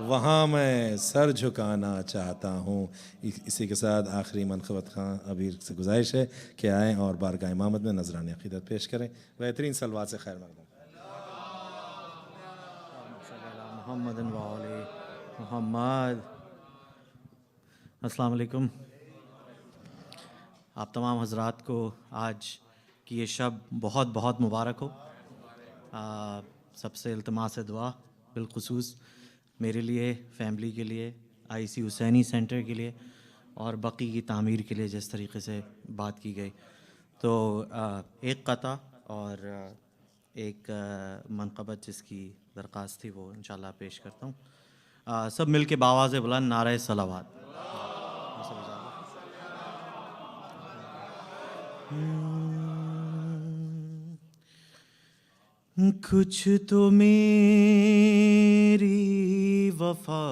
[SPEAKER 5] وہاں میں سر جھکانا چاہتا ہوں۔ اسی کے ساتھ آخری منقبت خاں ابیر سے گزارش ہے کہ آئیں اور بارگاہ امامت میں نذران عقیدت پیش کریں، بہترین صلوات سے خیر مقدم۔
[SPEAKER 11] محمد وعلی محمد۔ السلام علیکم۔ آپ تمام حضرات کو آج کی یہ شب بہت بہت مبارک ہو۔ سب سے التماس دعا بالخصوص میرے لیے، فیملی کے لیے، IEC حسینی سینٹر کے لیے اور بقی کی تعمیر کے لیے جس طریقے سے بات کی گئی، تو ایک قطع اور ایک منقبت جس کی درخواست تھی وہ انشاءاللہ پیش کرتا ہوں۔ سب مل کے بآواز بلند نعرہ صلوات۔ کچھ تو میری وفا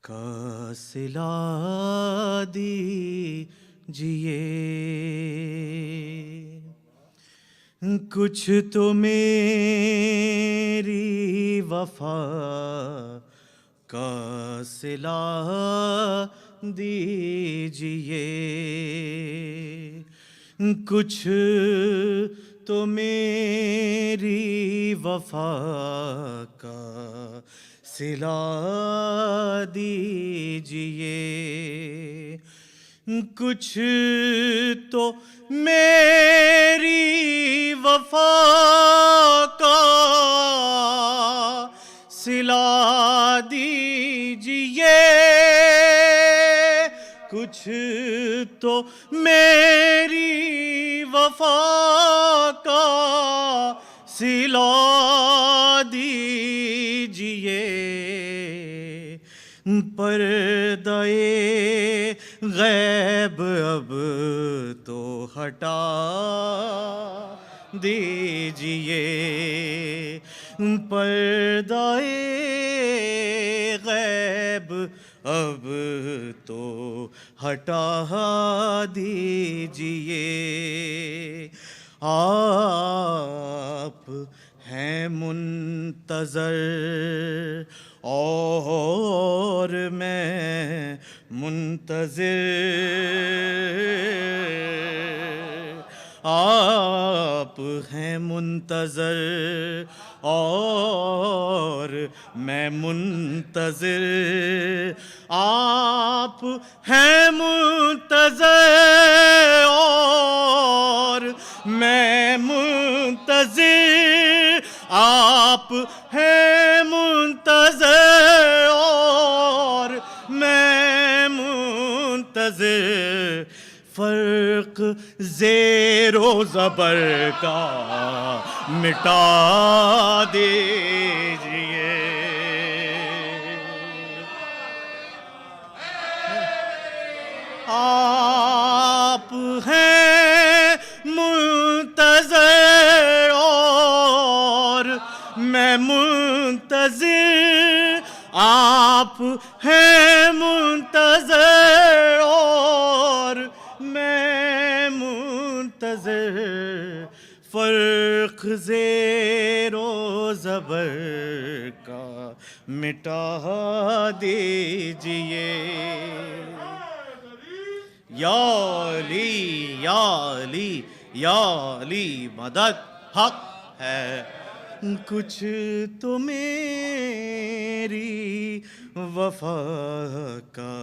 [SPEAKER 11] کا صلہ دیجیے، کچھ تو میری وفا کا صلہ دیجیے، کچھ تو میری وفا کا صلہ دیجیے، کچھ تو میری وفا کا صلہ دیجیے، کچھ تو میری وفا کا صلہ دیجیے، پردہ غیب اب تو ہٹا دیجیے، پردہ غیب اب تو ہٹا دیجیے، آپ ہیں منتظر اور میں منتظر، آپ ہیں منتظر اور میں منتظر، آپ ہیں منتظر اور میں منتظر، آپ ہیں منتظر اور فرق زیر و زبر کا مٹا دیجئے. آپ ہیں منتظر اور میں منتظر, آپ ہیں منتظر اور میں منتظر, فرق زیر و زبر کا مٹا دیجئے. یا علی یا علی یا علی مدد حق ہے, کچھ تو میری وفا کا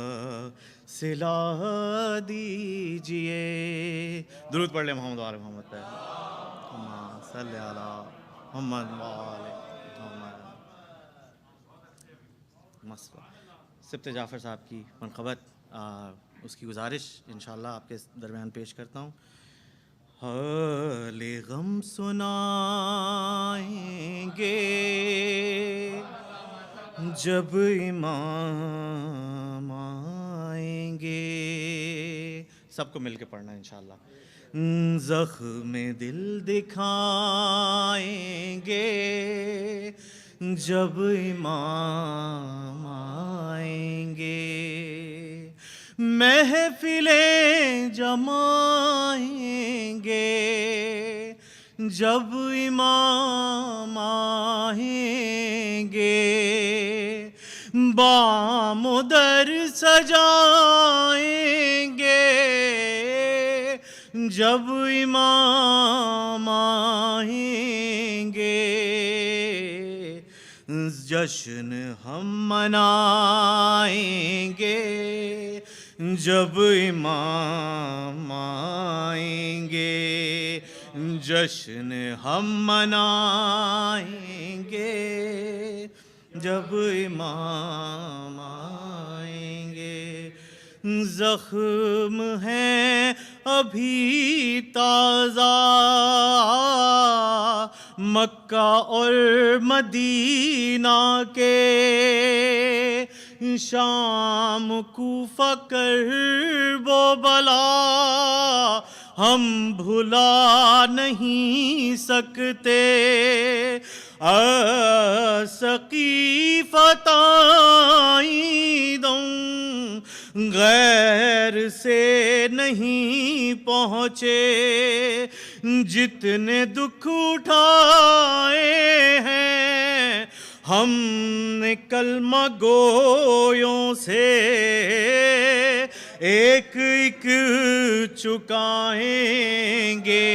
[SPEAKER 11] صلہ دیجئے. درود پڑھ لیں محمد وآل محمد پہ. اللہم صلی علی محمد وآل محمد. سبت جعفر صاحب کی منقبت, اس کی گزارش انشاءاللہ آپ کے درمیان پیش کرتا ہوں. حال غم سنائیں گے جب امام آئیں گے. سب کو مل کے پڑھنا ہے انشاءاللہ. زخم دل دکھائیں گے جب امام آئیں گے. محفلیں جمائیں گے جب امام آئیں گے. بام و در سجائیں گے جب امام آئیں گے. جشن ہم منائیں گے جب امام آئیں گے. جشن ہم منائیں گے جب امام آئیں گے. زخم ہیں ابھی تازہ مکہ اور مدینہ کے, شام کوفہ کرب و بلا ہم بھلا نہیں سکتے. سقیفۃ عیدوں غیر سے نہیں پہنچے, جتنے دکھ اٹھائے ہیں ہم نے کلمہ گویوں سے, ایک ایک چکائیں گے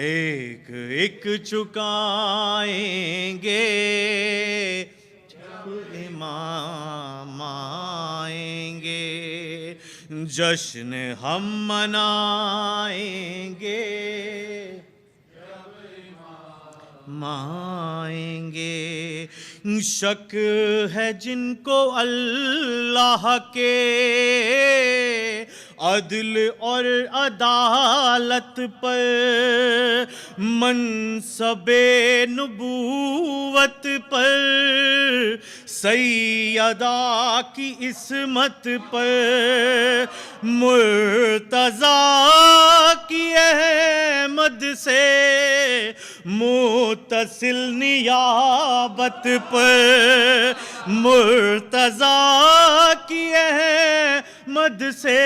[SPEAKER 11] ایک ایک چکائیں گے جب امام آئیں گے. جشن ہم منائیں گے آئیں گے. شک ہے جن کو اللہ کے عدل اور عدالت پر, منصب نبوت پر, سیدہ کی عصمت پر, مرتضیٰ کی احمد سے متصل نیابت پر, مرتضیٰ کی احمد سے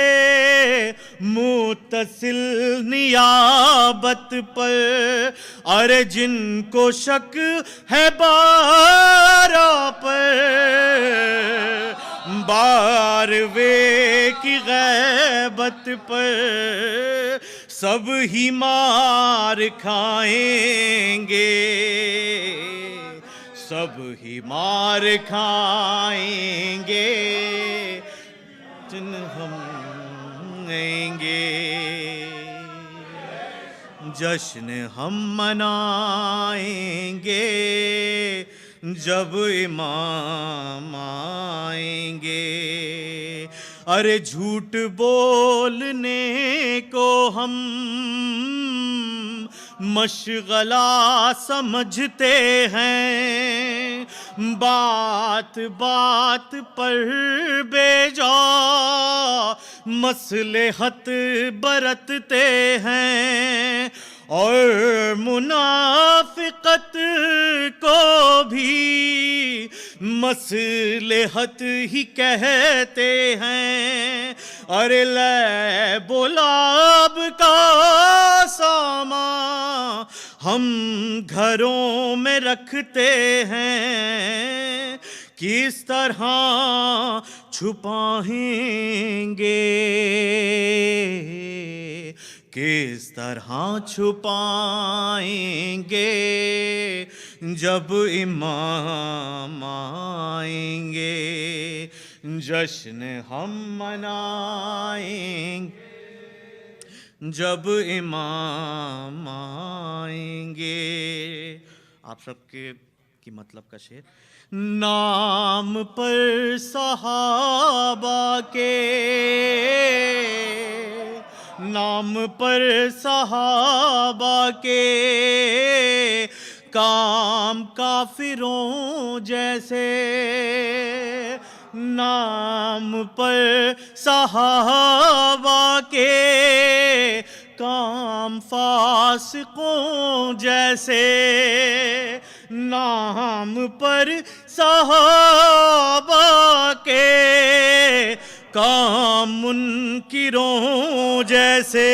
[SPEAKER 11] متصل نیابت پر. ارے جن کو شک ہے بارہ پر, باروے کی غیبت پر, سب ہی مار کھائیں گے سب ہی مار کھائیں گے. جن ہم آئیں گے جشن ہم منائیں گے جب امام آئیں گے. ارے جھوٹ بولنے کو ہم مشغلہ سمجھتے ہیں، بات بات پر بے جا مصلحت برتتے ہیں، اور منافقت کو بھی مصلحت ہی کہتے ہیں۔ ارے لیب و لاب کا سامان ہم گھروں میں رکھتے ہیں، کس طرح چھپائیں گے، کس طرح چھپائیں گے جب امام آئیں گے، جشن ہم منائیں گے جب امام آئیں گے۔ آپ سب کے کی مطلب کا شعر۔ نام پر صحابہ کے، نام پر صحابہ کے کام کافروں جیسے، نام پر صحابہ کے کام فاسقوں جیسے، نام پر صحابہ کے کام منکروں جیسے،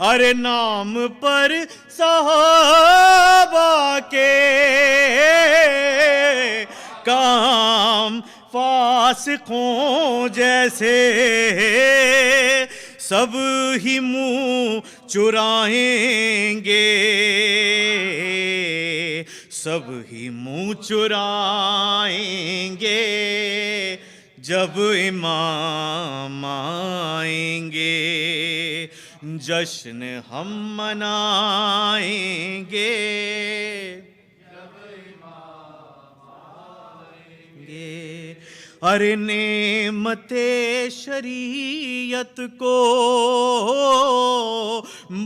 [SPEAKER 11] ارے نام پر صحابہ کے کام فاسقوں جیسے، سب ہی منہ چرائیں گے، سب ہی منہ چرائیں گے جب امام آئیں گے، جشن ہم منائیں گے جب امام آئیں گے۔ ارے نعمت شریعت کو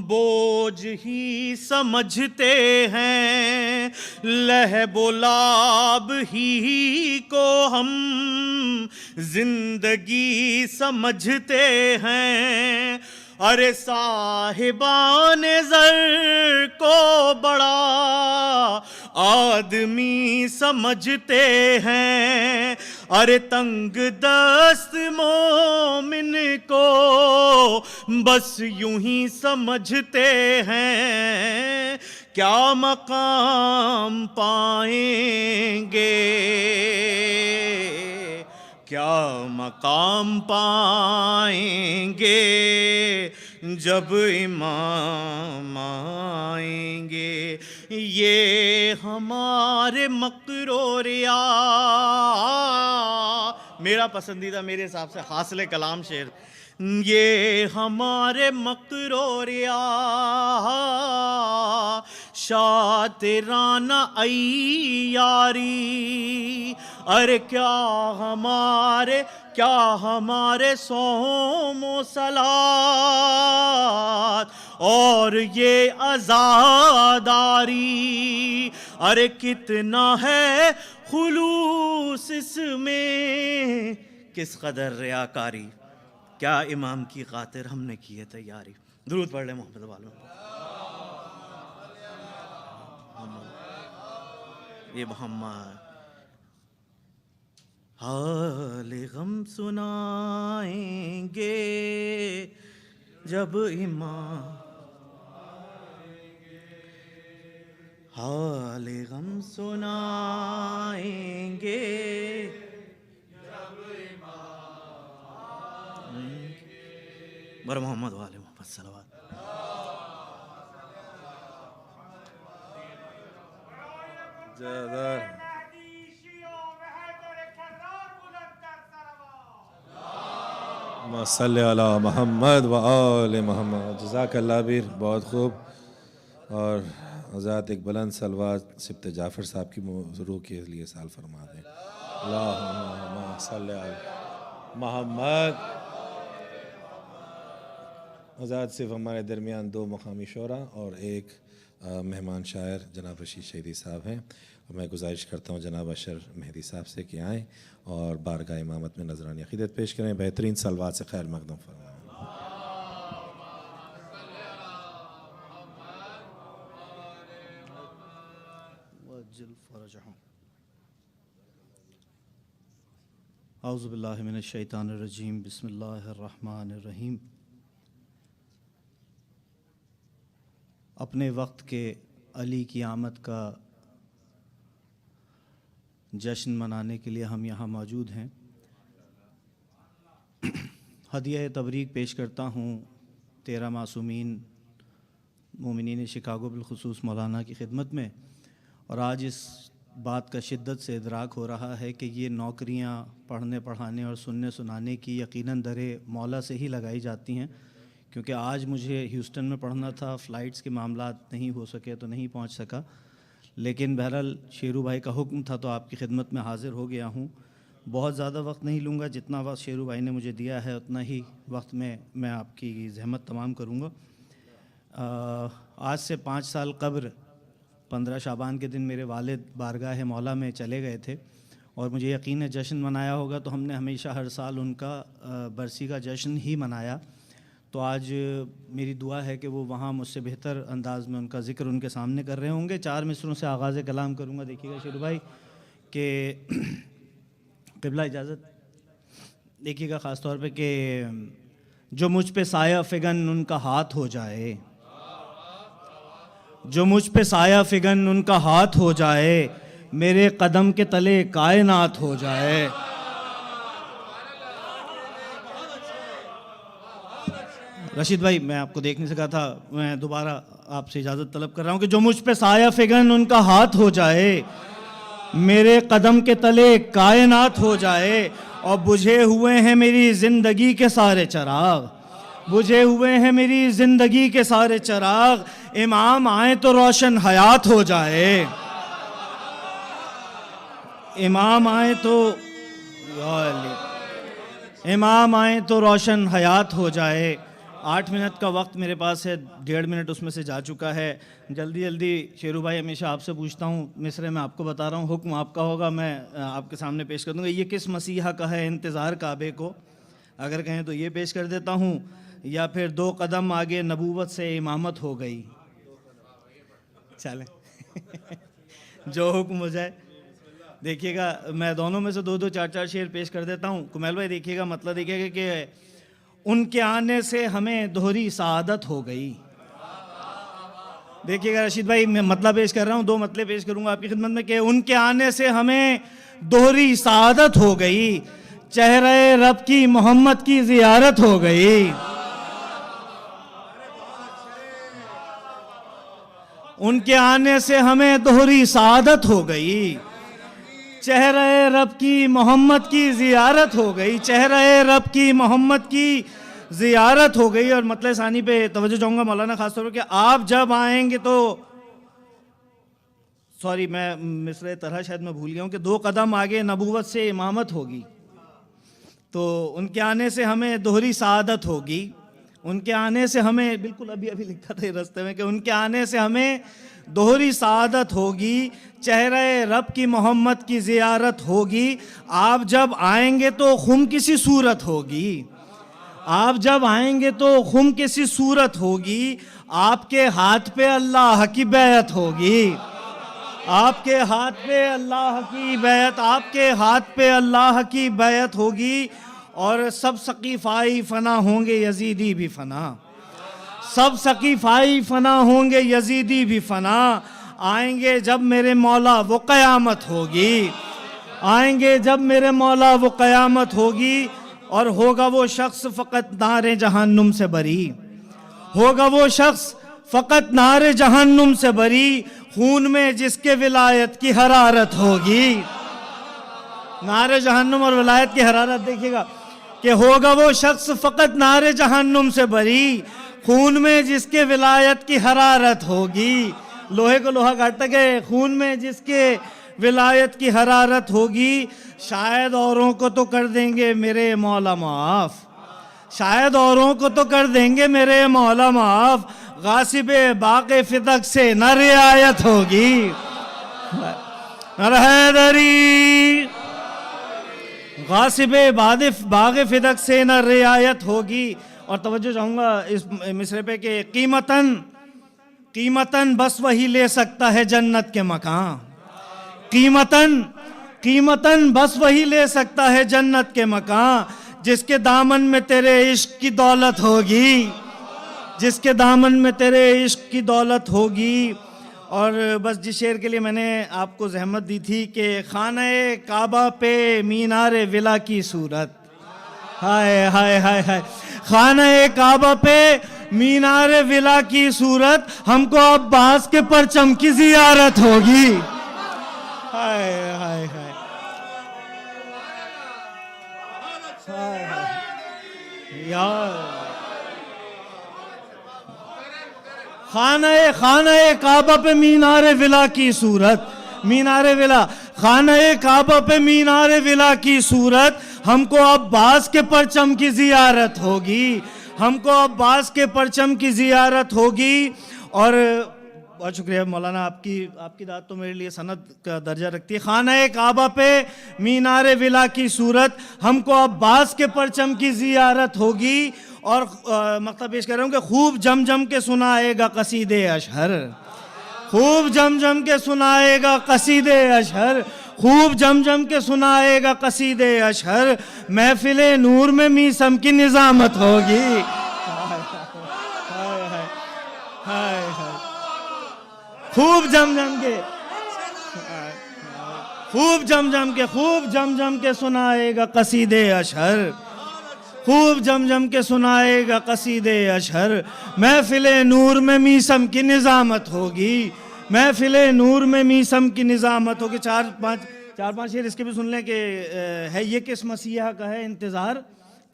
[SPEAKER 11] بوجھ ہی سمجھتے ہیں، لہب و لعب ہی کو ہم زندگی سمجھتے ہیں، ارے صاحبان زر کو بڑا آدمی سمجھتے ہیں، ارے تنگ دست مومن کو بس یوں ہی سمجھتے ہیں، کیا مقام پائیں گے، کیا مقام پائیں گے جب امام آئیں گے، یہ ہمارے مکر و ریا، میرا پسندیدہ میرے حساب سے حاصل کلام شعر، یہ ہمارے مکر و ریا شاطرانہ عیاری، ارے کیا ہمارے صوم و صلات اور یہ عزاداری، ارے کتنا ہے خلوص اس میں، کس قدر ریاکاری، کیا امام کی خاطر ہم نے کی ہے تیاری۔ درود پڑھ لیں محمد والوں۔ یہ محمد حال غم سنائیں گے جب امام، حال غم سنائیں گے جب امام، بر محمد والے محمد صلوات۔
[SPEAKER 5] صلی علی محمد و آل محمد۔ جزاک اللہ بیر، بہت خوب۔ اور حضرات ایک بلند صلوات سبت جعفر صاحب کی روح کے لیے سال فرما دیں۔ اللہم صلی علی محمد. آزاد صرف ہمارے درمیان 2 مقامی شعراء اور ایک مہمان شاعر جناب رشید شہیدی صاحب ہیں. میں گزارش کرتا ہوں جناب اشر مہدی صاحب سے کہ آئیں اور بارگاہ امامت میں نذرانہ عقیدت پیش کریں. بہترین صلوات سے خیر مقدم فرمائیں.
[SPEAKER 12] اعوذ باللہ من الشیطان الرجیم. بسم اللہ الرحمن الرحیم. اپنے وقت کے علی کی آمد کا جشن منانے کے لیے ہم یہاں موجود ہیں. ہدیہ تبریک پیش کرتا ہوں 13 معصومین مومنین شکاگو بالخصوص مولانا کی خدمت میں. اور آج اس بات کا شدت سے ادراک ہو رہا ہے کہ یہ نوکریاں پڑھنے پڑھانے اور سننے سنانے کی یقیناً در مولا سے ہی لگائی جاتی ہیں، کیونکہ آج مجھے ہیوسٹن میں پڑھنا تھا، فلائٹس کے معاملات نہیں ہو سکے تو نہیں پہنچ سکا. لیکن بہرحال شیرو بھائی کا حکم تھا تو آپ کی خدمت میں حاضر ہو گیا ہوں. بہت زیادہ وقت نہیں لوں گا، جتنا وقت شیرو بھائی نے مجھے دیا ہے اتنا ہی وقت میں آپ کی زحمت تمام کروں گا. آج سے 5 سال قبل 15 شعبان کے دن میرے والد بارگاہ مولا میں چلے گئے تھے، اور مجھے یقین ہے جشن منایا ہوگا تو ہم نے ہمیشہ ہر سال ان کا برسی کا جشن ہی منایا. تو آج میری دعا ہے کہ وہ وہاں مجھ سے بہتر انداز میں ان کا ذکر ان کے سامنے کر رہے ہوں گے. 4 مصروں سے آغاز کلام کروں گا. دیکھیے گا شیرو بھائی کہ قبلہ اجازت دیکھیے گا خاص طور پہ کہ جو مجھ پہ سایہ فگن ان کا ہاتھ ہو جائے، جو مجھ پہ سایہ فگن ان کا ہاتھ ہو جائے، میرے قدم کے تلے کائنات ہو جائے. رشید بھائی میں آپ کو دیکھ نہیں سکا تھا، میں دوبارہ آپ سے اجازت طلب کر رہا ہوں کہ جو مجھ پہ سایہ فگن ان کا ہاتھ ہو جائے، میرے قدم کے تلے کائنات ہو جائے. اور بجھے ہوئے ہیں میری زندگی کے سارے چراغ، بجھے ہوئے ہیں میری زندگی کے سارے چراغ. امام آئیں تو روشن حیات ہو جائے، امام آئیں تو امام آئیں تو روشن حیات ہو جائے. 8 منٹ کا وقت میرے پاس ہے، 1.5 منٹ اس میں سے جا چکا ہے. جلدی جلدی شیرو بھائی ہمیشہ آپ سے پوچھتا ہوں، مصرے میں آپ کو بتا رہا ہوں، حکم آپ کا ہوگا، میں آپ کے سامنے پیش کر دوں گا. یہ کس مسیحا کا ہے انتظار کعبے کو؟ اگر کہیں تو یہ پیش کر دیتا ہوں، یا پھر 2 قدم آگے نبوت سے امامت ہو گئی. چلیں جو حکم ہو جائے. دیکھیے گا میں دونوں میں سے 2 4 شعر پیش کر دیتا ہوں. کمیل بھائی دیکھیے گا مطلب دیکھیے گا کہ ان کے آنے سے ہمیں دوہری سعادت ہو گئی. دیکھیے گا رشید بھائی میں مطلب پیش کر رہا ہوں، 2 مطلب پیش کروں گا آپ کی خدمت میں کہ ان کے آنے سے ہمیں دوہری سعادت ہو گئی، چہرہ رب کی محمد کی زیارت ہو گئی. ان کے آنے سے ہمیں دوہری سعادت ہو گئی، چہرہ رب کی محمد کی زیارت ہو گئی، چہرہ رب کی محمد کی زیارت ہو گئی. اور مطلب ثانی پہ توجہ چاہوں گا مولانا خاص طور پر کہ آپ جب آئیں گے تو سوری میں مصرع طرح شاید میں بھول گیا ہوں کہ 2 قدم آگے نبوت سے امامت ہوگی. تو ان کے آنے سے ہمیں دوہری سعادت ہوگی، ان کے آنے سے ہمیں بالکل ابھی لکھا تھا راستے میں کہ ان کے آنے سے ہمیں دوہری سعادت ہوگی، چہرہ رب کی محمد کی زیارت ہوگی. آپ جب آئیں گے تو خم کسی صورت ہوگی، آپ جب آئیں گے تو خم کسی صورت ہوگی. آپ کے ہاتھ پہ اللہ کی بیعت ہوگی، آپ کے ہاتھ پہ اللہ کی بیعت، آپ کے ہاتھ پہ اللہ کی بیعت ہوگی. اور سب ثقیفائی فنا ہوں گے یزیدی بھی فنا، سب ثقیفائی فنا ہوں گے یزیدی بھی فنا. آئیں گے جب میرے مولا وہ قیامت ہوگی، آئیں گے جب میرے مولا وہ قیامت ہوگی. اور ہوگا وہ شخص فقط نار جہنم سے بری، ہوگا وہ شخص فقط نار جہنم سے بری، خون میں جس کے ولایت کی حرارت ہوگی. نار جہنم اور ولایت کی حرارت دیکھیے گا کہ ہوگا وہ شخص فقط نار جہنم سے بری، خون میں جس کے ولایت کی حرارت ہوگی. لوہے کو لوہا کاٹتا کہ خون میں جس کے ولایت کی حرارت ہوگی. شاید اوروں کو تو کر دیں گے میرے مولا معاف, شاید اوروں کو تو کر دیں گے میرے مولا معاف, غاصب باغ فدق سے نہ رعایت ہوگی. حیدری غاصب باغ فدق سے نہ رعایت ہوگی. اور توجہ چاہوں گا اس مصرے پہ کہ قیمتاً بس وہی لے سکتا ہے جنت کے مکان. قیمتاً بس وہی لے سکتا ہے جنت کے مکان, جس کے دامن میں تیرے عشق کی دولت ہوگی, جس کے دامن میں تیرے عشق کی دولت ہوگی. اور بس جس شعر کے لیے میں نے آپ کو زحمت دی تھی کہ خانہ کعبہ پہ مینار ولا کی صورت, ہائے ہائے ہائے ہائے, خانہ کعبہ پہ مینار ولا کی صورت, ہم کو عباس کے پرچم کی زیارت ہوگی. ہائے ہائے ہائے خانہ کعبہ پہ مینار ولا کی صورت, مینار ولا, خانہ کعبہ پہ مینار ولا کی صورت, ہم کو عباس کے پرچم کی زیارت ہوگی, ہم کو عباس کے پرچم کی زیارت ہوگی. اور بہت شکریہ مولانا, آپ کی داد تو میرے لیے سند کا درجہ رکھتی ہے. خانہ کعبہ پہ مینار ولا کی صورت, ہم کو عباس کے پرچم کی زیارت ہوگی. اور مقطع پیش کر رہا ہوں کہ خوب جم کے سنائے گا قصیدے اشہر, خوب جم کے سنائے گا قصیدے اشہر, خوب جم کے سنائے گا قصیدے اشہر, محفل نور میں میسم کی نظامت ہوگی. خوب جم کے سنائے گا قصیدے اشہر, خوب جم کے سنائے گا قصیدے اشہر, محفل نور میں میسم کی نظامت ہوگی, محفل نور میں میسم کی نظامت ہوگی. چار پانچ شعر اس کے بھی سن لیں کہ ہے یہ کس مسیحا کا ہے انتظار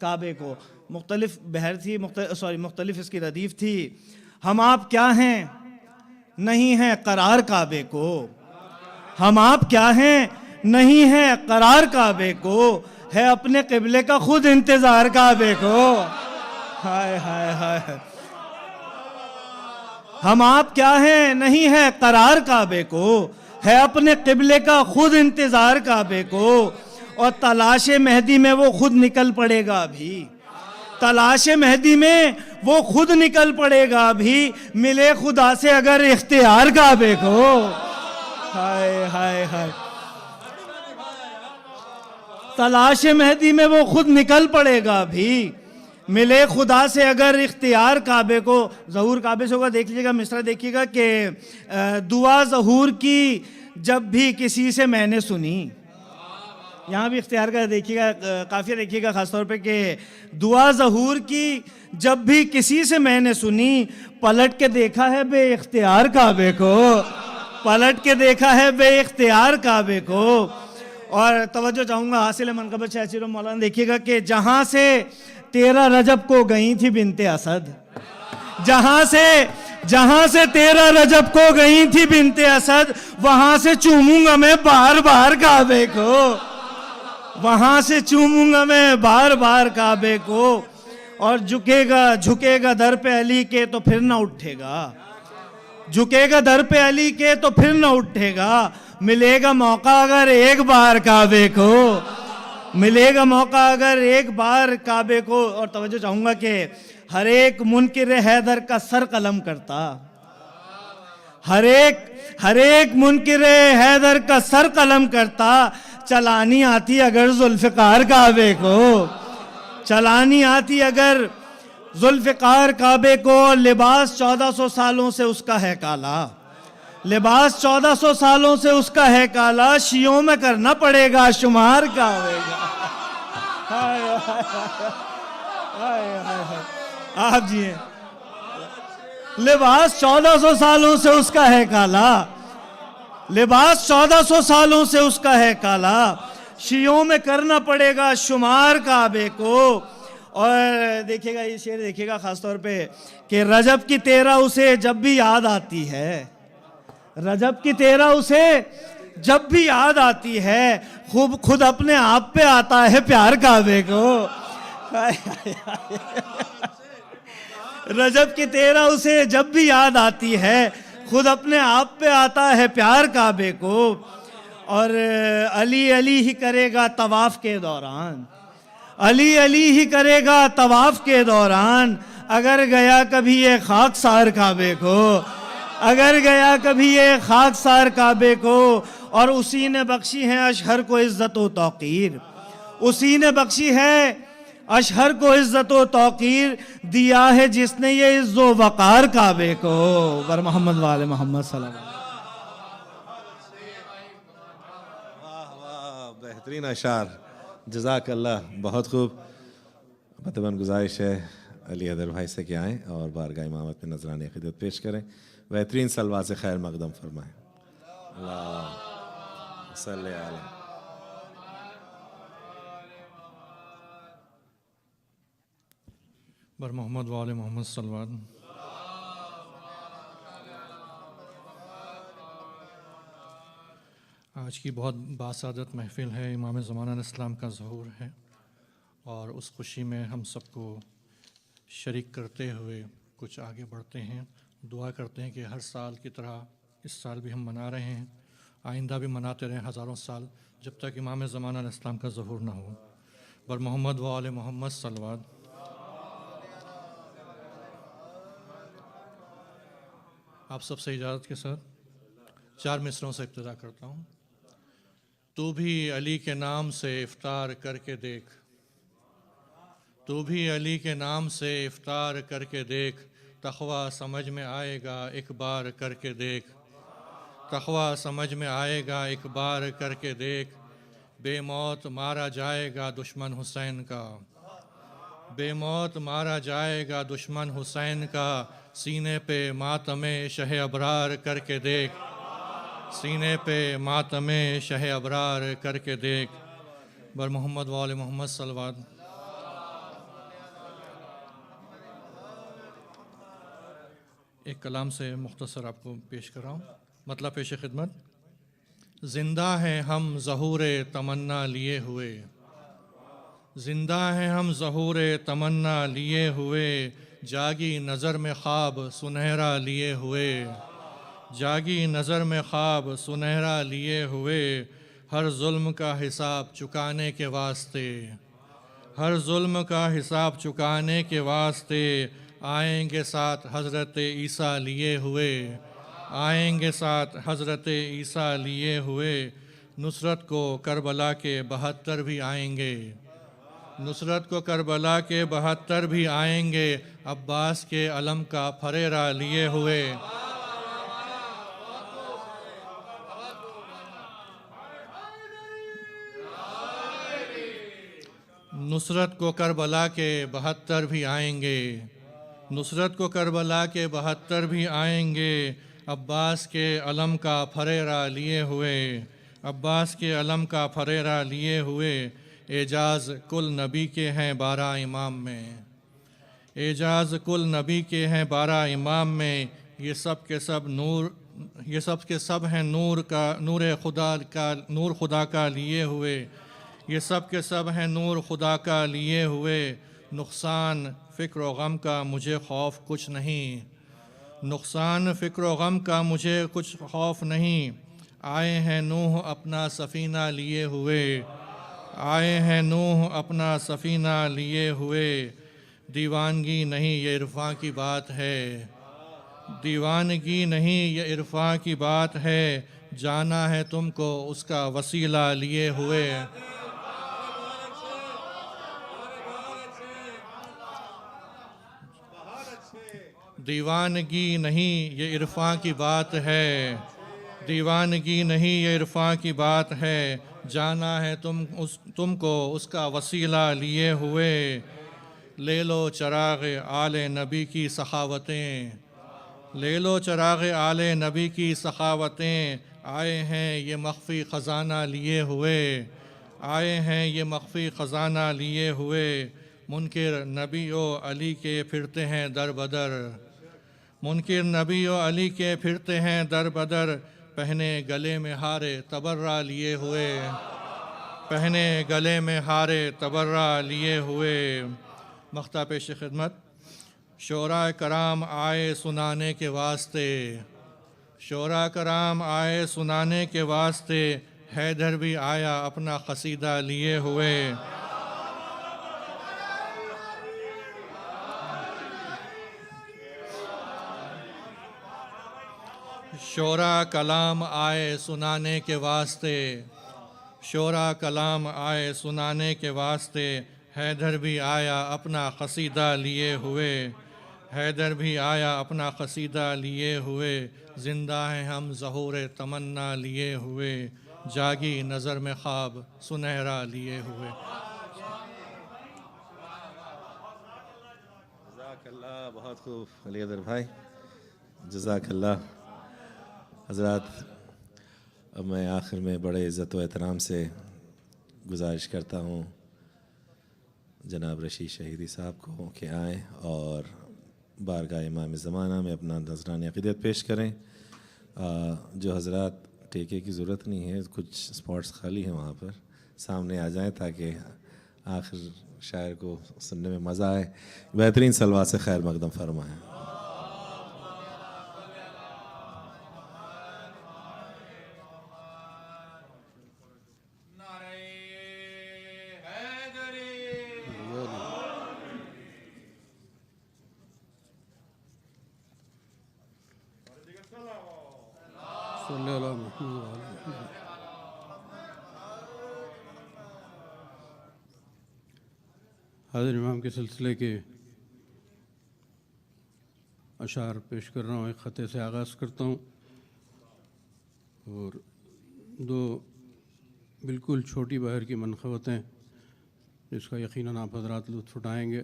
[SPEAKER 12] کعبے کو. مختلف بحر تھی, مختلف اس کی ردیف تھی. ہم آپ کیا ہیں نہیں ہیں قرار کعبے کو, ہم آپ کیا ہیں نہیں ہیں قرار کعبے کو, ہے اپنے قبلے کا خود انتظار کعبے کو. ہائے ہائے ہائے, ہم آپ کیا ہیں نہیں ہیں قرار کعبے کو, ہے اپنے قبلے کا خود انتظار کعبے کو. اور تلاش مہدی میں وہ خود نکل پڑے گا بھی, تلاش مہدی میں وہ خود نکل پڑے گا بھی, ملے خدا سے اگر اختیار کعبے کو. ہائے ہائے ہائے, تلاش مہدی میں وہ خود نکل پڑے گا بھی, ملے خدا سے اگر اختیار کعبے کو. ظہور کعبے سے ہوگا, دیکھ لیجیے گا مصرع دیکھیے گا کہ دعا ظہور کی جب بھی کسی سے میں نے سنی. یہاں بھی اختیار کا دیکھیے گا, قافیہ دیکھیے گا خاص طور پہ کہ دعا ظہور کی جب بھی کسی سے میں نے سنی, پلٹ کے دیکھا ہے بے اختیار کعبے کو, پلٹ کے دیکھا ہے بے اختیار کعبے کو. اور توجہ چاہوں گا حاصل منقبت شاہ چیرو مولانا, دیکھیے گا کہ جہاں سے 13 رجب کو گئی تھی بنت اسد, جہاں سے 13 رجب کو گئی تھی بنت اسد, وہاں سے چوموں گا میں بار بار کعبے کو, وہاں سے چوموں گا میں بار بار کعبے کو. اور جھکے گا در پہ علی کے تو پھر نہ اٹھے گا, جھکے گا در پہ علی کے تو پھر نہ اٹھے گا, ملے گا موقع اگر ایک بار کعبے کو, ملے گا موقع اگر ایک بار کعبے کو. اور توجہ چاہوں گا کہ ہر ایک منکر حیدر کا سر قلم کرتا, ہر ایک منکر حیدر کا سر قلم کرتا, چلانی آتی اگر ذوالفقار کعبے کو, چلانی آتی اگر ذوالفقار کعبے کو. لباس 1400 سالوں سے اس کا ہے کالا, لباس 1400 سالوں سے اس کا ہے کالا, شیعوں میں کرنا پڑے گا شمار کعبے کا. آپ جی ہیں, لباس 1400 سالوں سے اس کا ہے کالا, لباس 1400 سالوں سے اس کا ہے کالا, شیعوں میں کرنا پڑے گا شمار کعبے کو. اور دیکھیے گا یہ شعر دیکھیے گا خاص طور پہ کہ رجب کی 13 اسے جب بھی یاد آتی ہے, رجب کی 13 اسے جب بھی یاد آتی ہے خود اپنے آپ پہ آتا ہے پیار کعبے کو. رجب کی 13 اسے جب بھی یاد آتی ہے خود اپنے آپ پہ آتا ہے پیار کعبے کو. اور علی علی ہی کرے گا طواف کے دوران, علی علی ہی کرے گا طواف کے دوران, اگر گیا کبھی یہ خاکسار کعبے کو, اگر گیا کبھی یہ خاکسار کعبے کو. اور اسی نے بخشی ہے اشہر کو عزت و توقیر, اسی نے بخشی ہے اشہر کو عزت و توقیر, دیا ہے جس نے یہ عز و وقار کعبے کو. بر محمد وآل محمد صلی اللہ علیہ وسلم.
[SPEAKER 5] بہترین اشعار, جزاک اللہ, بہت خوب. مطلب گزارش ہے علی حیدر بھائی سے کہ آئیں اور بارگاہ امامت میں نذرانہ خدمت پیش کریں. بہترین صلوات سے خیر مقدم فرمائیں. اللہ صلی علی
[SPEAKER 13] بر محمد وآل محمد صلوات. آج کی بہت باسعادت محفل ہے, امام زمانہ علیہ السلام کا ظہور ہے, اور اس خوشی میں ہم سب کو شریک کرتے ہوئے کچھ آگے بڑھتے ہیں. دعا کرتے ہیں کہ ہر سال کی طرح اس سال بھی ہم منا رہے ہیں, آئندہ بھی مناتے رہیں ہزاروں سال, جب تک امام زمانہ علیہ السلام کا ظہور نہ ہو. بر محمد وآل محمد صلوات. آپ سب سے اجازت کے ساتھ 4 مصرعوں سے ابتدا کرتا ہوں. تو بھی علی کے نام سے افطار کر کے دیکھ, تو بھی علی کے نام سے افطار کر کے دیکھ, تقویٰ سمجھ میں آئے گا ایک بار کر کے دیکھ, تقویٰ سمجھ میں آئے گا ایک بار کر کے دیکھ. بے موت مارا جائے گا دشمن حسین کا, بے موت مارا جائے گا دشمن حسین کا, سینے پہ ماتم شہ ابرار کر کے دیکھ, سینے پہ ماتم شہ ابرار کر کے دیکھ. بر محمد وآل محمد صلوات. ایک کلام سے مختصر آپ کو پیش کر رہا ہوں, مطلب پیش خدمت. زندہ ہیں ہم ظہور تمنا لیے ہوئے, زندہ ہیں ہم ظہور تمنا لیے ہوئے, جاگی نظر میں خواب سنہرا لیے ہوئے, جاگی نظر میں خواب سنہرا لیے ہوئے. ہر ظلم کا حساب چکانے کے واسطے, ہر ظلم کا حساب چکانے کے واسطے, آئیں گے ساتھ حضرت عیسیٰ لیے ہوئے, آئیں گے ساتھ حضرت عیسیٰ لیے ہوئے. نصرت کو کربلا کے 72 بھی آئیں گے, نصرت کو کربلا کے 72 بھی آئیں گے, عباس کے علم کا پھریرا لیے ہوئے. نصرت کو کربلا کے 72 بھی آئیں گے, نصرت کو کربلا کے 72 بھی آئیں گے, عباس کے علم کا پھریرا لیے ہوئے, عباس کے علم کا پھریرا لیے ہوئے. اعجاز کل نبی کے ہیں 12 امام میں, اعجاز کل نبی کے ہیں 12 امام میں. یہ سب کے سب نور, یہ سب کے سب ہیں نور کا, نور خدا کا, نور خدا کا لیے ہوئے, یہ سب کے سب ہیں نور خدا کا لیے ہوئے. نقصان فکر و غم کا مجھے خوف کچھ نہیں, نقصان فکر و غم کا مجھے کچھ خوف نہیں. آئے ہیں نوح اپنا سفینہ لیے ہوئے, آئے ہیں نوح اپنا سفینہ لیے ہوئے. دیوانگی نہیں یہ عرفاں کی بات ہے, دیوانگی نہیں یہ عرفاں کی بات ہے. جانا ہے تم کو اس کا وسیلہ لیے ہوئے. دیوانگی نہیں یہ عرفاں کی بات ہے, دیوانگی نہیں یہ عرفاں کی بات ہے. جانا ہے تم کو اس کا وسیلہ لیے ہوئے. لے لو چراغ آل نبی کی سخاوتیں, لے لو چراغ آل نبی کی سخاوتیں. آئے ہیں یہ مخفی خزانہ لیے ہوئے, آئے ہیں یہ مخفی خزانہ لیے ہوئے. منکر نبی و علی کے پھرتے ہیں در بدر, منکر نبی و علی کے پھرتے ہیں در بدر. پہنے گلے میں ہارے تبرہ لیے ہوئے، پہنے گلے میں ہارے تبرہ لیے ہوئے۔ مقطع پیش خدمت۔ شعراء کرام آئے سنانے کے واسطے، شعراء کرام آئے سنانے کے واسطے، حیدر بھی آیا اپنا قصیدہ لیے ہوئے۔ شعراء کلام آئے سنانے کے واسطے، شعراء کلام آئے سنانے کے واسطے، حیدر بھی آیا اپنا قصیدہ لیے ہوئے، حیدر بھی آیا اپنا قصیدہ لیے ہوئے۔ زندہ ہیں ہم ظہور تمنا لیے ہوئے، جاگی نظر میں خواب سنہرا لیے ہوئے۔
[SPEAKER 5] جزاک اللہ، بہت خوب علی ادر بھائی، جزاک اللہ۔ حضرات، اب میں آخر میں بڑے عزت و احترام سے گزارش کرتا ہوں جناب رشید شہیدی صاحب کو کہ آئیں اور بارگاہ امام زمانہ میں اپنا نذرانہ عقیدت پیش کریں۔ جو حضرات ٹیکے کی ضرورت نہیں ہے، کچھ سپاٹس خالی ہیں وہاں پر، سامنے آ جائیں تاکہ آخر شاعر کو سننے میں مزہ آئے۔ بہترین صلوات سے خیر مقدم فرمائیں۔
[SPEAKER 14] حاضر امام کے سلسلے کے اشعار پیش کر رہا ہوں، ایک خطے سے آغاز کرتا ہوں اور دو بالکل چھوٹی بہر کی منقبتیں جس کا یقیناً آپ حضرات لطف اٹھائیں گے،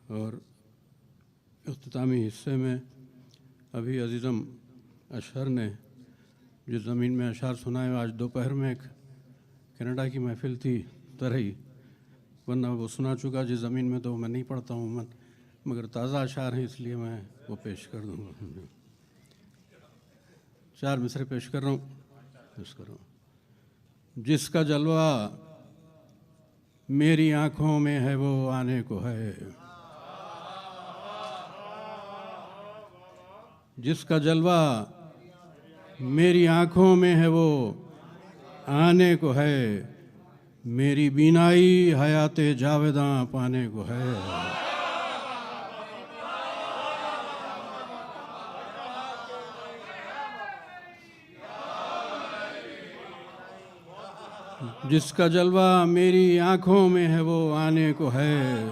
[SPEAKER 14] اور اختتامی حصے میں ابھی عزیزم اشہر نے جس زمین میں اشعار سنائے، آج دوپہر میں ایک کینیڈا کی محفل تھی ترہی، ورنہ وہ سنا چکا جس زمین میں تو میں نہیں پڑھتا ہوں عموماً، مگر تازہ اشعار ہیں اس لیے میں وہ پیش کر دوں گا۔ چار مصرے پیش کر رہا ہوں۔ جس کا جلوہ میری آنکھوں میں ہے وہ آنے کو ہے، جس کا جلوہ میری آنکھوں میں ہے وہ آنے کو ہے، میری بینائی حیات جاویداں پانے کو ہے۔ جس کا جلوہ میری آنکھوں میں ہے وہ آنے کو ہے،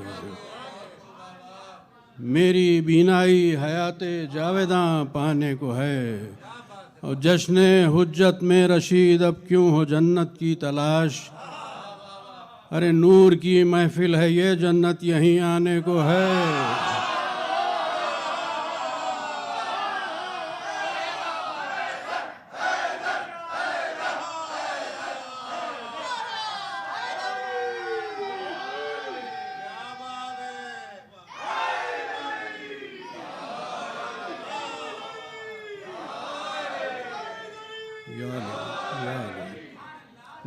[SPEAKER 14] میری بینائی حیات جاویداں پانے کو ہے، اور جشن حجت میں رشید اب کیوں ہو جنت کی تلاش، ارے نور کی محفل ہے یہ جنت یہیں آنے کو ہے۔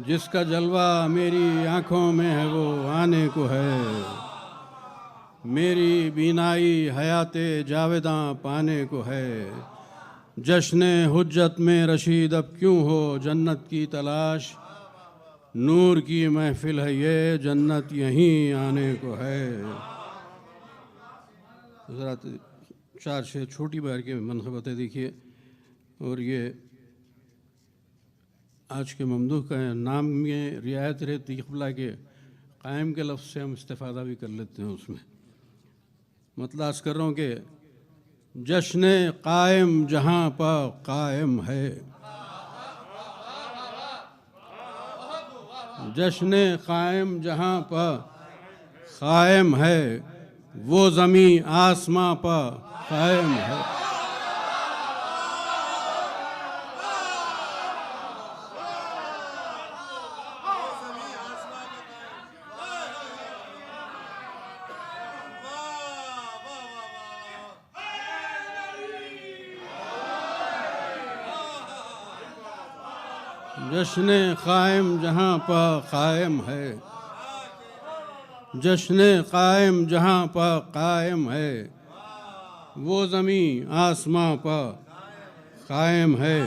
[SPEAKER 14] جس کا جلوہ میری آنکھوں میں ہے وہ آنے کو ہے، میری بینائی حیات جاویداں پانے کو ہے، جشن حجت میں رشید اب کیوں ہو جنت کی تلاش، نور کی محفل ہے یہ جنت یہیں آنے کو ہے۔ حضرات چار شعر چھوٹی بہر کے منقبتیں دیکھیے، اور یہ آج کے ممدوح کا نام میں رعایت رہتی قبلہ کے قائم کے لفظ سے ہم استفادہ بھی کر لیتے ہیں اس میں۔ مطلب عرض کر رہا ہوں کہ جشن قائم جہاں پر قائم ہے، جشن قائم جہاں پر قائم ہے، وہ زمین آسماں پر قائم ہے۔ جشن قائم جہاں پہ قائم ہے، جشن قائم جہاں پہ قائم ہے، وہ زمین آسماں پہ قائم ہے.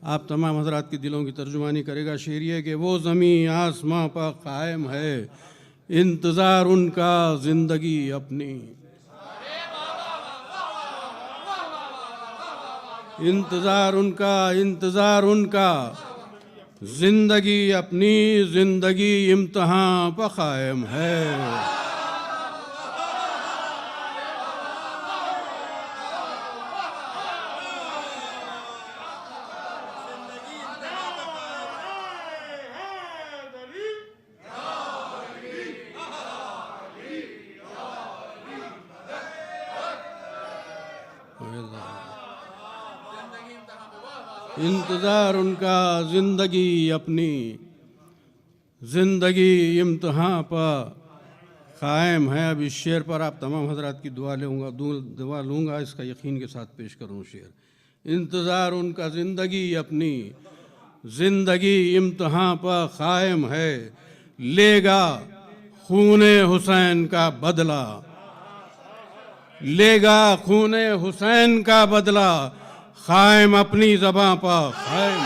[SPEAKER 14] آپ تمام حضرات کی دلوں کی ترجمانی کرے گا. شعر یہ کہ وہ زمین آسماں پہ قائم ہے، انتظار ان کا زندگی اپنی، انتظار ان کا زندگی اپنی، زندگی امتحان پہ قائم ہے. انتظار ان کا زندگی اپنی، زندگی امتحان پہ قائم ہے. اب اس شعر پر آپ تمام حضرات کی دعا لوں گا، اس کا یقین کے ساتھ پیش کروں شعر. انتظار ان کا زندگی اپنی، زندگی امتحان پہ قائم ہے، لے گا خون حسین کا بدلہ، لے گا خون حسین کا بدلہ، قائم اپنی زباں پہ قائم.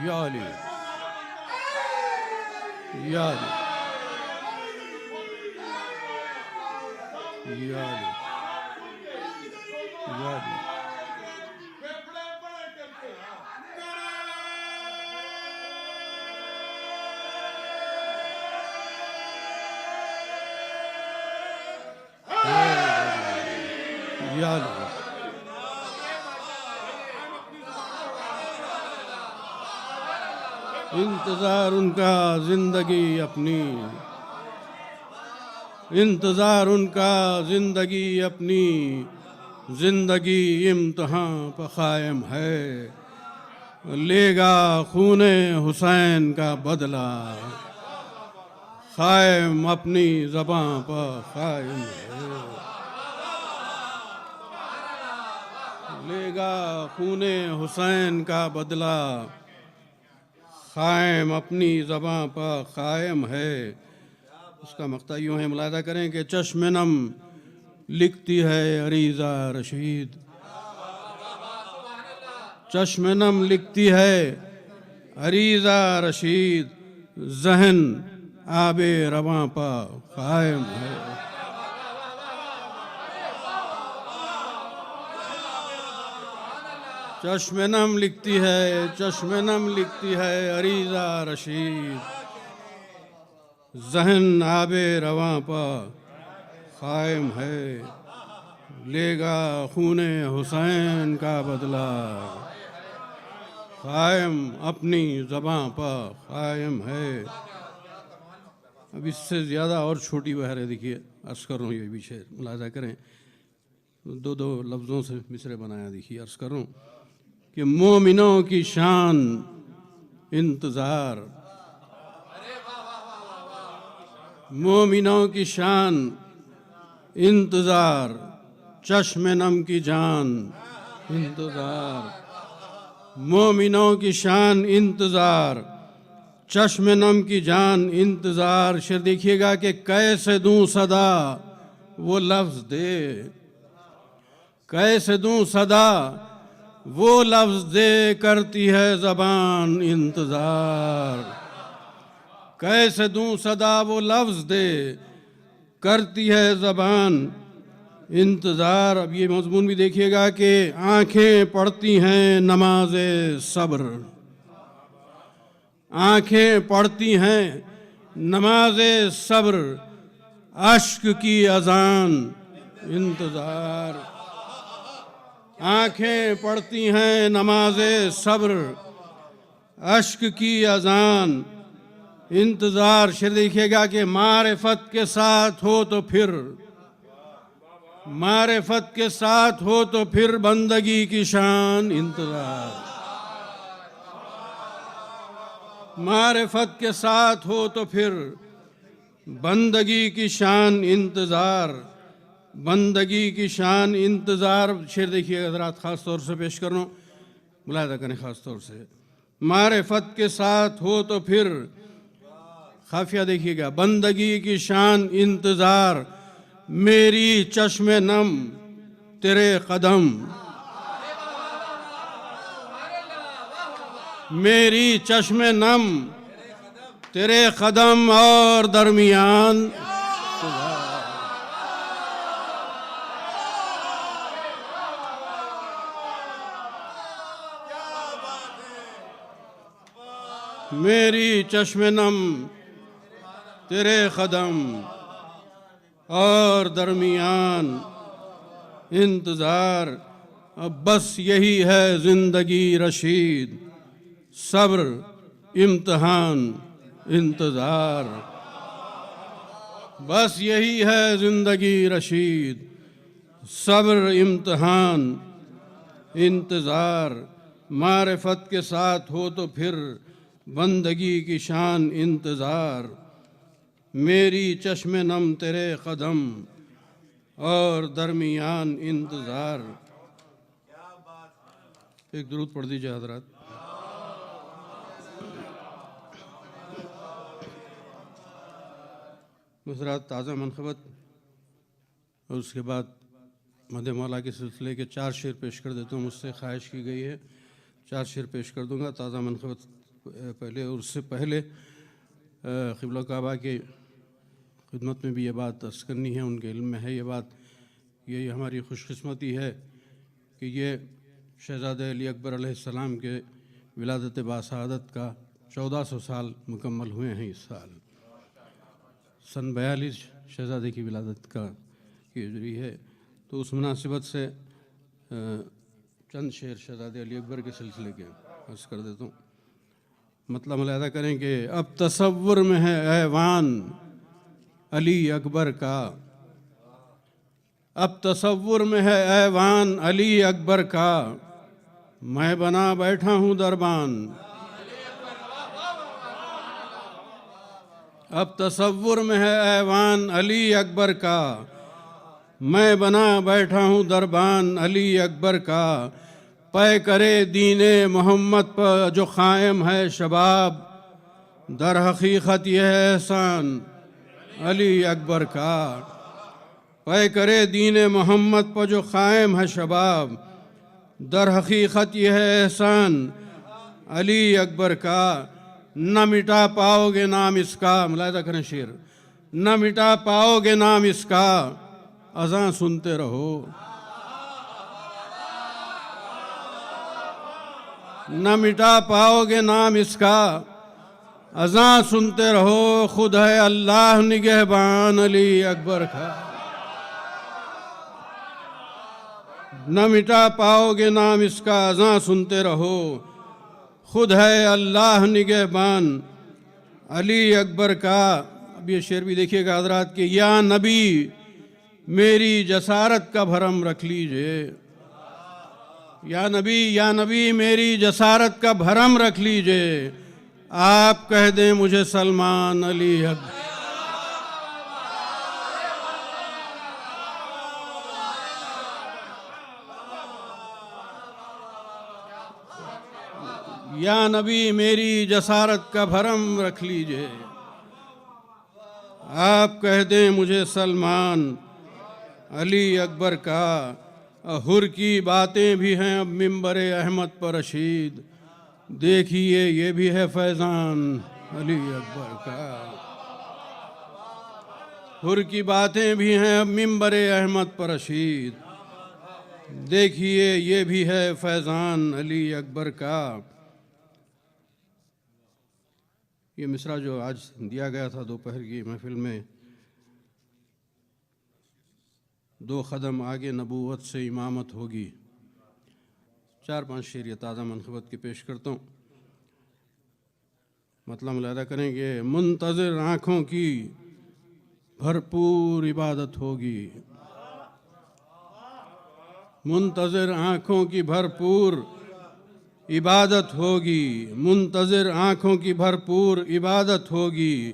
[SPEAKER 14] یا علی یا علی یا علی یا علی. یا علی. انتظار ان کا زندگی اپنی، انتظار ان کا زندگی اپنی، زندگی امتحان پہ قائم ہے، لے گا خون حسین کا بدلہ، قائم اپنی زباں پہ قائم ہے، لے گا خون حسین کا بدلہ، قائم اپنی زباں پہ قائم ہے. اس کا مقطع یوں ہے، ملاحظہ کریں کہ چشم نم لکھتی ہے عریضہ رشید، چشم نم لکھتی ہے عریضہ رشید، ذہن آب رواں پہ قائم ہے. چشم نم لکھتی ہے، چشم نم لکھتی ہے عریضہ رشید، ذہن آب رواں پہ قائم ہے، لے گا خون حسین کا بدلہ، قائم اپنی زباں پہ قائم ہے. اب اس سے زیادہ اور چھوٹی بہر ہے، دیکھیے عرض کر رہا ہوں، یہ بھی شعر ملاحظہ کریں، دو لفظوں سے مصرع بنایا. دیکھیے عرض کر رہا ہوں کہ مومنوں کی شان انتظار، مومنوں کی شان انتظار، چشم نم کی جان انتظار، مومنوں کی شان انتظار، چشم نم کی جان انتظار. شعر دیکھیے گا کہ کیسے دوں صدا وہ لفظ دے، کیسے دوں صدا وہ لفظ دے، کرتی ہے زبان انتظار، کیسے دوں صدا وہ لفظ دے، کرتی ہے زبان انتظار. اب یہ مضمون بھی دیکھیے گا کہ آنکھیں پڑھتی ہیں نماز صبر، آنکھیں پڑھتی ہیں نماز صبر، اشک کی اذان انتظار، آنکھیں پڑھتی ہیں نماز صبر، اشک کی اذان انتظار. شعر دیکھیے گا کہ معرفت کے ساتھ ہو تو پھر،
[SPEAKER 13] معرفت کے ساتھ ہو تو پھر بندگی کی شان انتظار، معرفت کے ساتھ ہو تو پھر بندگی کی شان انتظار، بندگی کی شان انتظار. شعر دیکھیے حضرات، خاص طور سے پیش کر رہا ہوں، ملاحظہ کریں خاص طور سے. معرفت کے ساتھ ہو تو پھر، خافیہ دیکھیے گا، بندگی کی شان انتظار، میری چشم نم تیرے قدم، میری چشم نم تیرے قدم اور درمیان. میری چشم نم تیرے قدم اور درمیان انتظار. اب بس یہی ہے زندگی رشید، صبر امتحان انتظار. بس یہی ہے زندگی رشید، صبر امتحان انتظار. معرفت کے ساتھ ہو تو پھر بندگی کی شان انتظار، میری چشم نم تیرے قدم اور درمیان انتظار. ایک درود پڑھ دیجئے حضرات. حضرات تازہ منقبت اور اس کے بعد مدح مولا کے سلسلے کے 4 شعر پیش کر دیتا ہوں. مجھ سے خواہش کی گئی ہے 4 شعر پیش کر دوں گا. تازہ منقبت پہلے، اور اس سے پہلے قبلہ کعبہ کے خدمت میں بھی یہ بات عرض کرنی ہے، ان کے علم میں ہے یہ بات. یہ ہماری خوش قسمتی ہے کہ یہ شہزادہ علی اکبر علیہ السلام کے ولادت باسعادت کا 1400 سال مکمل ہوئے ہیں اس سال. سن 42 شہزادے کی ولادت کا ہجری ہے. تو اس مناسبت سے چند شعر شہزادے علی اکبر کے سلسلے کے عرض کر دیتا ہوں. مطلب ملاحظہ کریں کہ اب تصور میں ہے ایوان علی اکبر کا، اب تصور میں ہے ایوان علی اکبر کا، میں بنا بیٹھا ہوں دربان. اب تصور میں ہے ایوان علی اکبر کا، میں بنا بیٹھا ہوں دربان علی اکبر کا. پے کرے دین محمد پر جو قائم ہے شباب، در حقیقت یہ ہے احسان علی اکبر کا. پے کرے دین محمد پر جو قائم ہے شباب، در حقیقت یہ ہے احسان علی اکبر کا. نہ مٹا پاؤ گے نام اس کا، ملاحظہ کریں شعر، نہ مٹا پاؤ گے نام اس کا، اذاں سنتے رہو. نہ مٹا پاؤ گے نام اس کا، اذاں سنتے رہو. خود ہے اللہ نگہبان علی اکبر کا. نہ مٹا پاؤ گے نام اس کا، اذاں سنتے رہو. خود ہے اللہ نگہبان علی اکبر کا. اب یہ شعر بھی دیکھیے گا حضرات کہ یا نبی میری جسارت کا بھرم رکھ لیجئے، یا نبی میری جسارت کا بھرم رکھ لیجئے. آپ کہہ دیں مجھے سلمان علی اکبر. یا نبی میری جسارت کا بھرم رکھ لیجئے، آپ کہہ دیں مجھے سلمان علی اکبر کا. حر کی باتیں بھی ہیں اب منبر احمد پر رشید، دیکھیے یہ بھی ہے فیضان علی اکبر کا. حر کی باتیں بھی ہیں اب منبر احمد پر رشید، دیکھیے یہ بھی ہے فیضان علی اکبر کا. یہ مصرع جو آج دیا گیا تھا دوپہر کی محفل میں، 2 قدم آگے نبوت سے امامت ہوگی. 4-5 شعر یہ تازہ منقبت کی پیش کرتا ہوں. مطلب ملاحظہ کریں کہ منتظر آنکھوں کی بھرپور عبادت ہوگی،
[SPEAKER 14] منتظر آنکھوں کی بھرپور عبادت ہوگی، منتظر آنکھوں کی بھرپور عبادت ہوگی،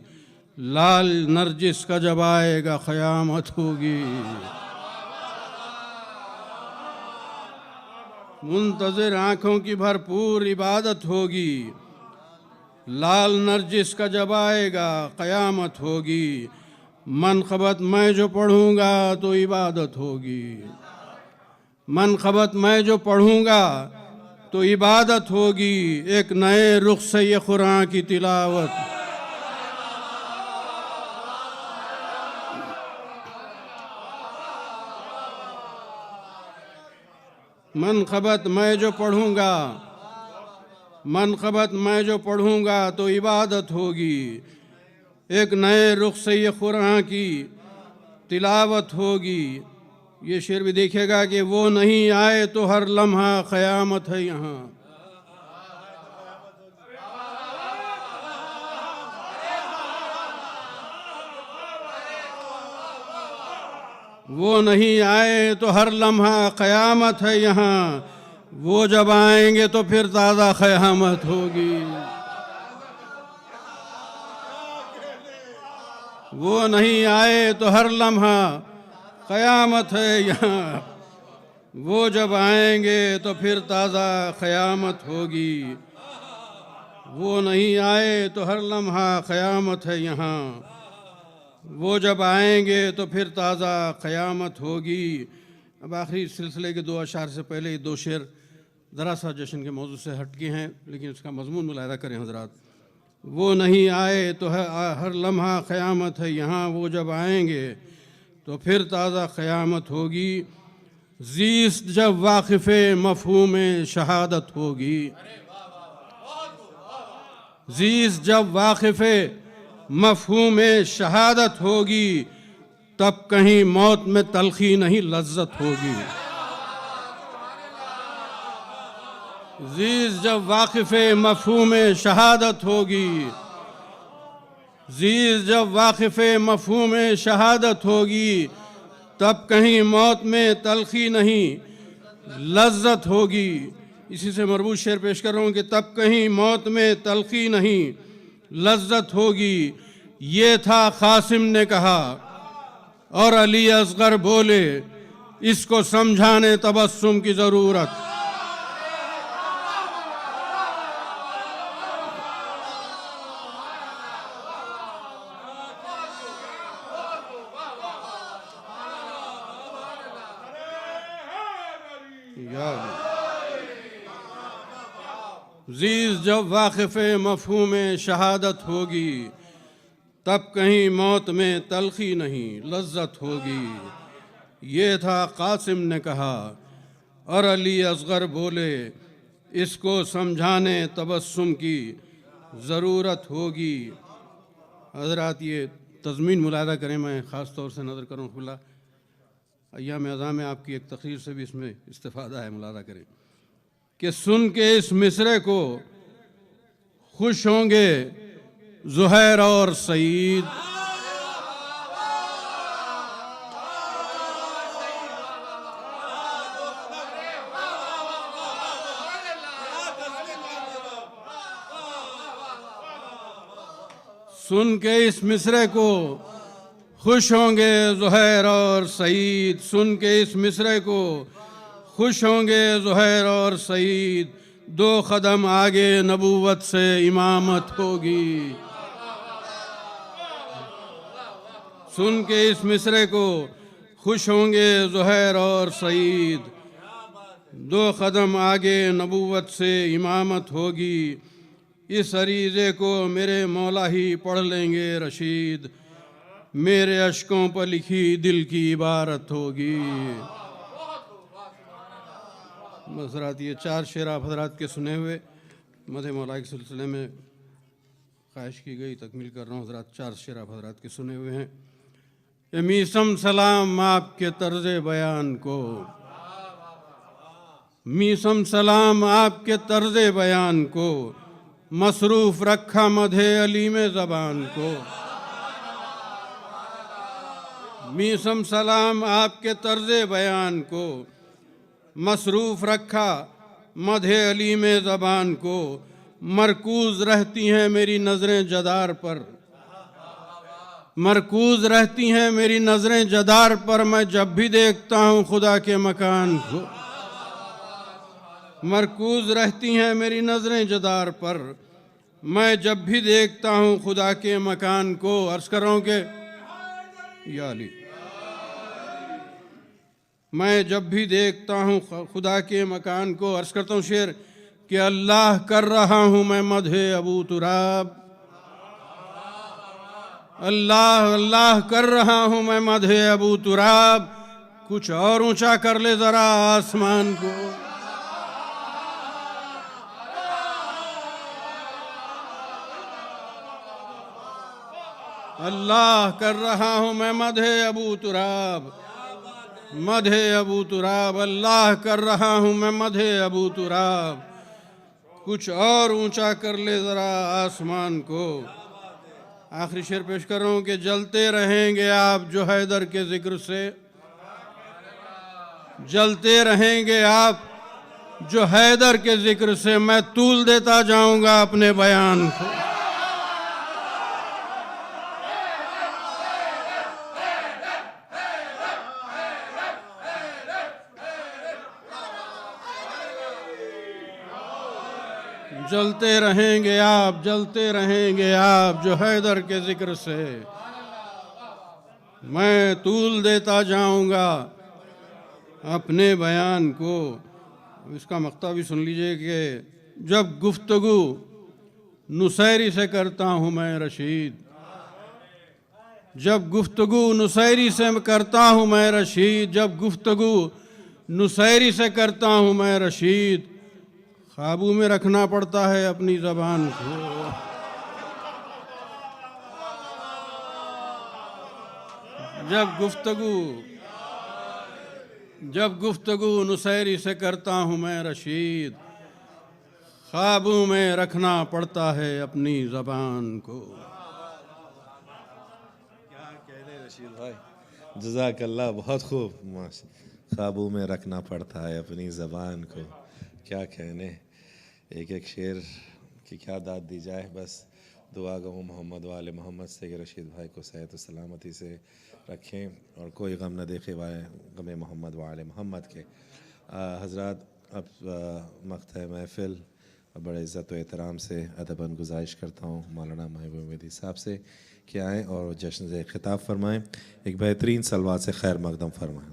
[SPEAKER 14] لال نرجس کا جب آئے گا قیامت ہوگی، منتظر آنکھوں کی بھرپور عبادت ہوگی، لال نرجس کا جب آئے گا قیامت ہوگی، منقبت میں جو پڑھوں گا تو عبادت ہوگی، منقبت میں جو پڑھوں گا تو عبادت ہوگی، ایک نئے رخ سے یہ قرآن کی تلاوت، منقبت میں جو پڑھوں گا، منقبت میں جو پڑھوں گا تو عبادت ہوگی، ایک نئے رخ سے یہ قرآن کی تلاوت ہوگی۔ یہ شعر بھی دیکھے گا کہ وہ نہیں آئے تو ہر لمحہ قیامت ہے یہاں، وہ نہیں آئے تو ہر لمحہ قیامت ہے یہاں، وہ جب آئیں گے تو پھر تازہ قیامت ہوگی، وہ نہیں آئے تو ہر لمحہ قیامت ہے یہاں، وہ جب آئیں گے تو پھر تازہ قیامت ہوگی، وہ نہیں آئے تو ہر لمحہ قیامت ہے یہاں، وہ جب آئیں گے تو پھر تازہ قیامت ہوگی۔ اب آخری سلسلے کے 2 اشعار سے پہلے 2 شعر ذرا سا جشن کے موضوع سے ہٹ کے ہیں، لیکن اس کا مضمون ملاحظہ کریں حضرات۔ وہ نہیں آئے تو ہر لمحہ قیامت ہے یہاں، وہ جب آئیں گے تو پھر تازہ قیامت ہوگی، زیست جب واقف مفہوم شہادت ہوگی، زیست جب واقف مفہوم شہادت ہوگی، تب کہیں موت میں تلخی نہیں لذت ہوگی، زیست جب واقف مفہوم شہادت ہوگی، زیست جب واقف مفہوم شہادت ہوگی، تب کہیں موت میں تلخی نہیں لذت ہوگی۔ اسی سے مربوط شعر پیش کر رہا ہوں کہ تب کہیں موت میں تلخی نہیں لذت ہوگی، یہ تھا قاسم نے کہا اور علی اصغر بولے، اس کو سمجھانے تبسم کی ضرورت، زیست جب واقف مفہوم شہادت ہوگی، تب کہیں موت میں تلخی نہیں لذت ہوگی، یہ تھا قاسم نے کہا اور علی اصغر بولے، اس کو سمجھانے تبسم کی ضرورت ہوگی۔ حضرات یہ تضمین ملاحظہ کریں، میں خاص طور سے نظر کروں کھلا ایام اعظام میں آپ کی ایک تقریر سے بھی اس میں استفادہ ہے، ملاحظہ کریں کہ سن کے اس مصرے کو خوش ہوں گے زہیر اور سعید، سن کے اس مصرے کو خوش ہوں گے زہیر اور سعید، سن کے اس مصرے کو خوش ہوں گے زہیر اور سعید، 2 قدم آگے نبوت سے امامت ہوگی، سن کے اس مصرے کو خوش ہوں گے زہیر اور سعید، 2 قدم آگے نبوت سے امامت ہوگی، اس عریضے کو میرے مولا ہی پڑھ لیں گے رشید، میرے اشکوں پر لکھی دل کی عبارت ہوگی۔ حضرات یہ 4 شعر آپ حضرات کے سنے ہوئے مدح مولا کے سلسلے میں خواہش کی گئی، تکمیل کر رہا ہوں حضرات۔ 4 شعر آپ حضرات کے سنے ہوئے ہیں۔ اے میسم سلام آپ کے طرز بیان کو، میسم سلام آپ کے طرز بیان کو، مصروف رکھا مدح علی میں زبان کو، میسم سلام آپ کے طرز بیان کو،
[SPEAKER 13] مصروف رکھا مدح علی میں زبان کو، مرکوز رہتی ہیں میری نظریں جدار پر، مرکوز رہتی ہیں میری نظریں جدار پر، میں جب بھی دیکھتا ہوں خدا کے مکان کو، مرکوز رہتی ہیں میری نظریں جدار پر، میں جب بھی دیکھتا ہوں خدا کے مکان کو۔ عرض کر رہا ہوں کہ یا علی، میں جب بھی دیکھتا ہوں خدا کے مکان کو، عرض کرتا ہوں شعر کہ اللہ کر رہا ہوں میں مدح ابو تراب، اللہ کر رہا ہوں میں مدح ابو تراب، کچھ اور اونچا کر لے ذرا آسمان کو۔ اللہ کر رہا ہوں میں مدح ابو تراب، مدح ابو تراب، اللہ کر رہا ہوں میں مدح ابو تراب، کچھ اور اونچا کر لے ذرا آسمان کو۔ آخری شعر پیش کر رہا ہوں کہ جلتے رہیں گے آپ جو حیدر کے ذکر سے، جلتے رہیں گے آپ جو حیدر کے ذکر سے، میں طول دیتا جاؤں گا اپنے بیان کو۔ جلتے رہیں گے آپ، جلتے رہیں گے آپ جو حیدر کے ذکر سے، میں طول دیتا جاؤں گا اپنے بیان کو۔ اس کا مقطع بھی سن لیجئے کہ جب گفتگو نصیری سے کرتا ہوں میں رشید، جب گفتگو نصیری سے کرتا ہوں میں رشید، جب گفتگو نصیری سے کرتا ہوں میں رشید، قابو میں رکھنا پڑتا ہے اپنی زبان کو۔ جب گفتگو نصیری سے کرتا ہوں میں رشید، قابو میں رکھنا پڑتا ہے اپنی زبان کو۔
[SPEAKER 5] کیا کہنے رشید بھائی، جزاک اللہ، بہت خوب، قابو میں رکھنا پڑتا ہے اپنی زبان کو، کیا کہنے۔ ایک ایک شعر کی کیا داد دی جائے، بس دعا گو محمد و آل محمد سے کہ رشید بھائی کو صحت و سلامتی سے رکھیں اور کوئی غم نہ دیکھے غم محمد و آل محمد کے۔ حضرات، اب مقطع محفل بڑے عزت و احترام سے ادباً گزارش کرتا ہوں مولانا محبوب مہدی صاحب سے کہ آئیں اور جشن سے خطاب فرمائیں، ایک بہترین صلوات سے خیر مقدم فرمائیں۔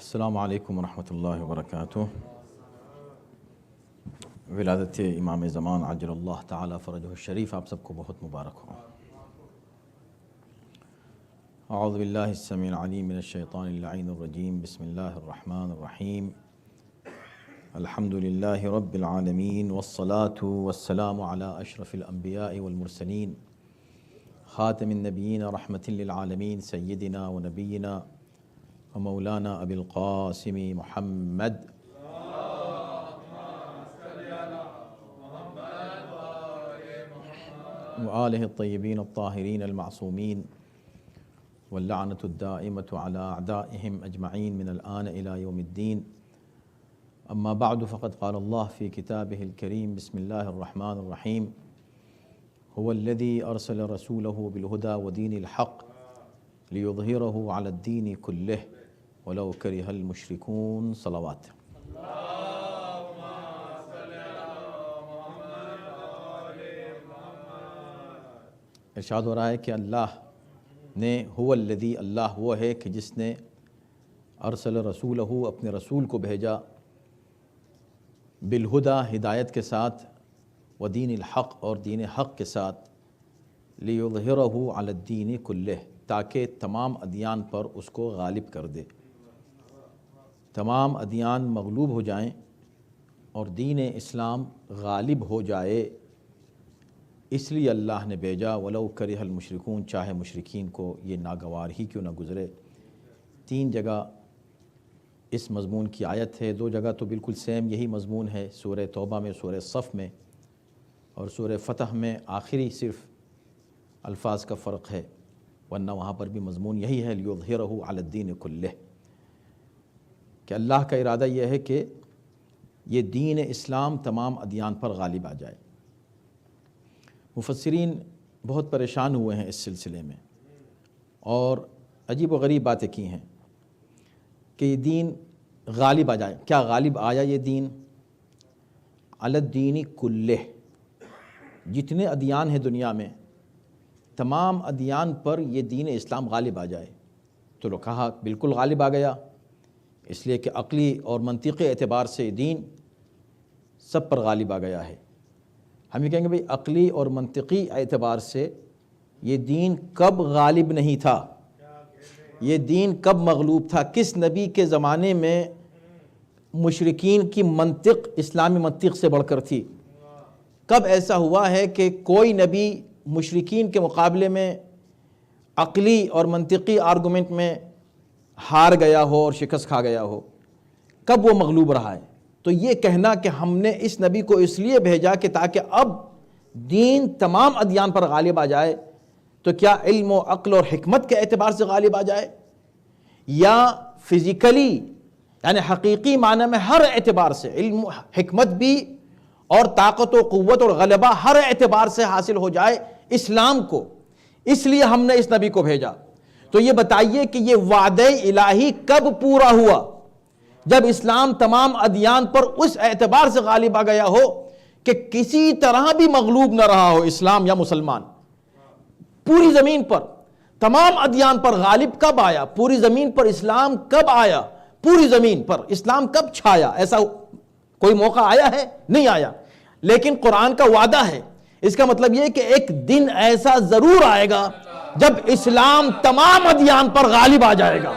[SPEAKER 2] السلام علیکم ورحمۃ اللہ وبرکاتہ۔ ولادت امام زمان عجل اللہ تعالی فرجہ الشریف آپ سب کو بہت مبارک ہو۔ اعوذ باللہ السمیع العلیم من الشیطان اللعین الرجیم، بسم اللہ الرحمن الرحیم، الحمد للہ رب العالمین، والصلاة والسلام علی اشرف الانبیاء والمرسلین، خاتم النبیین رحمۃ للعالمین، سیدنا و نبینا و مولانا ابی القاسم محمد وآلہ الطیبین الطاہرین المعصومین، واللعنۃ الدائمۃ علی اعدائہم اجمعین من الآن الی یوم الدین۔ اما بعد فقد قال اللہ فی کتابہ الکریم، بسم اللہ الرحمن الرحیم، هو الذی ارسل رسولہ بالہدی ودین الحق لیظہرہ علی الدین کلہ ولو کرہ المشرکون۔ صلوات۔ ارشاد ہو رہا ہے کہ اللہ نے، هو الذی، اللہ وہ ہے کہ جس نے ارسل رسولہ، اپنے رسول کو بھیجا، بالہدی، ہدایت کے ساتھ، ودین الحق، اور دین حق کے ساتھ، لیظہرہ علی الدین کلہ، تاکہ تمام ادیان پر اس کو غالب کر دے، تمام ادیان مغلوب ہو جائیں اور دین اسلام غالب ہو جائے، اس لیے اللہ نے بھیجا وَلَوْ كَرِهَ الْمُشْرِكُونَ، چاہے مشرکین کو یہ ناگوار ہی کیوں نہ گزرے۔ 3 جگہ اس مضمون کی آیت ہے، 2 جگہ تو بالکل سیم یہی مضمون ہے، سورہ توبہ میں، سورہ صف میں، اور سورہ فتح میں آخری صرف الفاظ کا فرق ہے، ورنہ وہاں پر بھی مضمون یہی ہے لِيُظْهِرَهُ عَلَى الدِّينِ كُلِّهِ، کہ اللہ کا ارادہ یہ ہے کہ یہ دین اسلام تمام ادیان پر غالب آ جائے۔ مفسرین بہت پریشان ہوئے ہیں اس سلسلے میں اور عجیب و غریب باتیں کی ہیں کہ یہ دین غالب آ جائے۔ کیا غالب آیا یہ دین؟ علی الدین کلہ، جتنے ادیان ہیں دنیا میں تمام ادیان پر یہ دین اسلام غالب آ جائے، تو لوگ کہا بالکل غالب آ گیا، اس لیے کہ عقلی اور منطقی اعتبار سے دین سب پر غالب آ گیا ہے۔ ہم یہ کہیں گے بھئی عقلی اور منطقی اعتبار سے یہ دین کب غالب نہیں تھا، یہ دین کب مغلوب تھا؟ کس نبی کے زمانے میں مشرکین کی منطق اسلامی منطق سے بڑھ کر تھی؟ کب ایسا ہوا ہے کہ کوئی نبی مشرکین کے مقابلے میں عقلی اور منطقی آرگومنٹ میں ہار گیا ہو اور شکست کھا گیا ہو؟ کب وہ مغلوب رہا ہے؟ تو یہ کہنا کہ ہم نے اس نبی کو اس لیے بھیجا کہ تاکہ اب دین تمام ادیان پر غالب آ جائے، تو کیا علم و عقل اور حکمت کے اعتبار سے غالب آ جائے، یا فزیکلی یعنی حقیقی معنی میں ہر اعتبار سے علم و حکمت بھی اور طاقت و قوت اور غلبہ ہر اعتبار سے حاصل ہو جائے اسلام کو؟ اس لیے ہم نے اس نبی کو بھیجا۔ تو یہ بتائیے کہ یہ وعدہ الہی کب پورا ہوا؟ جب اسلام تمام ادیان پر اس اعتبار سے غالب آ گیا ہو کہ کسی طرح بھی مغلوب نہ رہا ہو اسلام یا مسلمان۔ پوری زمین پر تمام ادیان پر غالب کب آیا؟ پوری زمین پر اسلام کب آیا؟ پوری زمین پر اسلام کب چھایا؟ ایسا کوئی موقع آیا ہے؟ نہیں آیا، لیکن قرآن کا وعدہ ہے۔ اس کا مطلب یہ کہ ایک دن ایسا ضرور آئے گا جب اسلام تمام ادیان پر غالب آ جائے گا۔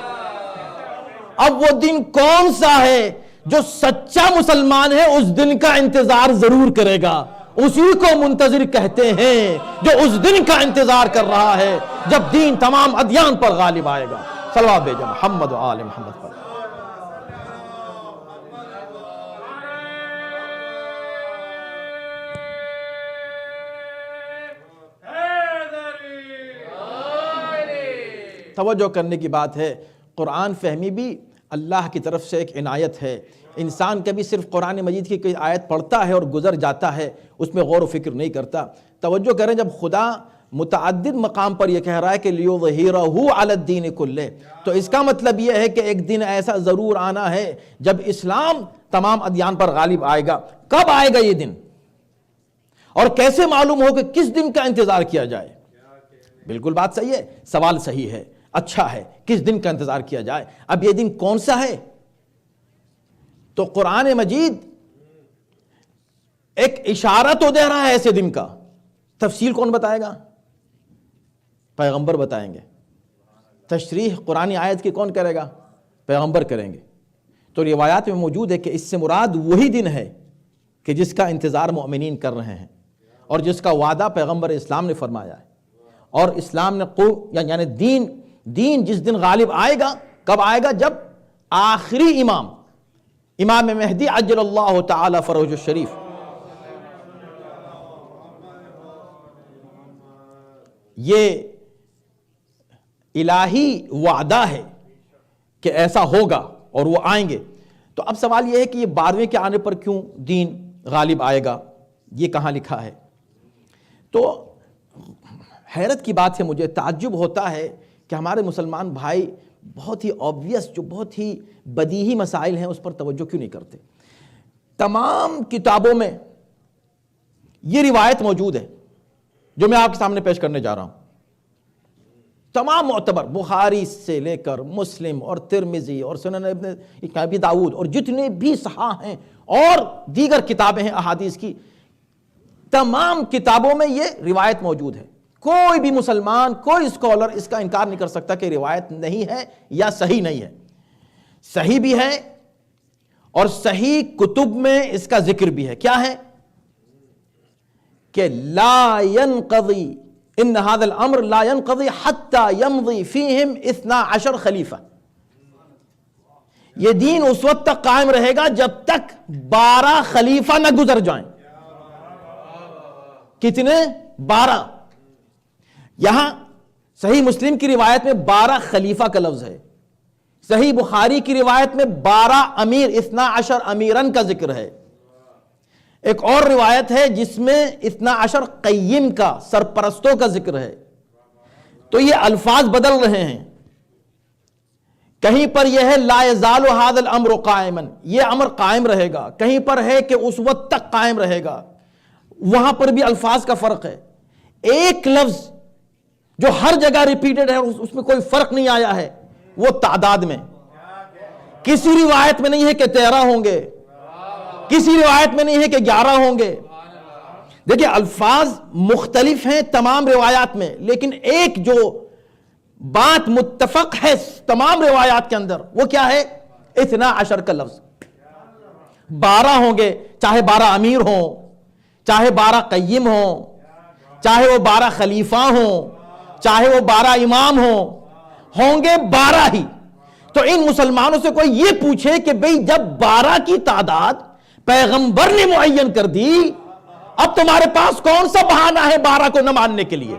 [SPEAKER 2] اب وہ دن کون سا ہے؟ جو سچا مسلمان ہے اس دن کا انتظار ضرور کرے گا، اسی کو منتظر کہتے ہیں جو اس دن کا انتظار کر رہا ہے جب دین تمام ادیان پر غالب آئے گا۔ صلوات بھیجیں محمد و آل محمد پر۔ توجہ کرنے کی بات ہے، قرآن فہمی بھی اللہ کی طرف سے ایک عنایت ہے۔ انسان کبھی صرف قرآن مجید کی کوئی آیت پڑھتا ہے اور گزر جاتا ہے، اس میں غور و فکر نہیں کرتا۔ توجہ کریں، جب خدا متعدد مقام پر یہ کہہ رہا ہے کہ لِيُظْهِرَهُ عَلَى الدِّينِ كُلِّهِ، تو اس کا مطلب یہ ہے کہ ایک دن ایسا ضرور آنا ہے جب اسلام تمام ادیان پر غالب آئے گا۔ کب آئے گا یہ دن؟ اور کیسے معلوم ہو کہ کس دن کا انتظار کیا جائے؟ بالکل بات صحیح ہے، سوال صحیح ہے، اچھا ہے، کس دن کا انتظار کیا جائے؟ اب یہ دن کون سا ہے؟ تو قرآن مجید ایک اشارہ تو دے رہا ہے ایسے دن کا، تفصیل کون بتائے گا؟ پیغمبر بتائیں گے۔ تشریح قرآن آیت کی کون کرے گا؟ پیغمبر کریں گے۔ تو روایات میں موجود ہے کہ اس سے مراد وہی دن ہے کہ جس کا انتظار مؤمنین کر رہے ہیں اور جس کا وعدہ پیغمبر اسلام نے فرمایا ہے، اور اسلام نے یعنی دین جس دن غالب آئے گا، کب آئے گا؟ جب آخری امام مہدی عجل اللہ تعالی فرجہ الشریف یہ الہی وعدہ ہے کہ ایسا ہوگا اور وہ آئیں گے۔ تو اب سوال یہ ہے کہ یہ 12ویں کے آنے پر کیوں دین غالب آئے گا؟ یہ کہاں لکھا ہے؟ تو حیرت کی بات ہے، مجھے تعجب ہوتا ہے کہ ہمارے مسلمان بھائی بہت ہی آبویس، جو بہت ہی بدیہی مسائل ہیں، اس پر توجہ کیوں نہیں کرتے۔ تمام کتابوں میں یہ روایت موجود ہے جو میں آپ کے سامنے پیش کرنے جا رہا ہوں۔ تمام معتبر، بخاری سے لے کر مسلم اور ترمذی اور سنن ابی داؤد اور جتنے بھی صحاح ہیں اور دیگر کتابیں ہیں احادیث کی، تمام کتابوں میں یہ روایت موجود ہے۔ کوئی بھی مسلمان، کوئی اسکالر اس کا انکار نہیں کر سکتا کہ روایت نہیں ہے یا صحیح نہیں ہے. صحیح بھی ہے اور صحیح کتب میں اس کا ذکر بھی ہے. کیا ہے کہ لا ينقضی ان هذا الامر لا ينقضی حتى يمضي فيهم 12 خلیفہ. یہ دین اس وقت تک قائم رہے گا جب تک 12 خلیفہ نہ گزر جائیں. کتنے؟ 12. یہاں صحیح مسلم کی روایت میں 12 خلیفہ کا لفظ ہے. صحیح بخاری کی روایت میں 12 امیر 12 امیرن کا ذکر ہے. ایک اور روایت ہے جس میں 12 قیم کا، سرپرستوں کا ذکر ہے. تو یہ الفاظ بدل رہے ہیں. کہیں پر یہ ہے لا یزال ھذا الامر قائما، یہ امر قائم رہے گا. کہیں پر ہے کہ اس وقت تک قائم رہے گا. وہاں پر بھی الفاظ کا فرق ہے. ایک لفظ جو ہر جگہ ریپیٹڈ ہے، اس میں کوئی فرق نہیں آیا ہے، وہ تعداد میں. کسی روایت میں نہیں ہے کہ 13 ہوں گے، کسی روایت میں نہیں ہے کہ 11 ہوں گے. دیکھیں الفاظ مختلف ہیں تمام روایات میں، لیکن ایک جو بات متفق ہے تمام روایات کے اندر وہ کیا ہے؟ 12 کا لفظ. 12 ہوں گے، چاہے 12 امیر ہوں، چاہے 12 قیم ہوں، چاہے وہ 12 خلیفہ ہوں، چاہے وہ 12 امام ہوں گے 12 ہی. تو ان مسلمانوں سے کوئی یہ پوچھے کہ بھئی جب 12 کی تعداد پیغمبر نے معین کر دی، اب تمہارے پاس کون سا بہانہ ہے 12 کو نہ ماننے کے لیے؟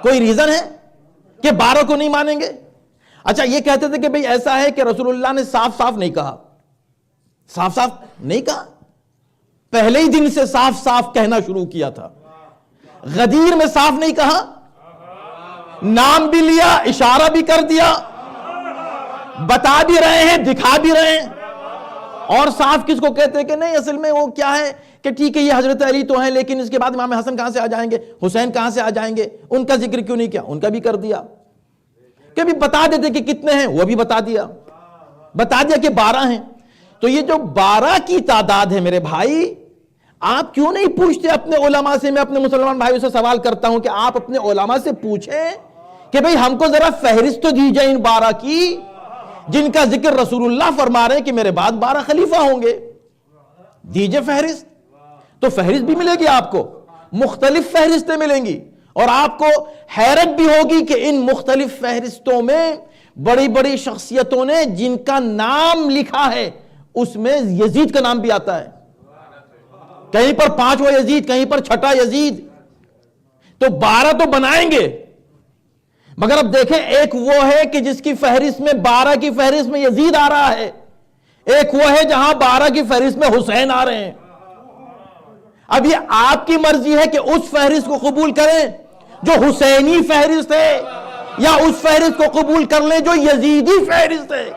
[SPEAKER 2] کوئی ریزن ہے کہ 12 کو نہیں مانیں گے؟ اچھا یہ کہتے تھے کہ بھئی ایسا ہے کہ رسول اللہ نے صاف صاف نہیں کہا. صاف صاف نہیں کہا، پہلے ہی دن سے صاف صاف کہنا شروع کیا تھا. غدیر میں صاف نہیں کہا، نام بھی لیا، اشارہ بھی کر دیا، بتا بھی رہے ہیں، دکھا بھی رہے ہیں. اور صاف کس کو کہتے ہیں کہ نہیں اصل میں وہ کیا ہے کہ ٹھیک ہے یہ حضرت علی تو ہیں، لیکن اس کے بعد امام حسن کہاں سے آ جائیں گے، حسین کہاں سے آ جائیں گے، ان کا ذکر کیوں نہیں کیا؟ ان کا بھی کر دیا. کہ بھی بتا دیتے کہ کتنے ہیں، وہ بھی بتا دیا کہ 12 ہیں. تو یہ جو 12 کی تعداد ہے میرے بھائی، آپ کیوں نہیں پوچھتے اپنے علماء سے؟ میں اپنے مسلمان بھائیوں سے سوال کرتا ہوں کہ آپ اپنے علماء سے پوچھیں کہ بھئی ہم کو ذرا فہرست تو دی جائے ان 12 کی جن کا ذکر رسول اللہ فرما رہے ہیں کہ میرے بعد 12 خلیفہ ہوں گے. دیجئے فہرست. تو فہرست بھی ملے گی آپ کو، مختلف فہرستیں ملیں گی، اور آپ کو حیرت بھی ہوگی کہ ان مختلف فہرستوں میں بڑی بڑی شخصیتوں نے جن کا نام لکھا ہے اس میں یزید کا نام بھی آتا ہے. کہیں پر 5واں یزید، کہیں پر 6واں یزید. تو 12 تو بنائیں گے، مگر اب دیکھیں ایک وہ ہے کہ جس کی فہرست میں 12 کی فہرست میں یزید آ رہا ہے، ایک وہ ہے جہاں 12 کی فہرست میں حسین آ رہے ہیں. اب یہ آپ کی مرضی ہے کہ اس فہرست کو قبول کریں جو حسینی فہرست ہے، یا اس فہرست کو قبول کر لیں جو یزیدی فہرست ہے.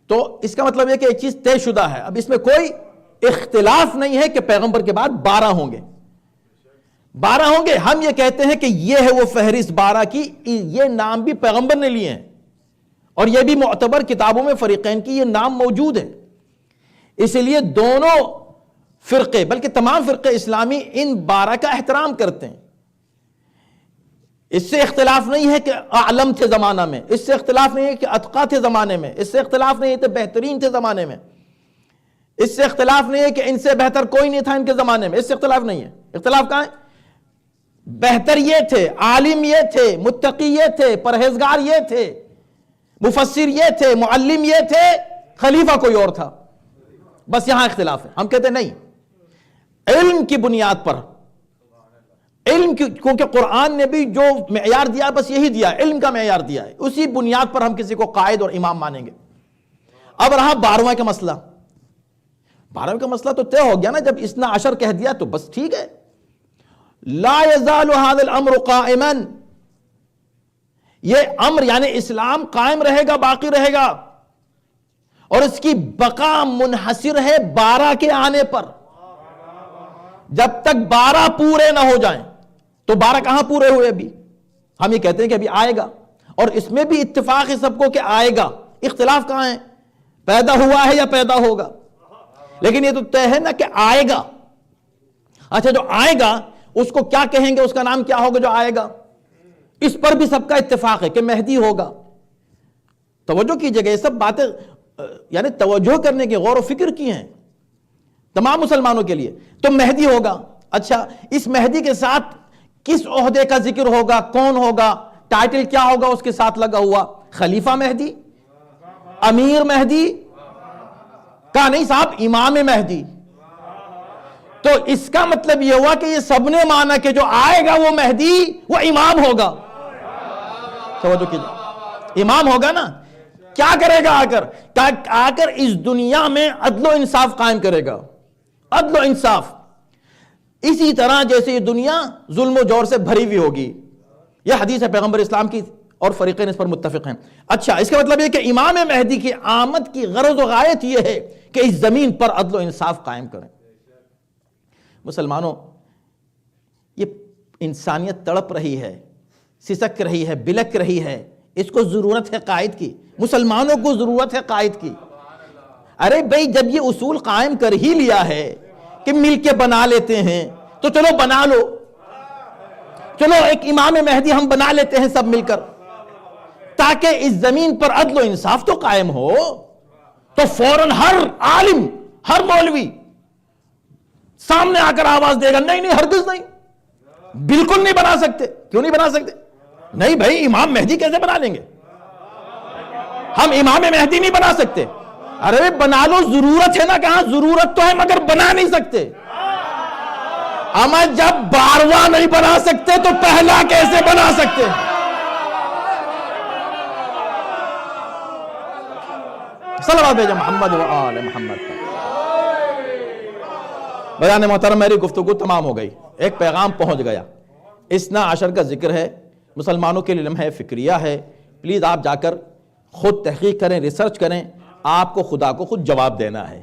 [SPEAKER 2] تو اس کا مطلب یہ کہ ایک چیز طے شدہ ہے، اب اس میں کوئی اختلاف نہیں ہے کہ پیغمبر کے بعد 12 ہوں گے. 12 ہوں گے. ہم یہ کہتے ہیں کہ یہ ہے وہ فہرست 12 کی، یہ نام بھی پیغمبر نے لیے ہیں، اور یہ بھی معتبر کتابوں میں فریقین کی یہ نام موجود ہے. اس لیے دونوں فرقے بلکہ تمام فرقے اسلامی ان 12 کا احترام کرتے ہیں. اس سے اختلاف نہیں ہے کہ اعلم تھے زمانہ میں، اس سے اختلاف نہیں ہے کہ اتقا تھے زمانے میں، اس سے اختلاف نہیں ہے کہ بہترین تھے زمانے میں، اس سے اختلاف نہیں ہے کہ ان سے بہتر کوئی نہیں تھا ان کے زمانے میں. اس سے اختلاف نہیں ہے. اختلاف کہاں ہے؟ بہتر یہ تھے، عالم یہ تھے، متقی یہ تھے، پرہیزگار یہ تھے، مفسر یہ تھے، معلم یہ تھے، خلیفہ کوئی اور تھا. بس یہاں اختلاف ہے. ہم کہتے ہیں نہیں، علم کی بنیاد پر، علم کی، کیونکہ قرآن نے بھی جو معیار دیا بس یہی دیا ہے، علم کا معیار دیا ہے، اسی بنیاد پر ہم کسی کو قائد اور امام مانیں گے. اب رہا 12واں کا مسئلہ. 12واں کا مسئلہ تو طے ہو گیا نا، جب 12 کہہ دیا تو بس ٹھیک ہے. لا یزال ھذا الامر قائما، یہ امر یعنی اسلام قائم رہے گا، باقی رہے گا، اور اس کی بقا منحصر ہے 12 کے آنے پر. جب تک 12 پورے نہ ہو جائیں، تو 12 کہاں پورے ہوئے ابھی؟ ہم یہ کہتے ہیں کہ ابھی آئے گا، اور اس میں بھی اتفاق ہے سب کو کہ آئے گا. اختلاف کہاں ہے؟ پیدا ہوا ہے یا پیدا ہوگا؟ لیکن یہ تو طے ہے نا کہ آئے گا. اچھا جو آئے گا اس کو کیا کہیں گے, اس کا نام کیا ہوگا جو آئے گا؟ اس پر بھی سب کا اتفاق ہے کہ مہدی ہوگا. توجہ کیجئے گا, یہ سب باتیں یعنی توجہ کرنے کی, غور و فکر کی ہیں تمام مسلمانوں کے لیے. تو مہدی ہوگا. اچھا اس مہدی کے ساتھ کس عہدے کا ذکر ہوگا, کون ہوگا, ٹائٹل کیا ہوگا اس کے ساتھ لگا ہوا؟ خلیفہ مہدی, امیر مہدی, کہا نہیں صاحب امام مہدی. تو اس کا مطلب یہ ہوا کہ یہ سب نے مانا کہ جو آئے گا وہ مہدی وہ امام ہوگا. توجہ کیجئے, امام ہوگا نا. کیا کرے گا آ کر اس دنیا میں عدل و انصاف قائم کرے گا. عدل و انصاف, اسی طرح جیسے یہ دنیا ظلم و جور سے بھری ہوئی ہوگی. یہ حدیث ہے پیغمبر اسلام کی اور فریقین اس پر متفق ہیں. اچھا اس کا مطلب یہ کہ امام مہدی کی آمد کی غرض و غایت یہ ہے کہ اس زمین پر عدل و انصاف قائم کریں. مسلمانوں, یہ انسانیت تڑپ رہی ہے, سسک رہی ہے, بلک رہی ہے. اس کو ضرورت ہے قائد کی, مسلمانوں کو ضرورت ہے قائد کی. ارے بھئی جب یہ اصول قائم کر ہی لیا ہے کہ مل کے بنا لیتے ہیں تو چلو بنا لو. چلو ایک امام مہدی ہم بنا لیتے ہیں سب مل کر, تاکہ اس زمین پر عدل و انصاف تو قائم ہو. تو فوراً ہر عالم, ہر مولوی سامنے آ کر آواز دے گا نہیں نہیں ہرگز نہیں, بالکل نہیں بنا سکتے. کیوں نہیں بنا سکتے؟ نہیں بھائی امام مہدی کیسے بنا لیں گے, ہم امام مہدی نہیں بنا سکتے. ارے بنا لو, ضرورت ہے نا, کہاں ضرورت تو ہے مگر بنا نہیں سکتے. اما جب 12واں نہیں بنا سکتے تو پہلا کیسے بنا سکتے؟ صلوات بھیجو محمد و آل محمد. بیان محترم میری گفتگو تمام ہو گئی, ایک پیغام پہنچ گیا. اثنا عشر کا ذکر ہے, مسلمانوں کے لیے لمحہ فکریہ ہے. پلیز آپ جا کر خود تحقیق کریں, ریسرچ کریں, آپ کو خدا کو خود جواب دینا ہے.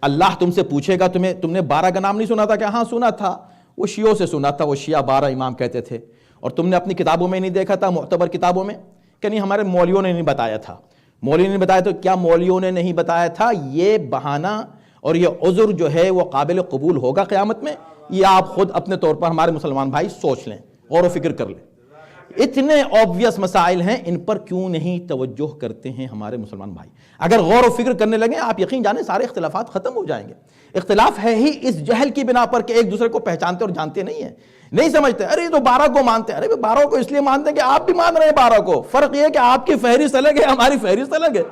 [SPEAKER 2] اللہ تم سے پوچھے گا تم نے 12 کا نام نہیں سنا تھا؟ کہ ہاں سنا تھا, وہ شیعوں سے سنا تھا, وہ شیعہ 12 امام کہتے تھے. اور تم نے اپنی کتابوں میں نہیں دیکھا تھا, معتبر کتابوں میں؟ کہ نہیں ہمارے مولویوں نے نہیں بتایا تھا. مولوی نے بتایا, تو کیا مولویوں نے نہیں بتایا تھا یہ بہانہ اور یہ عذر جو ہے وہ قابل قبول ہوگا قیامت میں؟ یہ آپ خود اپنے طور پر ہمارے مسلمان بھائی سوچ لیں, غور و فکر کر لیں. اتنے obvious مسائل ہیں, ان پر کیوں نہیں توجہ کرتے ہیں ہمارے مسلمان بھائی؟ اگر غور و فکر کرنے لگیں آپ یقین جانیں سارے اختلافات ختم ہو جائیں گے. اختلاف ہے ہی اس جہل کی بنا پر کہ ایک دوسرے کو پہچانتے اور جانتے نہیں ہیں, نہیں سمجھتے. ارے تو 12 کو مانتے ہیں, ارے 12 کو اس لیے مانتے ہیں کہ آپ بھی مان رہے ہیں 12 کو. فرق یہ ہے کہ آپ کی فہرست الگ ہے, ہماری فہرست الگ ہے,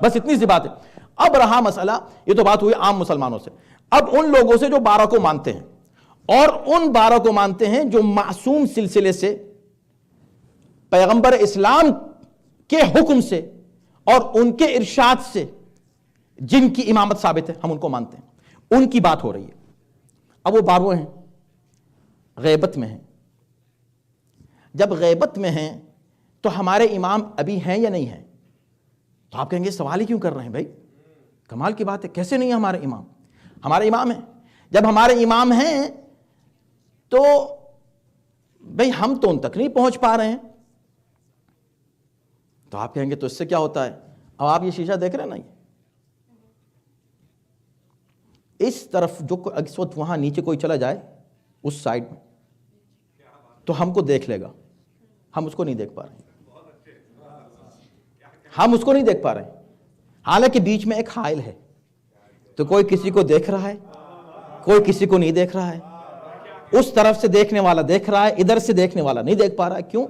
[SPEAKER 2] بس اتنی سی بات ہے. اب رہا مسئلہ, یہ تو بات ہوئی عام مسلمانوں سے. اب ان لوگوں سے جو 12 کو مانتے ہیں, اور ان 12 کو مانتے ہیں جو معصوم سلسلے سے پیغمبر اسلام کے حکم سے اور ان کے ارشاد سے جن کی امامت ثابت ہے, ہم ان کو مانتے ہیں. ان کی بات ہو رہی ہے. اب وہ 12 ہیں, غیبت میں ہیں. جب غیبت میں ہیں تو ہمارے امام ابھی ہیں یا نہیں ہیں؟ تو آپ کہیں گے سوال ہی کیوں کر رہے ہیں بھائی, کمال کی بات ہے, کیسے نہیں ہے ہمارے امام؟ ہمارے امام ہیں. جب ہمارے امام ہیں تو بھائی ہم تو ان تک نہیں پہنچ پا رہے ہیں. تو آپ کہیں گے تو اس سے کیا ہوتا ہے؟ اب آپ یہ شیشہ دیکھ رہے ہیں نا, اس طرف جو اس وقت وہاں نیچے کوئی چلا جائے اس سائڈ میں تو ہم کو دیکھ لے گا, ہم اس کو نہیں دیکھ پا رہے ہیں, ہم اس کو نہیں دیکھ پا رہے ہیں. حالانکہ بیچ میں ایک حائل ہے, تو کوئی کسی کو دیکھ رہا ہے, کوئی کسی کو نہیں دیکھ رہا ہے. اس طرف سے دیکھنے والا دیکھ رہا ہے, ادھر سے دیکھنے والا نہیں دیکھ پا رہا ہے. کیوں؟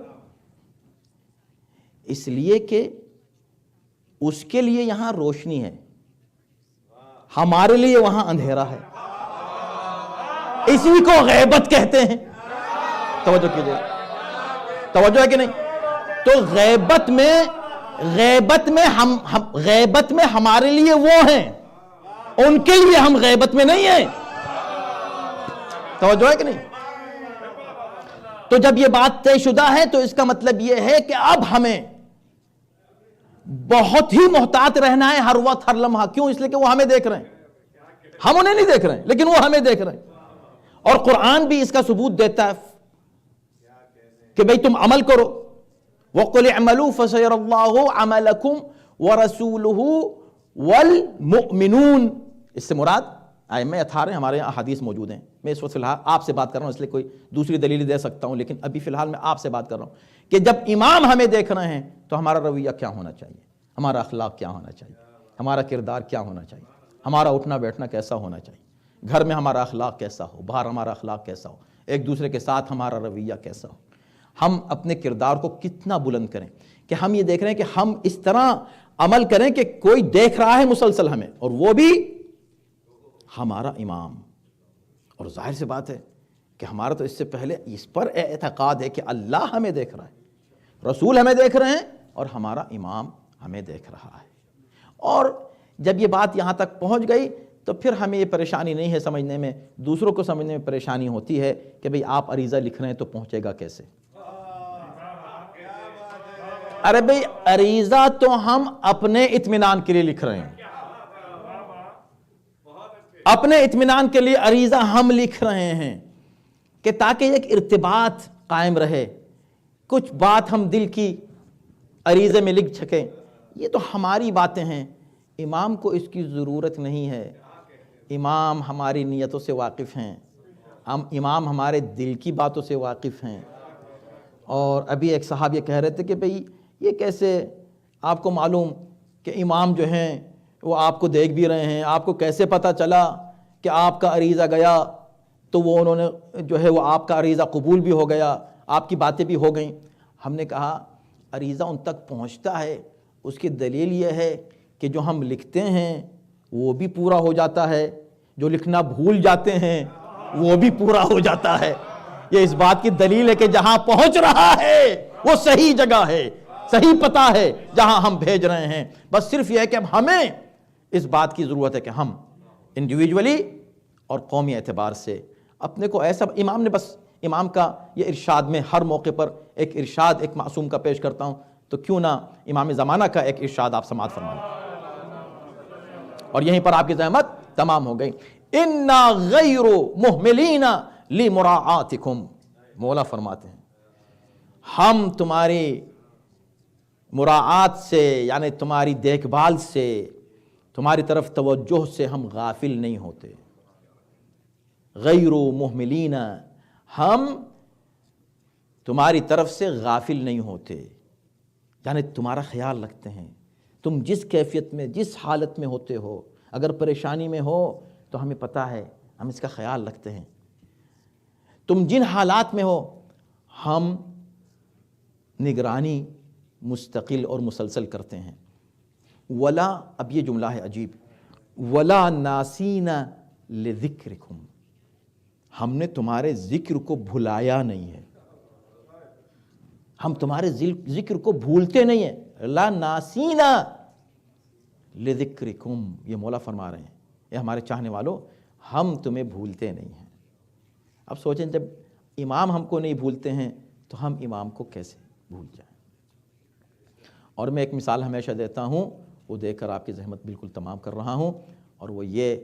[SPEAKER 2] اس لیے کہ اس کے لیے یہاں روشنی ہے, ہمارے لیے وہاں اندھیرا ہے. اسی کو غیبت کہتے ہیں. توجہ کیجئے, توجہ ہے کہ نہیں؟ تو غیبت میں ہمارے لیے وہ ہیں, ان کے لیے ہم غیبت میں نہیں ہیں. توجہ ہے کہ نہیں؟ تو جب یہ بات طے شدہ ہے تو اس کا مطلب یہ ہے کہ اب ہمیں بہت ہی محتاط رہنا ہے ہر وقت, ہر لمحہ. کیوں؟ اس لیے کہ وہ ہمیں دیکھ رہے ہیں, ہم انہیں نہیں دیکھ رہے ہیں, لیکن وہ ہمیں دیکھ رہے ہیں. اور قرآن بھی اس کا ثبوت دیتا ہے کہ بھئی تم عمل کرو. وَقُلِ اعْمَلُوا فَسَيَرَى اللَّهُ عَمَلَكُمْ وَرَسُولُهُ وَالْمُؤْمِنُونَ. اس سے مراد ائمہ اطہار ہیں، ہمارے یہاں احادیث موجود ہیں. میں اس وقت فی الحال آپ سے بات کر رہا ہوں، اس لیے کوئی دوسری دلیل دے سکتا ہوں، لیکن ابھی فی الحال میں آپ سے بات کر رہا ہوں کہ جب امام ہمیں دیکھ رہے ہیں تو ہمارا رویہ کیا ہونا چاہیے، ہمارا اخلاق کیا ہونا چاہیے، ہمارا کردار کیا ہونا چاہیے، ہمارا اٹھنا بیٹھنا کیسا ہونا چاہیے، گھر میں ہمارا اخلاق کیسا ہو، باہر ہمارا اخلاق کیسا ہو، ایک دوسرے کے ساتھ ہمارا رویہ کیسا ہو. ہم اپنے کردار کو کتنا بلند کریں کہ ہم یہ دیکھ رہے ہیں کہ ہم اس طرح عمل کریں کہ کوئی دیکھ رہا ہے مسلسل ہمیں، اور وہ بھی ہمارا امام. اور ظاہر سی بات ہے کہ ہمارا تو اس سے پہلے اس پر اعتقاد ہے کہ اللہ ہمیں دیکھ رہا ہے، رسول ہمیں دیکھ رہے ہیں، اور ہمارا امام ہمیں دیکھ رہا ہے. اور جب یہ بات یہاں تک پہنچ گئی تو پھر ہمیں یہ پریشانی نہیں ہے سمجھنے میں، دوسروں کو سمجھنے میں پریشانی ہوتی ہے کہ بھئی آپ عریضہ لکھ رہے ہیں تو پہنچے گا کیسے. ارے بھئی عریضہ تو ہم اپنے اطمینان کے لیے لکھ رہے ہیں، اپنے اطمینان کے لیے عریضہ ہم لکھ رہے ہیں کہ تاکہ ایک ارتباط قائم رہے، کچھ بات ہم دل کی عریضے میں لکھ سکیں. یہ تو ہماری باتیں ہیں، امام کو اس کی ضرورت نہیں ہے. امام ہماری نیتوں سے واقف ہیں، امام ہمارے دل کی باتوں سے واقف ہیں. اور ابھی ایک صاحب یہ کہہ رہے تھے کہ بھئی یہ کیسے آپ کو معلوم کہ امام جو ہیں وہ آپ کو دیکھ بھی رہے ہیں، آپ کو کیسے پتہ چلا کہ آپ کا عریضہ گیا تو وہ انہوں نے جو ہے وہ آپ کا عریضہ قبول بھی ہو گیا، آپ کی باتیں بھی ہو گئیں. ہم نے کہا عریضہ ان تک پہنچتا ہے، اس کی دلیل یہ ہے کہ جو ہم لکھتے ہیں وہ بھی پورا ہو جاتا ہے، جو لکھنا بھول جاتے ہیں وہ بھی پورا ہو جاتا ہے. یہ اس بات کی دلیل ہے کہ جہاں پہنچ رہا ہے وہ صحیح جگہ ہے، صحیح پتہ ہے جہاں ہم بھیج رہے ہیں. بس صرف یہ ہے کہ اب ہمیں اس بات کی ضرورت ہے کہ ہم انڈیویجولی اور قومی اعتبار سے اپنے کو ایسا، امام نے بس امام کا یہ ارشاد میں ہر موقع پر ایک ارشاد ایک معصوم کا پیش کرتا ہوں، تو کیوں نہ امام زمانہ کا ایک ارشاد آپ سماعت فرمائیں. اور یہیں پر آپ کی زحمت تمام ہو گئی. اِنَّا غَيْرُ مُحْمِلِينَ لِمُرَاعَاتِكُمْ، مولا فرماتے ہیں ہم تمہاری مراعات سے، یعنی تمہاری دیکھ بھال سے، تمہاری طرف توجہ سے ہم غافل نہیں ہوتے. غیر مہملین، ہم تمہاری طرف سے غافل نہیں ہوتے، یعنی تمہارا خیال رکھتے ہیں. تم جس کیفیت میں، جس حالت میں ہوتے ہو، اگر پریشانی میں ہو تو ہمیں پتہ ہے، ہم اس کا خیال رکھتے ہیں. تم جن حالات میں ہو ہم نگرانی مستقل اور مسلسل کرتے ہیں. ولا، اب یہ جملہ ہے عجیب، ولا ناسین لذکرکم، ہم نے تمہارے ذکر کو بھلایا نہیں ہے، ہم تمہارے ذکر کو بھولتے نہیں ہیں. لا ناسین لذکرکم، یہ مولا فرما رہے ہیں یہ ہمارے چاہنے والوں، ہم تمہیں بھولتے نہیں ہیں. اب سوچیں جب امام ہم کو نہیں بھولتے ہیں تو ہم امام کو کیسے بھول جائیں. اور میں ایک مثال ہمیشہ دیتا ہوں، وہ دے کر آپ کی زحمت بالکل تمام کر رہا ہوں، اور وہ یہ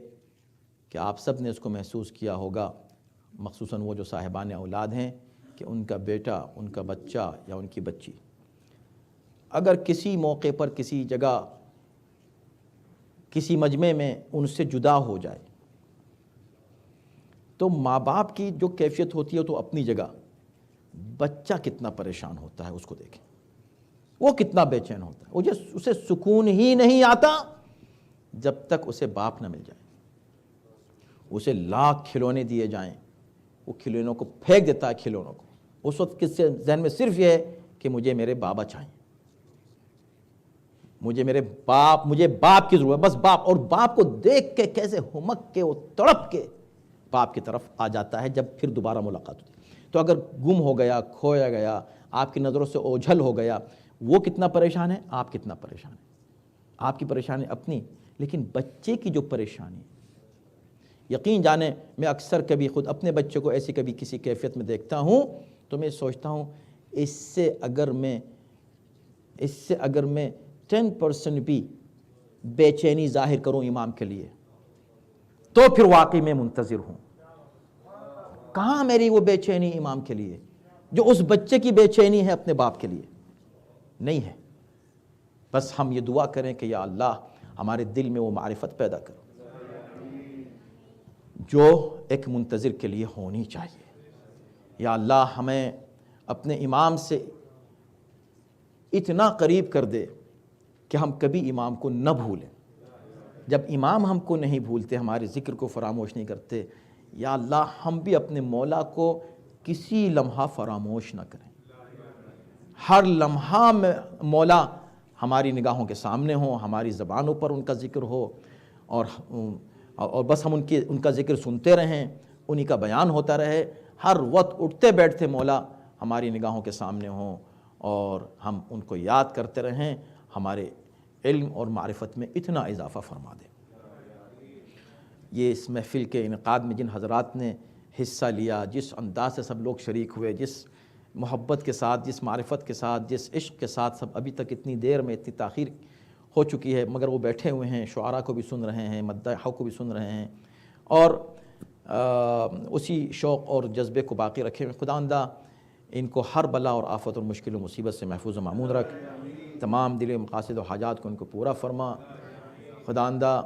[SPEAKER 2] کہ آپ سب نے اس کو محسوس کیا ہوگا، مخصوصاً وہ جو صاحبان اولاد ہیں، کہ ان کا بیٹا، ان کا بچہ یا ان کی بچی اگر کسی موقع پر کسی جگہ کسی مجمع میں ان سے جدا ہو جائے تو ماں باپ کی جو کیفیت ہوتی ہے تو اپنی جگہ، بچہ کتنا پریشان ہوتا ہے اس کو دیکھیں، وہ کتنا بے چین ہوتا ہے، اسے سکون ہی نہیں آتا جب تک اسے باپ نہ مل جائے. اسے لاکھ کھلونے دیے جائیں، وہ کھلونوں کو پھینک دیتا ہے کھلونوں کو. اس وقت کس سے ذہن میں صرف یہ ہے کہ مجھے میرے بابا چاہیے، مجھے باپ کی ضرورت، بس باپ. اور باپ کو دیکھ کے کیسے ہمک کے وہ تڑپ کے باپ کی طرف آ جاتا ہے جب پھر دوبارہ ملاقات ہوتی ہے. تو اگر گم ہو گیا، کھویا گیا، آپ کی نظروں سے اوجھل ہو گیا، وہ کتنا پریشان ہے، آپ کتنا پریشان ہے. آپ کی پریشانی اپنی، لیکن بچے کی جو پریشانی، یقین جانیں میں اکثر کبھی خود اپنے بچے کو ایسی کبھی کسی کیفیت میں دیکھتا ہوں تو میں سوچتا ہوں اس سے اگر میں 10% بھی بے چینی ظاہر کروں امام کے لیے تو پھر واقعی میں منتظر ہوں. کہاں میری وہ بے چینی امام کے لیے جو اس بچے کی بے چینی ہے اپنے باپ کے لیے؟ نہیں ہے. بس ہم یہ دعا کریں کہ یا اللہ ہمارے دل میں وہ معرفت پیدا کرو، جو ایک منتظر کے لیے ہونی چاہیے. یا اللہ ہمیں اپنے امام سے اتنا قریب کر دے کہ ہم کبھی امام کو نہ بھولیں. جب امام ہم کو نہیں بھولتے, ہمارے ذکر کو فراموش نہیں کرتے, یا اللہ ہم بھی اپنے مولا کو کسی لمحہ فراموش نہ کریں. ہر لمحہ میں مولا ہماری نگاہوں کے سامنے ہوں, ہماری زبانوں پر ان کا ذکر ہو, اور بس ہم ان کا ذکر سنتے رہیں, انہی کا بیان ہوتا رہے. ہر وقت اٹھتے بیٹھتے مولا ہماری نگاہوں کے سامنے ہوں اور ہم ان کو یاد کرتے رہیں. ہمارے علم اور معرفت میں اتنا اضافہ فرما دیں. یہ اس محفل کے انعقاد میں جن حضرات نے حصہ لیا, جس انداز سے سب لوگ شریک ہوئے, جس محبت کے ساتھ, جس معرفت کے ساتھ, جس عشق کے ساتھ سب ابھی تک اتنی دیر میں اتنی تاخیر ہو چکی ہے مگر وہ بیٹھے ہوئے ہیں, شعراء کو بھی سن رہے ہیں, مداح کو بھی سن رہے ہیں, اور اسی شوق اور جذبے کو باقی رکھے ہوئے. خداوندہ ان کو ہر بلا اور آفت اور مشکل و مصیبت سے محفوظ و مامون رکھ. تمام دلی مقاصد و حاجات کو ان کو پورا فرما. خداوندہ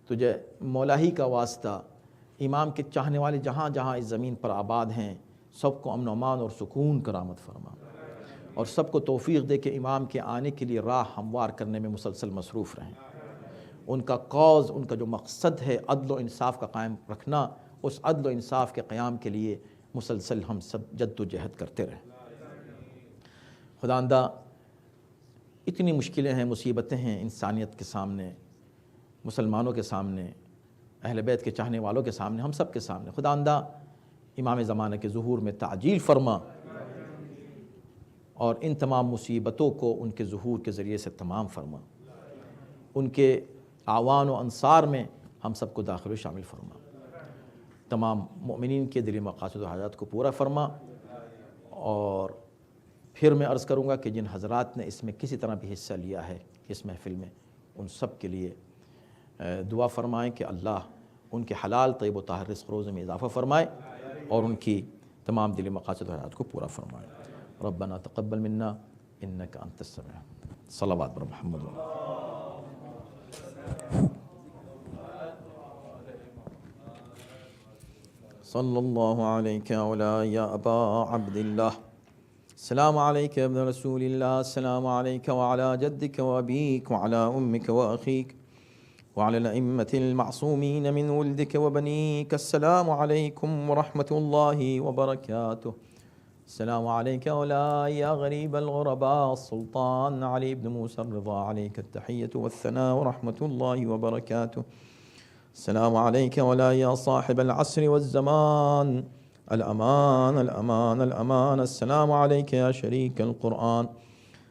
[SPEAKER 2] تجھے مولا ہی کا واسطہ, امام کے چاہنے والے جہاں جہاں اس زمین پر آباد ہیں سب کو امن و امان اور سکون کرامت فرما, اور سب کو توفیق دے کہ امام کے آنے کے لیے راہ ہموار کرنے میں مسلسل مصروف رہیں. ان کا کاز, ان کا جو مقصد ہے عدل و انصاف کا قائم رکھنا, اس عدل و انصاف کے قیام کے لیے مسلسل ہم سب جد و جہد کرتے رہیں. خداوندہ اتنی مشکلیں ہیں, مصیبتیں ہیں انسانیت کے سامنے, مسلمانوں کے سامنے, اہل بیت کے چاہنے والوں کے سامنے, ہم سب کے سامنے. خداوندہ امام زمانہ کے ظہور میں تعجیل فرما, اور ان تمام مصیبتوں کو ان کے ظہور کے ذریعے سے تمام فرما. ان کے اعوان و انصار میں ہم سب کو داخل و شامل فرما. تمام مؤمنین کے دلی مقاصد و حاجات کو پورا فرما. اور پھر میں عرض کروں گا کہ جن حضرات نے اس میں کسی طرح بھی حصہ لیا ہے اس محفل میں, ان سب کے لیے دعا فرمائیں کہ اللہ ان کے حلال طیب و طاہر رزق روزے میں اضافہ فرمائے اور ان کی تمام دلی مقاصد و حاجات کو پورا فرمائے. ربنا تقبل منا انک انت السمیع. صلوات بر محمد. صلی اللہ علیہ وعلی یا ابا عبد اللہ. السلام علیک ابن رسول اللہ. السلام علیک وعلی جدک وابیک وعلی امک واخیک وعلی الائمة المعصومین من ولدک وبنیک. السلام علیکم ورحمۃ اللہ وبرکاتہ. السلام علیک وعلی یا غریب الغرباء السلطان علی بن موسیٰ الرضا. علیک التحیۃ والثناء ورحمۃ اللہ وبرکاتہ. السلام علیک وعلی یا صاحب العصر والزمان. الامان الامان الامان. السلام علیک یا شریک القرآن.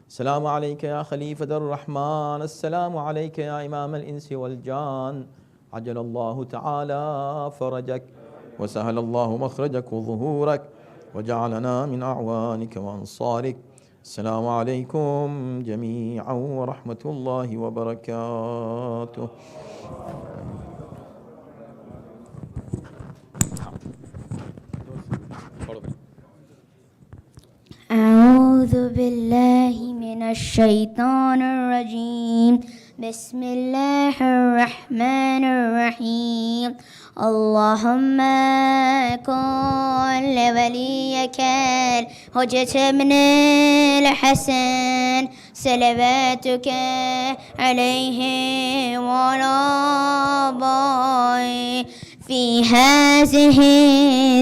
[SPEAKER 2] السلام علیک یا خلیفۃ الرحمن. السلام علیک یا امام الانس والجان. عجل اللہ تعالی فرجک وسهل اللہ مخرجک وظہورک وجعلنا من اعوانک وانصارک. السلام علیکم جمیعا ورحمۃ اللہ وبرکاتہ.
[SPEAKER 6] أعوذ بالله من الشيطان الرجيم. بسم الله الرحمن الرحيم. اللهم كن لوليك الحجة بن الحسن صلواتك عليه وعلى آبائه في هذه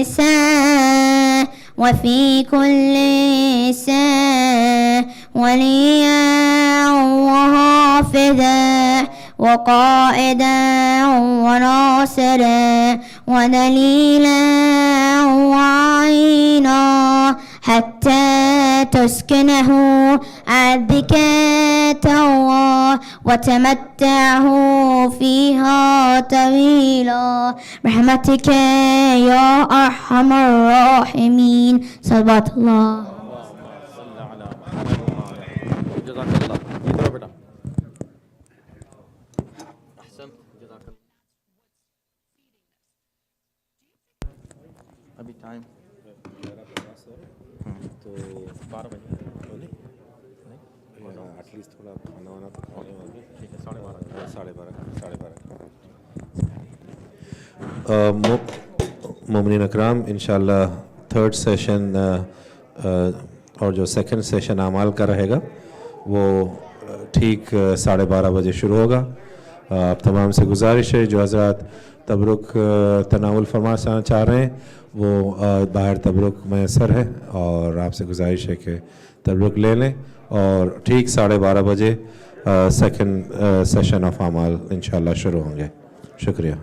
[SPEAKER 6] الساعة وفي كل ساعة وليا وحافظا وقائدا وناصرا ودليلا وعينا حتى تسكنه عبدك توا وتمتعه فيها طويلا برحمتك يا أرحم الراحمين. صلوات الله.
[SPEAKER 2] جزاک اللہ. ادھر بیٹا. احسن. جزاک اللہ. ابھی ٹائم
[SPEAKER 5] تو 12 بجے ایٹ لیسٹ تھوڑا کھانا وانا تو کھانے والا.
[SPEAKER 2] ٹھیک ہے. 12:30.
[SPEAKER 5] 12:30. मोमिनीन अकराम इंशाल्लाह थर्ड सेशन और जो सेकंड सेशन अमाल का रहेगा वो ठीक 12:30 बजे शुरू होगा। आप तमाम से गुजारिश है जो हज़रात तबरुक तनाउल फरमाना चाह रहे हैं वो बाहर तबरुक मैसर है और आपसे गुजारिश है कि तबरुक ले लें और ठीक 12:30 बजे सेकंड सेशन ऑफ अमाल इंशाल्लाह शुरू होंगे। शुक्रिया।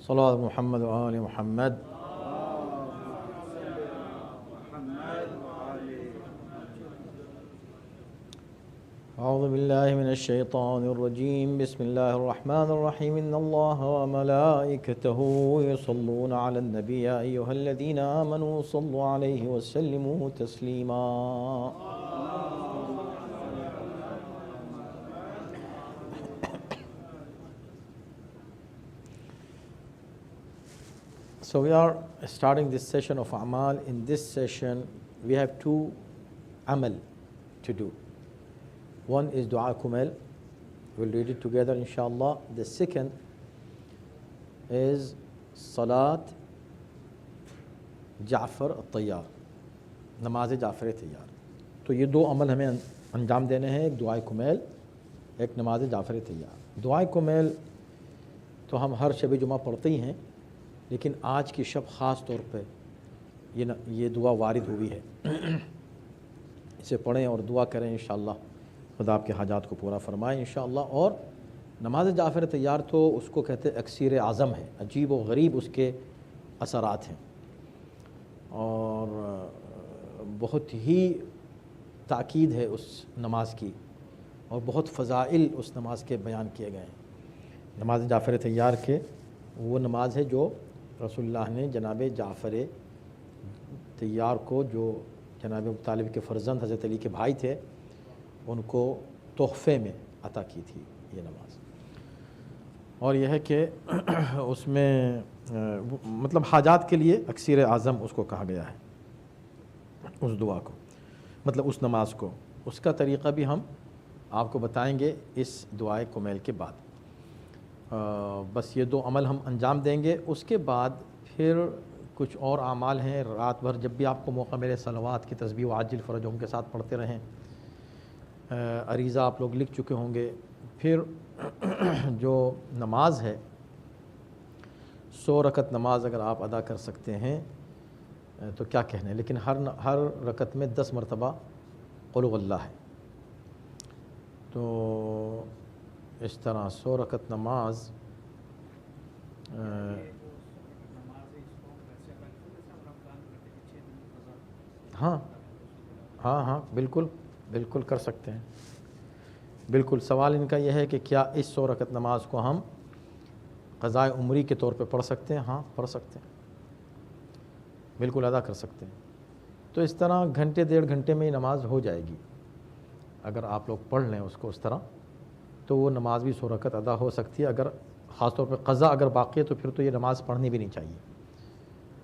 [SPEAKER 2] صلوات محمد و آل محمد. أعوذ بالله من الشيطان الرجيم. بسم الله الرحمن الرحيم. إن الله وملائكته يصلون على النبي يا أيها الذين آمنوا صلوا عليه وسلموا تسليما. So we are starting this session of Amaal. In this session we have two Amal to do. One is Dua Kumail. We'll read it together inshallah. The second is Salat Ja'far al-Tayyar, Namaz Ja'far al-Tayyar. تو یہ دو عمل ہمیں انجام دینے ہیں، ایک دعائے کمیل، ایک نماز جعفر تیار. دعائے کمیل تو ہم ہر شب جمعہ پڑھتے ہی ہیں، لیکن آج کی شب خاص طور پہ یہ دعا وارد ہوئی ہے. اسے پڑھیں اور دعا کریں انشاءاللہ خدا آپ کے حاجات کو پورا فرمائے انشاءاللہ. اور نماز جعفر تیار تو اس کو کہتے ہیں اکسیر اعظم ہے، عجیب و غریب اس کے اثرات ہیں اور بہت ہی تاکید ہے اس نماز کی اور بہت فضائل اس نماز کے بیان کیے گئے ہیں. نماز جعفر تیار کے وہ نماز ہے جو رسول اللہ نے جناب جعفر تیار کو، جو جناب ابو طالب کے فرزند حضرت علی کے بھائی تھے، ان کو تحفے میں عطا کی تھی یہ نماز. اور یہ ہے کہ اس میں مطلب حاجات کے لیے اکسیر اعظم اس کو کہا گیا ہے، اس دعا کو، مطلب اس نماز کو. اس کا طریقہ بھی ہم آپ کو بتائیں گے اس دعائے کمیل کے بعد. بس یہ دو عمل ہم انجام دیں گے. اس کے بعد پھر کچھ اور اعمال ہیں. رات بھر جب بھی آپ کو موقع ملے صلوات کی تسبیح و عاجل فرجوں کے ساتھ پڑھتے رہیں. عریضہ آپ لوگ لکھ چکے ہوں گے. پھر جو نماز ہے 100 رکعت نماز اگر آپ ادا کر سکتے ہیں تو کیا کہنے، لیکن ہر رکعت میں 10 مرتبہ قل هو اللہ ہے. تو اس طرح 100 رکعت نماز ہاں ہاں ہاں بالکل بالکل کر سکتے ہیں. بالکل سوال ان کا یہ ہے کہ کیا اس 100 رکعت نماز کو ہم قضائے عمری کے طور پہ پڑھ سکتے ہیں؟ ہاں پڑھ سکتے ہیں، بالکل ادا کر سکتے ہیں. تو اس طرح گھنٹے 1.5 گھنٹے میں یہ نماز ہو جائے گی. اگر آپ لوگ پڑھ لیں اس کو اس طرح تو وہ نماز بھی 100 رکعت ادا ہو سکتی ہے. اگر خاص طور پہ قضا اگر باقی ہے تو پھر تو یہ نماز پڑھنی بھی نہیں چاہیے،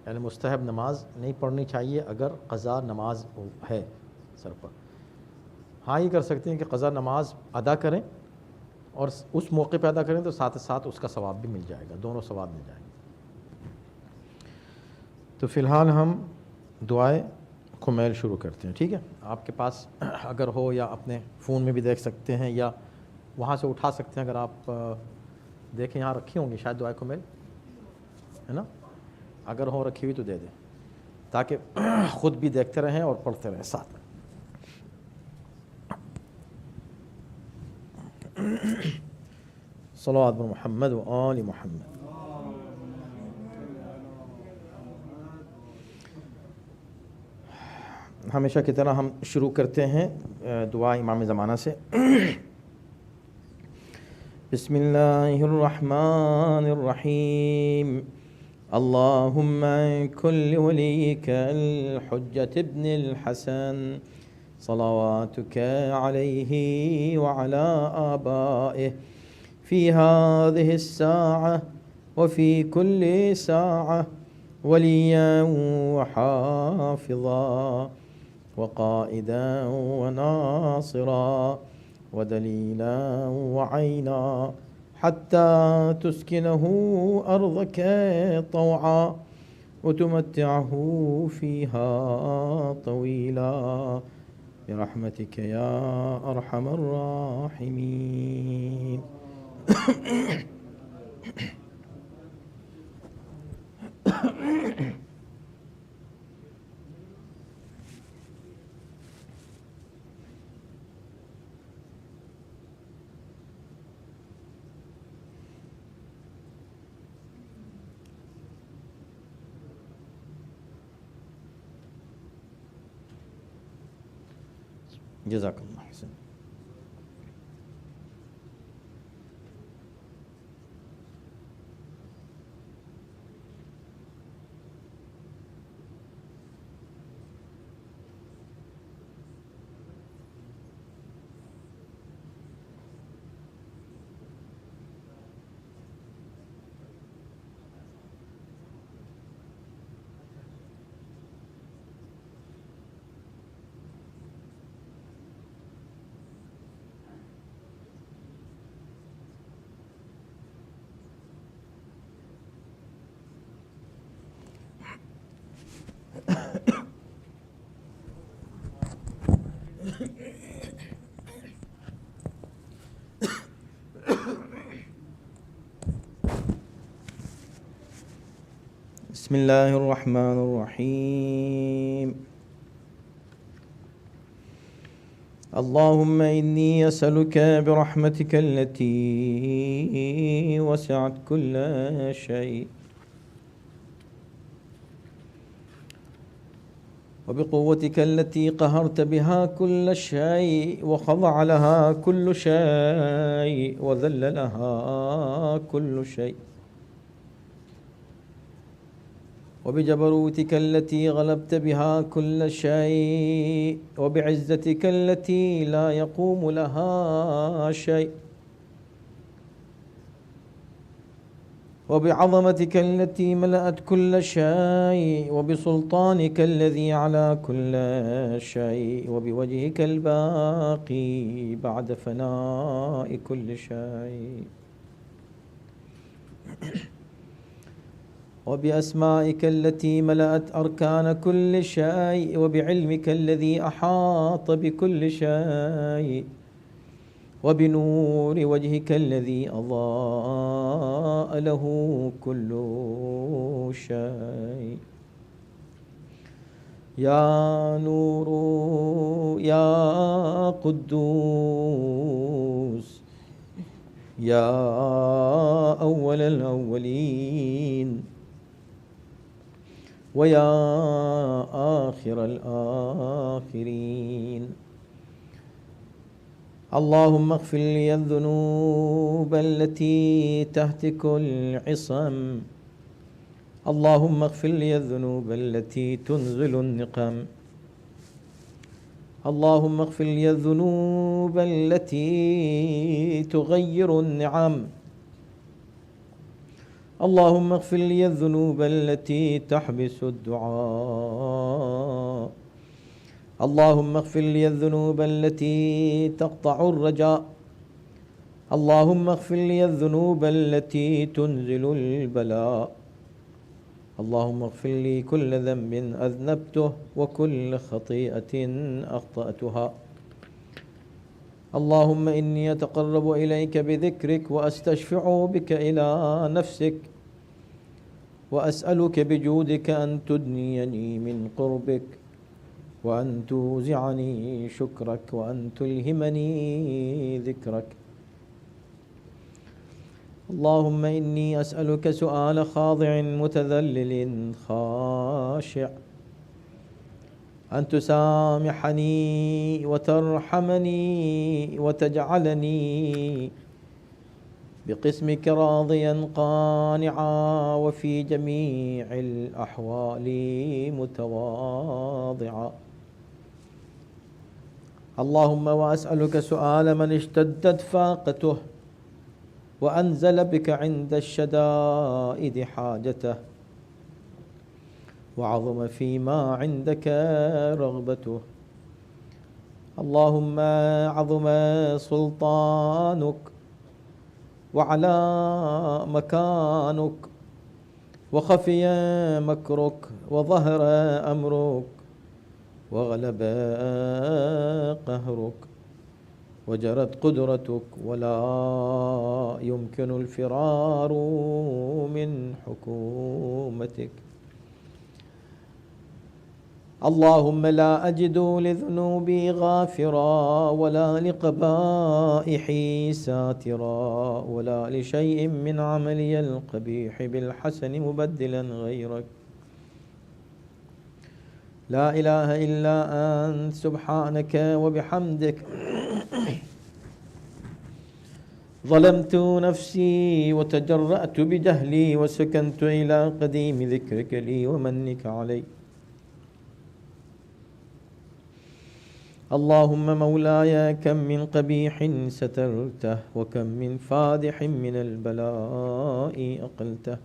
[SPEAKER 2] یعنی مستحب نماز نہیں پڑھنی چاہیے اگر قضا نماز ہے سر پر. ہاں یہ کر سکتے ہیں کہ قضا نماز ادا کریں اور اس موقع پہ ادا کریں تو ساتھ ساتھ اس کا ثواب بھی مل جائے گا، دونوں ثواب مل جائیں گے. تو فی الحال ہم دعائے کمیل شروع کرتے ہیں. ٹھیک ہے، آپ کے پاس اگر ہو یا اپنے فون میں بھی دیکھ سکتے ہیں یا وہاں سے اٹھا سکتے ہیں. اگر آپ دیکھیں یہاں رکھی ہوں گی شاید دعائے کمیل، ہے نا؟ اگر ہو رکھی ہوئی تو دے دیں تاکہ خود بھی دیکھتے رہیں اور پڑھتے رہیں ساتھ میں. صلوات محمد و آل محمد. ہمیشہ کی طرح ہم شروع کرتے ہیں دعا امام زمانہ سے. بسم اللہ الرحمن الرحیم. اللہم کل ولیک الحجة ابن الحسن صلواتک علیہ وعلى آبائه في هذه الساعة وفي كل ساعة وليا وحافظا وقائدا وناصرا ودليلا وعينا حتى تسكنه أرضك طوعا وتمتعه فيها طويلا برحمتك يا أرحم الراحمين. جزاك الله حسن. بسم الله الرحمن الرحيم. اللهم إني أسألك برحمتك التي وسعت كل شيء وبقوتك التي قهرت بها كل شيء وخضع لها كل شيء وذل لها كل شيء وبجبروتك التي غلبت بها كل شيء وبعزتك التي لا يقوم لها شيء وبعظمتك التي ملأت كل شيء وبسلطانك الذي على كل شيء وبوجهك الباقي بعد فناء كل شيء وبأسمائك التي ملأت أركان كل شيء وبعلمك الذي أحاط بكل شيء وبنور وجهك الذي أضاء له كل شيء. يا نور يا قدوس يا أول الأولين ويا آخر الآخرين. اللهم اغفر لي الذنوب التي تهتك العصم. اللهم اغفر لي الذنوب التي تنزل النقم. اللهم اغفر لي الذنوب التي تغير النعم. اللهم اغفر لي الذنوب التي تحبس الدعاء. اللهم اغفر لي الذنوب التي تقطع الرجاء. اللهم اغفر لي الذنوب التي تنزل البلاء. اللهم اغفر لي كل ذنب أذنبته وكل خطيئة أخطأتها. اللهم إني أتقرب إليك بذكرك وأستشفع بك إلى نفسك وأسألك بجودك أن تدنيني من قربك وأن توزعني شكرك وأن تلهمني ذكرك. اللهم إني أسألك سؤال خاضع متذلل خاشع أن تسامحني وترحمني وتجعلني بقسمك راضيا قانعا وفي جميع الأحوال متواضعا. اللهم وأسألك سؤال من اشتدت فاقته وأنزل بك عند الشدائد حاجته وعظم فيما عندك رغبته. اللهم عظم سلطانك وعلى مكانك وخفي مكرك وظهر أمرك وغلب قهرك وجرت قدرتك ولا يمكن الفرار من حكومتك. اللهم لا أجد لذنوبي غافرا ولا لقبائحي ساترا ولا لشيء من عملي القبيح بالحسن مبدلا غيرك. لا إله إلا أنت سبحانك وبحمدك ظلمت نفسي وتجرأت بجهلي وسكنت إلى قديم ذكرك لي ومنك علي. اللهم مولاي كم من قبيح سترته وكم من فادح من البلاء أقلته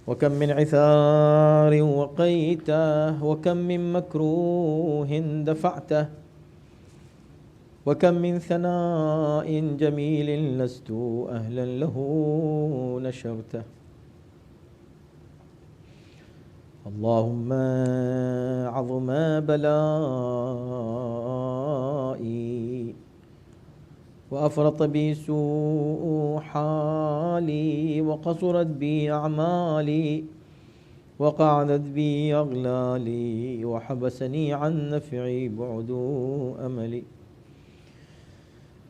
[SPEAKER 2] وكم من عثار وقيته وكم من مكروه دفعته وكم من ثناء جميل لست أهلا له نشرته. اللهم عظم بلائي وأفرط بي سوء حالي وقصرت بي أعمالي وقعدت بي أغلالي وحبسني عن نفعي بعد أملي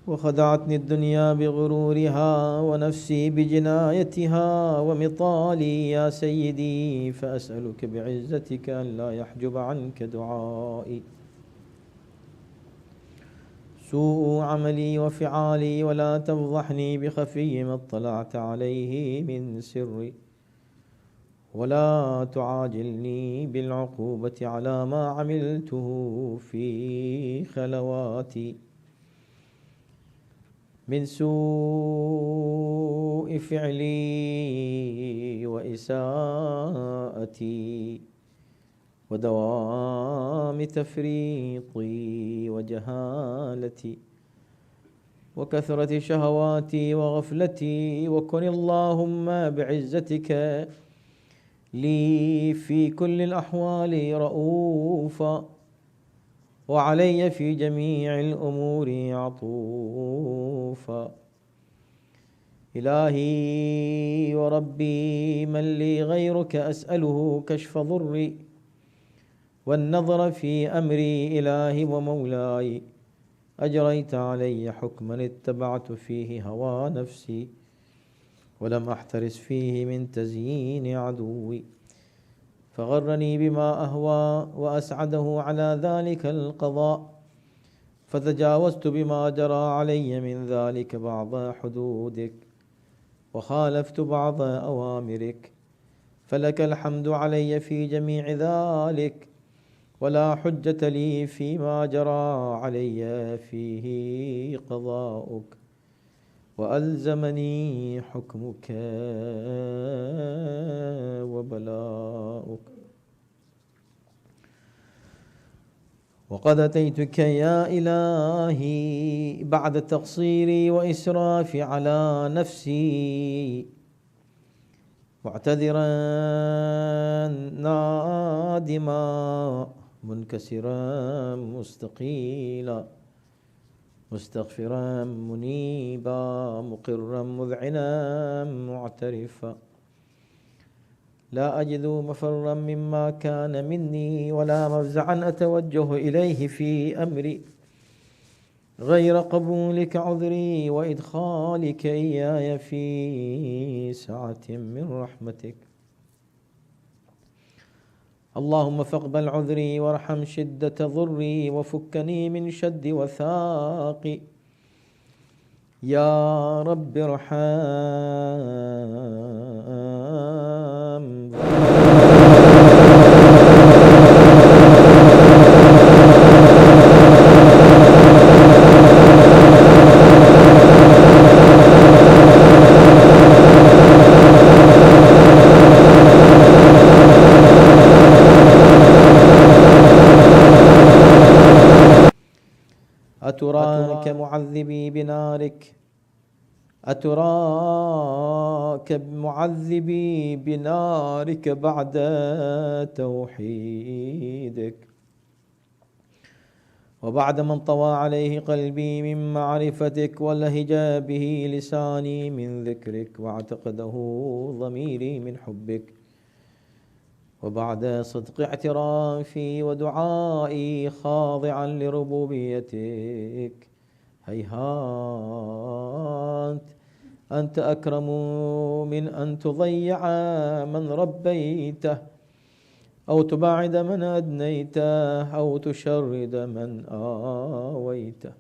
[SPEAKER 2] وخدعتني الدنيا بغرورها ونفسي بجنايتها ومطالي يا سيدي فأسألك بعزتك أن لا يحجب عنك دعائي سوء عملي وفعالي ولا تفضحني بخفي ما اطلعت عليه من سري ولا تعاجلني بالعقوبة على ما عملته في خلواتي من سوء فعلي وإساءتي ودوام تفريطي وجهالتي وكثرة شهواتي وغفلتي وكن اللهم بعزتك لي في كل الأحوال رؤوفا وعلي في جميع الأمور عطوفا. إلهي وربي من لي غيرك أسأله كشف ضري والنظر في أمري. إلهي ومولاي أجريت علي حكما اتبعت فيه هوى نفسي ولم أحترس فيه من تزيين عدوي فغرني بما أهوى وأسعده على ذلك القضاء فتجاوزت بما جرى علي من ذلك بعض حدودك وخالفت بعض أوامرك فلك الحمد علي في جميع ذلك ولا حجة لي فيما جرى علي فيه قضاؤك وألزمني حكمك وبلاؤك. وقد أتيتك يا إلهي بعد تقصيري وإسرافي على نفسي معتذرا نادما منكسرا مستقيلا مستغفرا منيبا مقرا مذعنا معترفا لا أجد مفرا مما كان مني ولا مفزعا أتوجه إليه في أمري غير قبولك عذري وإدخالك إياي في سعة من رحمتك. اللهم فاقبل عذري وارحم شدة ضري وفكني من شد وثاقي يا رب ارحم. أتراك معذبي بنارك أتراك معذبي بنارك بعد توحيدك وبعد من طوى عليه قلبي من معرفتك ولهج به لساني من ذكرك واعتقده ضميري من حبك وبعد صدق اعترافي ودعائي خاضعا لربوبيتك هيهات أنت أكرم من أن تضيع من ربيته أو تباعد من أدنيته أو تشرد من آويته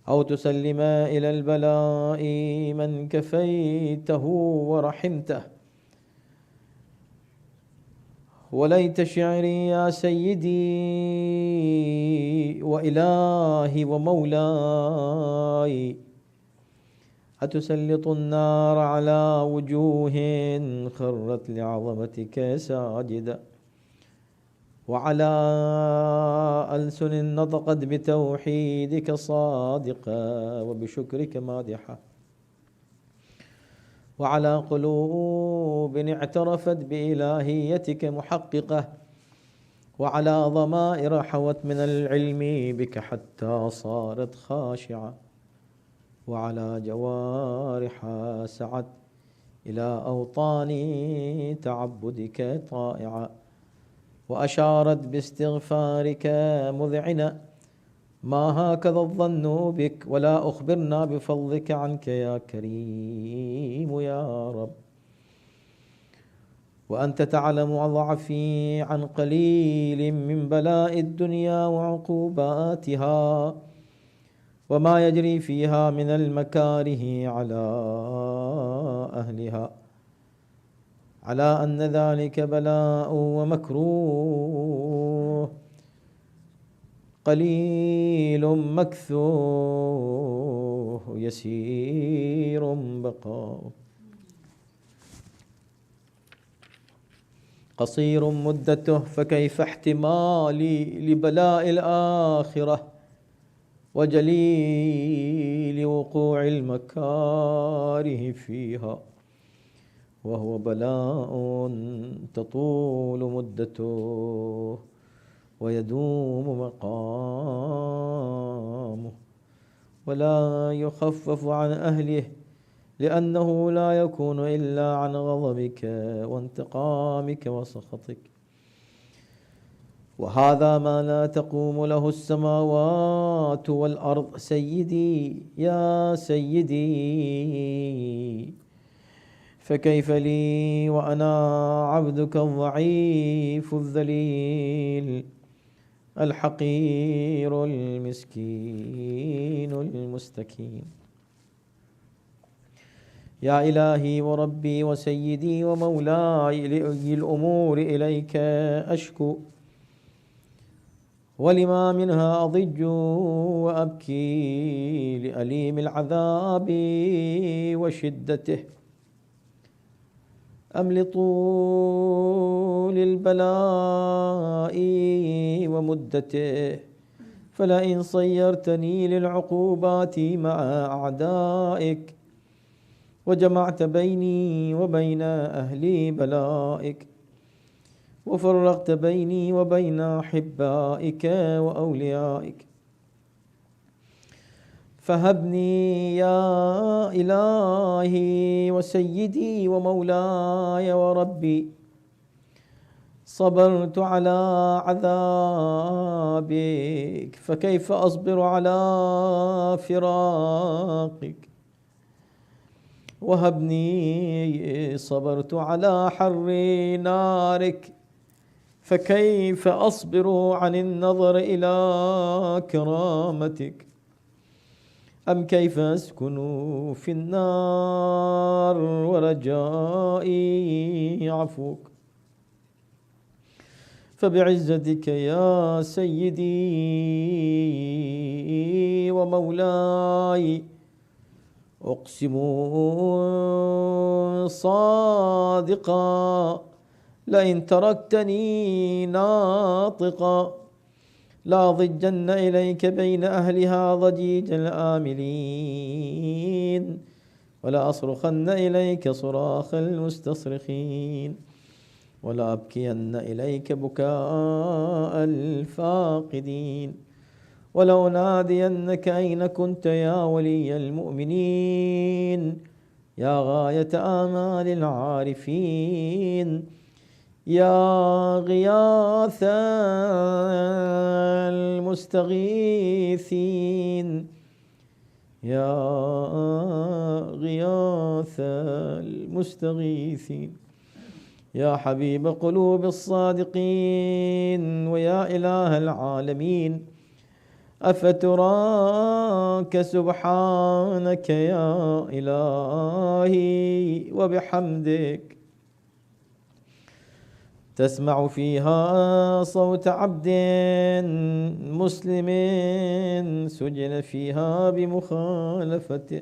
[SPEAKER 2] أو تسلم إلى البلاء من كفيته ورحمته. وليت شعري يا سيدي وإلهي ومولاي أتسلط النار على وجوه خرت لعظمتك ساجدة، وعلى ألسن نطقت بتوحيدك صادقة وبشكرك مادحة، وعلى قلوب اعترفت بإلهيتك محققة، وعلى ضمائر حوت من العلم بك حتى صارت خاشعة، وعلى جوارح سعت إلى أوطان تعبدك طائعة، وأشارت باستغفارك مذعنة ما هكذا الظن بك ولا أخبرنا بفضلك عنك يا كريم يا رب. وأنت تعلم ضعفي عن قليل من بلاء الدنيا وعقوباتها وما يجري فيها من المكاره على أهلها، على أن ذلك بلاء ومكروه قليل مكثوه يسير بقاؤه، قصير مدته فكيف احتمالي لبلاء الآخرة وجليل وقوع المكاره فيها، وهو بلاء تطول مدته ويدوم مقامه ولا يخفف عن أهله، لأنه لا يكون إلا عن غضبك وانتقامك وسخطك. وهذا ما لا تقوم له السماوات والأرض سيدي يا سيدي، فكيف لي وأنا عبدك الضعيف الذليل الحقير المسكين المستكين. يا إلهي وربي وسيدي ومولاي لأجي الأمور إليك أشكو، ولما منها أضج وأبكي لأليم العذاب وشدته، أم لطول البلاء ومدته، فلئن صيرتني للعقوبات مع أعدائك وجمعت بيني وبين أهل بلائك وفرقت بيني وبين أحبائك وأوليائك، فهبني يا إلهي وسيدي ومولاي وربي. صبرت على عذابك فكيف أصبر على فراقك، وهبني صبرت على حر نارك فكيف أصبر عن النظر إلى كرامتك، أم كيف أسكن في النار ورجائي عفوك. فبعزتك يا سيدي ومولاي أقسم صادقا لئن تركتني ناطقا لأضجن إليك بين أهلها ضجيج الآملين، ولا أصرخن إليك صراخ المستصرخين، ولا أبكين إليك بكاء الفاقدين، ولو نادينك أين كنت يا ولي المؤمنين، يا غاية آمال العارفين، يا غياث المستغيثين، يا غياث المستغيثين، يا حبيب قلوب الصادقين ويا إله العالمين، أفتراك سبحانك يا إلهي وبحمدك تسمع فيها صوت عبد مسلم سجن فيها بمخالفته،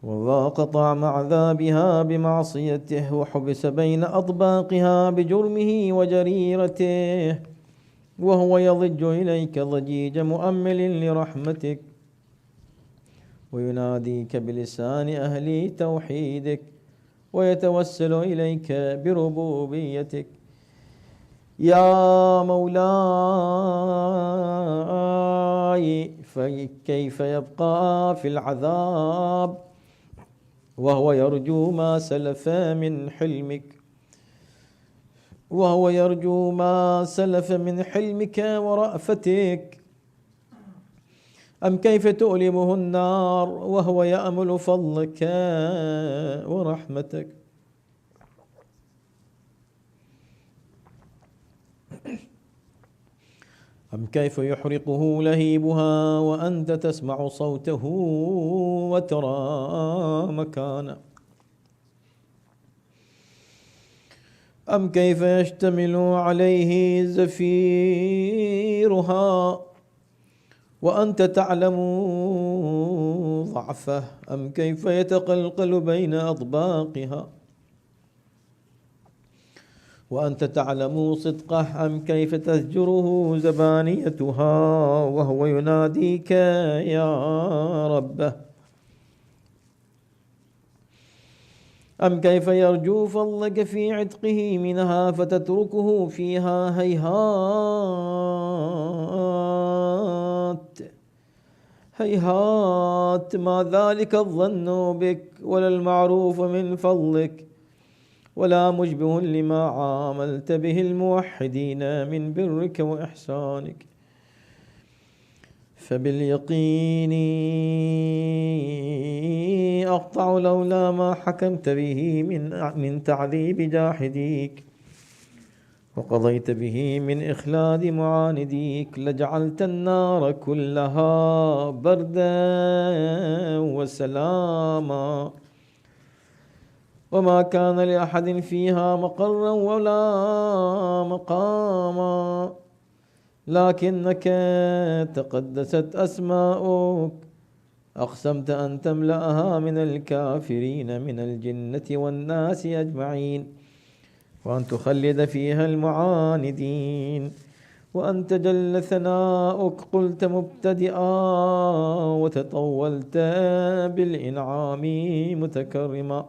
[SPEAKER 2] وذاق طعم عذابها بمعصيته، وحبس بين أطباقها بجرمه وجريرته، وهو يضج إليك ضجيج مؤمل لرحمتك، ويناديك بلسان أهل توحيدك، ويتوسل إليك بربوبيتك. يا مولاي، فكيف يبقى في العذاب وهو يرجو ما سلف من حلمك، وهو يرجو ما سلف من حلمك ورأفتك؟ أم كيف تؤلمه النار وهو يأمل فضلك ورحمتك؟ أم كيف يحرقه لهيبها وأنت تسمع صوته وترى مكانه؟ أم كيف يشتمل عليه زفيرها وأنت تعلم ضعفه؟ أم كيف يتقلقل بين أطباقها وأنت تعلم صدقه؟ أم كيف تزجره زبانيتها وهو يناديك يا ربه؟ أم كيف يرجو فضلك في عتقه منها فتتركه فيها هيهات هيهات؟ ما ذلك الظن بك ولا المعروف من فضلك، ولا مشبه لما عاملت به الموحدين من برك وإحسانك. فباليقين أقطع لولا ما حكمت به من تعذيب جاحديك وقضيت به من إخلاد معانديك، لجعلت النار كلها بردا وسلاما، وما كان لأحد فيها مقرا ولا مقاما، لكنك تقدست أسماؤك أقسمت أن تملأها من الكافرين من الجنة والناس أجمعين، وأن تخلد فيها المعاندين، وأنت جل ثناؤك قلت مبتدئا وتطولت بالإنعام متكرما.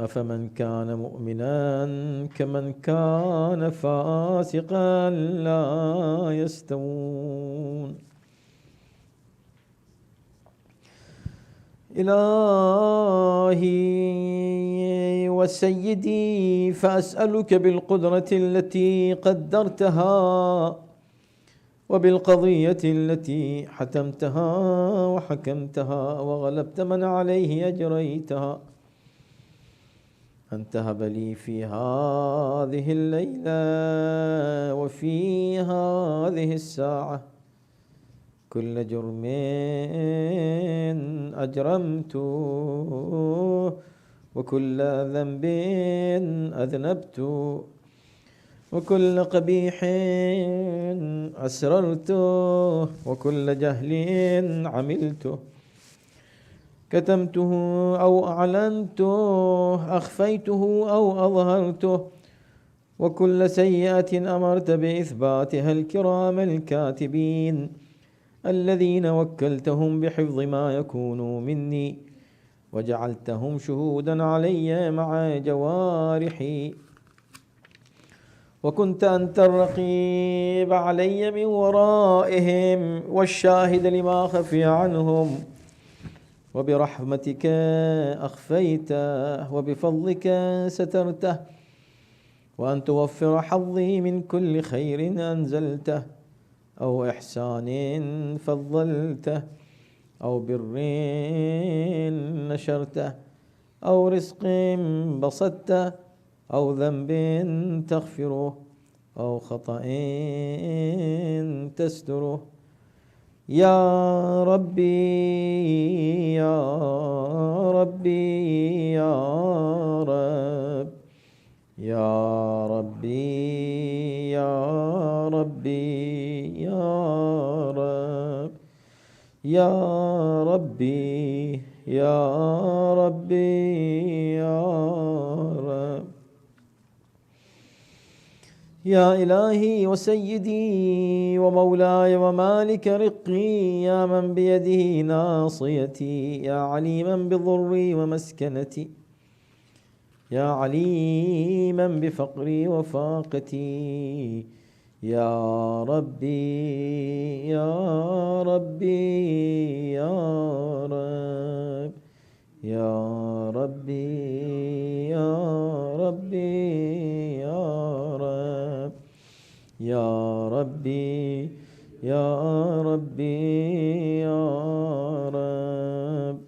[SPEAKER 2] أفمن كان مؤمنا كمن كان فاسقا لا يستوون. إلهي وسيدي، فأسألك بالقدرة التي قدرتها وبالقضية التي حتمتها وحكمتها وغلبت من عليه أجريتها، أن تهب لي في هذه الليلة وفي هذه الساعة كل جرم أجرمته وكل ذنب أذنبته وكل قبيح أسررته وكل جهل عملته، كتمته أو أعلنته، أخفيته أو أظهرته، وكل سيئة أمرت بإثباتها الكرام الكاتبين الذين وكلتهم بحفظ ما يكون مني وجعلتهم شهودا علي مع جوارحي، وكنت أنت الرقيب علي من ورائهم والشاهد لما خفي عنهم، وبرحمتك أخفيته وبفضلك سترته، وأن توفر حظي من كل خير أنزلته أو إحسان فضلته أو بر نشرته أو رزق بسطته أو ذنب تغفره أو خطأ تستره. يا ربي يا ربي يا رب يا ربي يا ربي يا رب يا ربي يا ربي يا رب. يا إلهي وسيدي ومولاي ومالك رقي، يا من بيده ناصيتي، يا عليما بضري ومسكنتي، يا عليما بفقري وفاقتي، يا ربي يا ربي يا رب يا ربي يا ربي يا رب يا ربي يا ربي يا رب.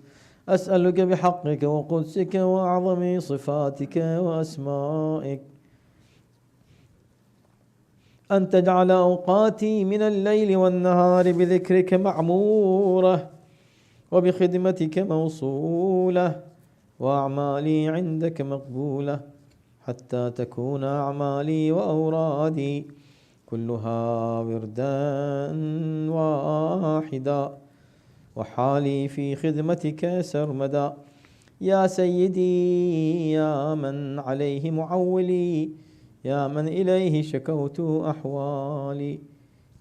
[SPEAKER 2] أسألك بحقك وقدسك وأعظم صفاتك وأسمائك أن تجعل أوقاتي من الليل والنهار بذكرك معمورة وبخدمتك موصولة وأعمالي عندك مقبولة، حتى تكون أعمالي وأورادي كلها وردا واحدا، وحالي في خدمتك سرمدا. يا سيدي يا من عليه معولي، يا من إليه شكوت أحوالي،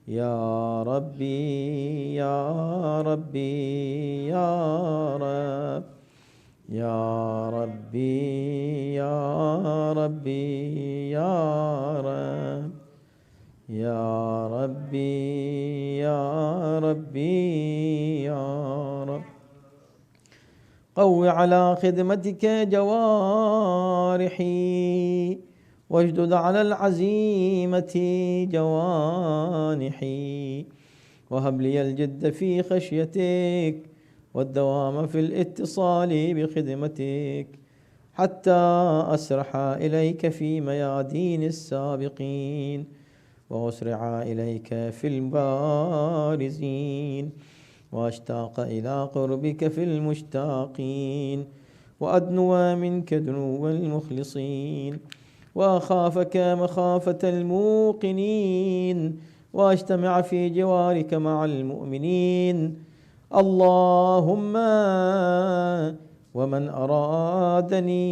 [SPEAKER 2] يا ربي يا ربي يا رب يا ربي يا ربي يا رب يا ربي يا ربي يا رب. قو على خدمتك جوارحي واشدد على العزيمة جوانحي، وهب لي الجد في خشيتك والدوام في الاتصال بخدمتك، حتى أسرح إليك في ميادين السابقين وأسرع إليك في البارزين، وأشتاق إلى قربك في المشتاقين، وأدنو منك دنو المخلصين، وأخافك مخافة الموقنين، وأجتمع في جوارك مع المؤمنين. اللهم ومن أرادني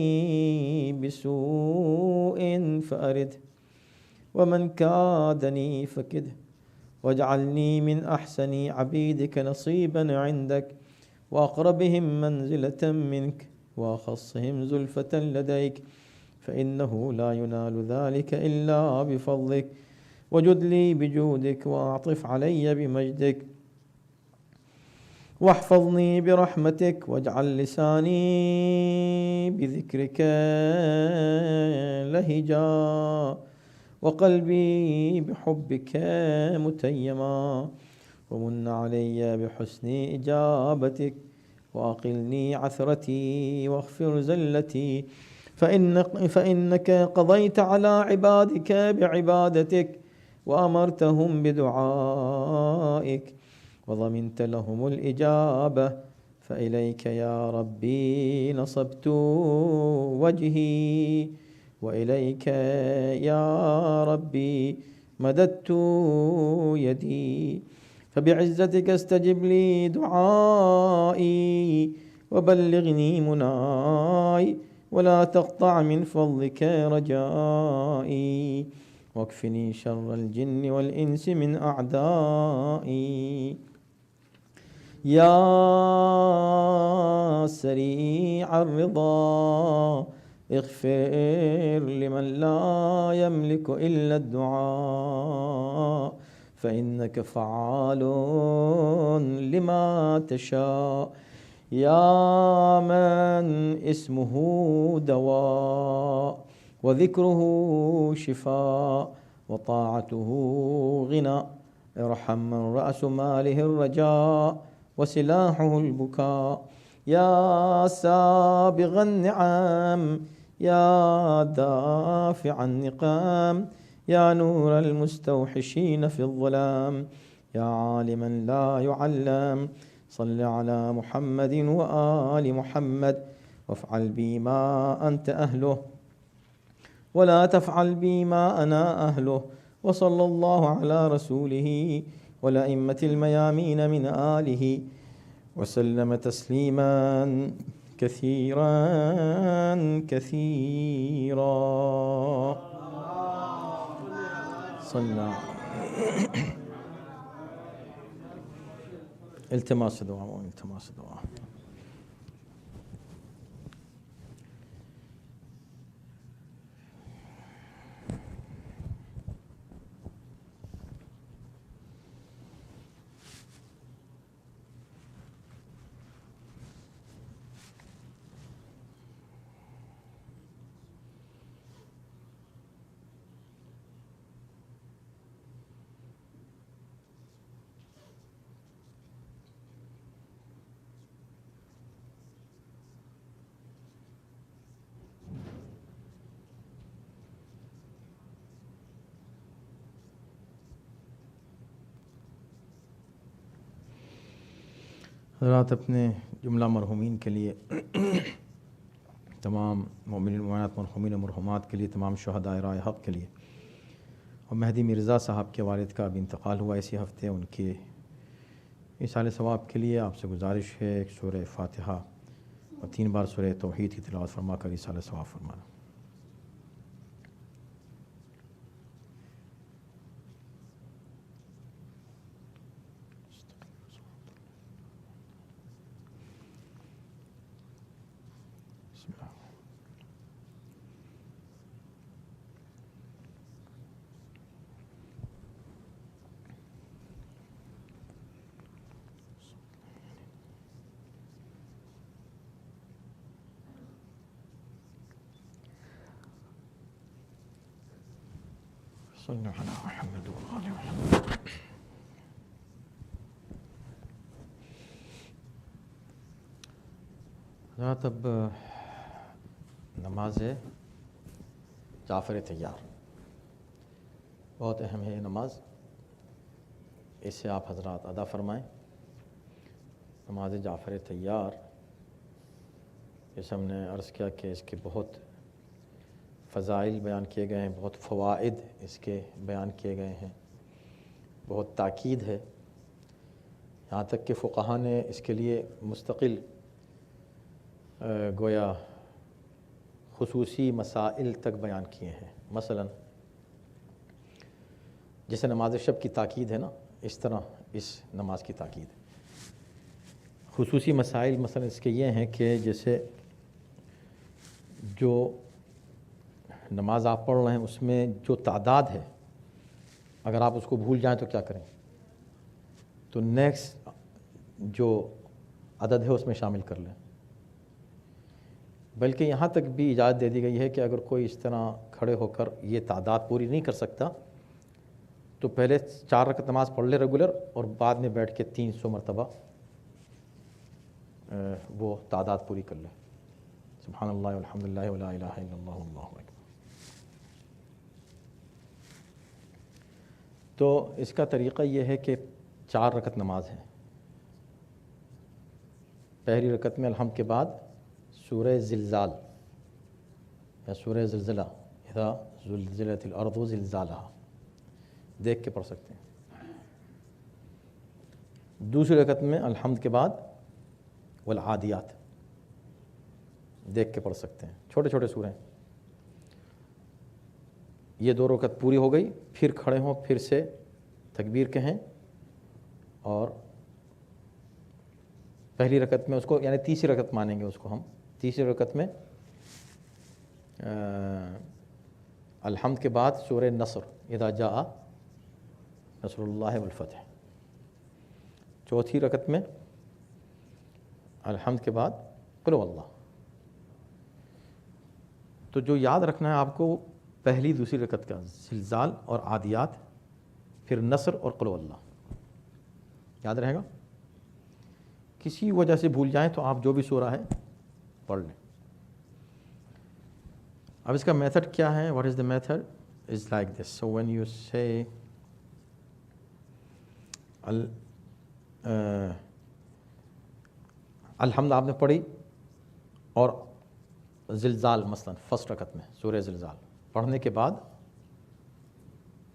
[SPEAKER 2] بسوء فأرده، ومن كادني فكده، واجعلني من أحسن عبيدك نصيبا عندك، وأقربهم منزلة منك، وأخصهم زلفة لديك، فإنه لا ينال ذلك إلا بفضلك. وجد لي بجودك وأعطف علي بمجدك، واحفظني برحمتك، واجعل لساني بذكرك لهجا، وقلبي بحبك متيما، ومن علي بحسن إجابتك، وأقلني عثرتي واغفر زلتي، فإنك قضيت على عبادك بعبادتك، وأمرتهم بدعائك، وضمنت لهم الإجابة، فإليك يا ربي نصبت وجهي، وإليك يا ربي مددت يدي، فبعزتك استجب لي دعائي، وبلغني مناي، ولا تقطع من فضلك رجائي، واكفني شر الجن والإنس من أعدائي. يا سريع الرضا اغفر لمن لا يملك إلا الدعاء، فإنك فعال لما تشاء. يا من اسمه دواء وذكره شفاء وطاعته غنى، ارحم من رأس ماله الرجاء وسلاحه البكاء، يا سابغ النعم يا دافع النقام يا نور المستوحشين في الظلام يا عالما لا يعلم صل على محمد وآل محمد وافعل بي ما أنت أهله ولا تفعل بي ما أنا أهله وصلى الله على رسوله والأئمة الميامين من آله وسلم تسليما كثيرا كثيرا. صلى التماس دعاء والتماس دعاء. حضرات اپنے جملہ مرحومین کے لیے، تمام مومنین مومنات مرحومین و مرحومات کے لیے، تمام شہداء راہ حق کے لیے، اور مہدی مرزا صاحب کے والد کا بھی انتقال ہوا اسی ہفتے، ان کے ایصال ثواب کے لیے آپ سے گزارش ہے ایک سورہ فاتحہ اور 3 بار سورہ توحید کی تلاوت فرما کر ایصال ثواب فرمانا. صلی علی محمد وآل محمد. حضرات اب نماز جعفر طیار بہت اہم ہے، یہ نماز اسے آپ حضرات ادا فرمائیں. نماز جعفر طیار جیسے ہم نے عرض کیا کہ اس کے بہت فضائل بیان کیے گئے ہیں، بہت فوائد اس کے بیان کیے گئے ہیں، بہت تاکید ہے، یہاں تک کہ فقہا نے اس کے لیے مستقل گویا خصوصی مسائل تک بیان کیے ہیں. مثلا جیسے نماز شب کی تاکید ہے نا، اس طرح اس نماز کی تاکید ہے. خصوصی مسائل مثلا اس کے یہ ہیں کہ جیسے جو نماز آپ پڑھ رہے ہیں اس میں جو تعداد ہے، اگر آپ اس کو بھول جائیں تو کیا کریں؟ تو نیکسٹ جو عدد ہے اس میں شامل کر لیں. بلکہ یہاں تک بھی اجازت دے دی گئی ہے کہ اگر کوئی اس طرح کھڑے ہو کر یہ تعداد پوری نہیں کر سکتا تو پہلے 4 رکعت نماز پڑھ لے ریگولر، اور بعد میں بیٹھ کے 300 مرتبہ وہ تعداد پوری کر لے. سبحان اللہ والحمد للہ ولا الہ الا اللہ واللہ اکبر. تو اس کا طریقہ یہ ہے کہ 4 رکعت نماز ہے. پہلی رکعت میں الحمد کے بعد سورہ زلزال یا سورہ زلزلہ، اذا زلزلت الارض زلزالہا، دیکھ کے پڑھ سکتے ہیں. دوسری رکعت میں الحمد کے بعد والعادیات دیکھ کے پڑھ سکتے ہیں. چھوٹے چھوٹے سورے ہیں. یہ 2 رکعت پوری ہو گئی، پھر کھڑے ہوں، پھر سے تکبیر کہیں، اور پہلی رکعت میں اس کو یعنی تیسری رکعت مانیں گے اس کو ہم. تیسری رکعت میں الحمد کے بعد سورہ نصر، اذا جاء نصر اللہ والفتح. چوتھی رکعت میں الحمد کے بعد قل هو اللہ. تو جو یاد رکھنا ہے آپ کو، پہلی دوسری رکعت کا زلزال اور عادیات، پھر نصر اور قل هو اللہ. یاد رہے گا کسی وجہ سے بھول جائیں تو آپ جو بھی سورہ ہے پڑھ لیں. اب اس کا میتھڈ کیا ہے؟ What is the method? Is like this. So when you سے الحمد آپ نے پڑھی اور زلزال مثلا فرسٹ رکعت میں سورہ زلزال پڑھنے کے بعد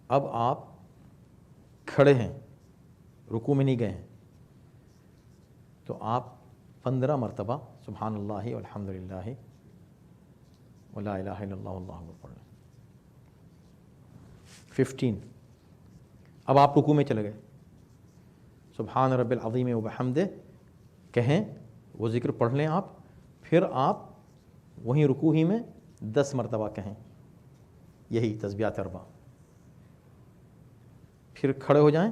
[SPEAKER 2] اب آپ کھڑے ہیں، رکوع میں نہیں گئے ہیں، تو آپ 15 مرتبہ سبحان اللہ والحمد للہ ولا الہ الا اللہ واللہ اکبر پڑھ لیں. 15. اب آپ رکوع میں چلے گئے، سبحان رب العظیم وبحمدہ کہیں، وہ ذکر پڑھ لیں آپ، پھر آپ وہیں رکوع ہی میں 10 مرتبہ کہیں یہی تسبیحات 4. پھر کھڑے ہو جائیں،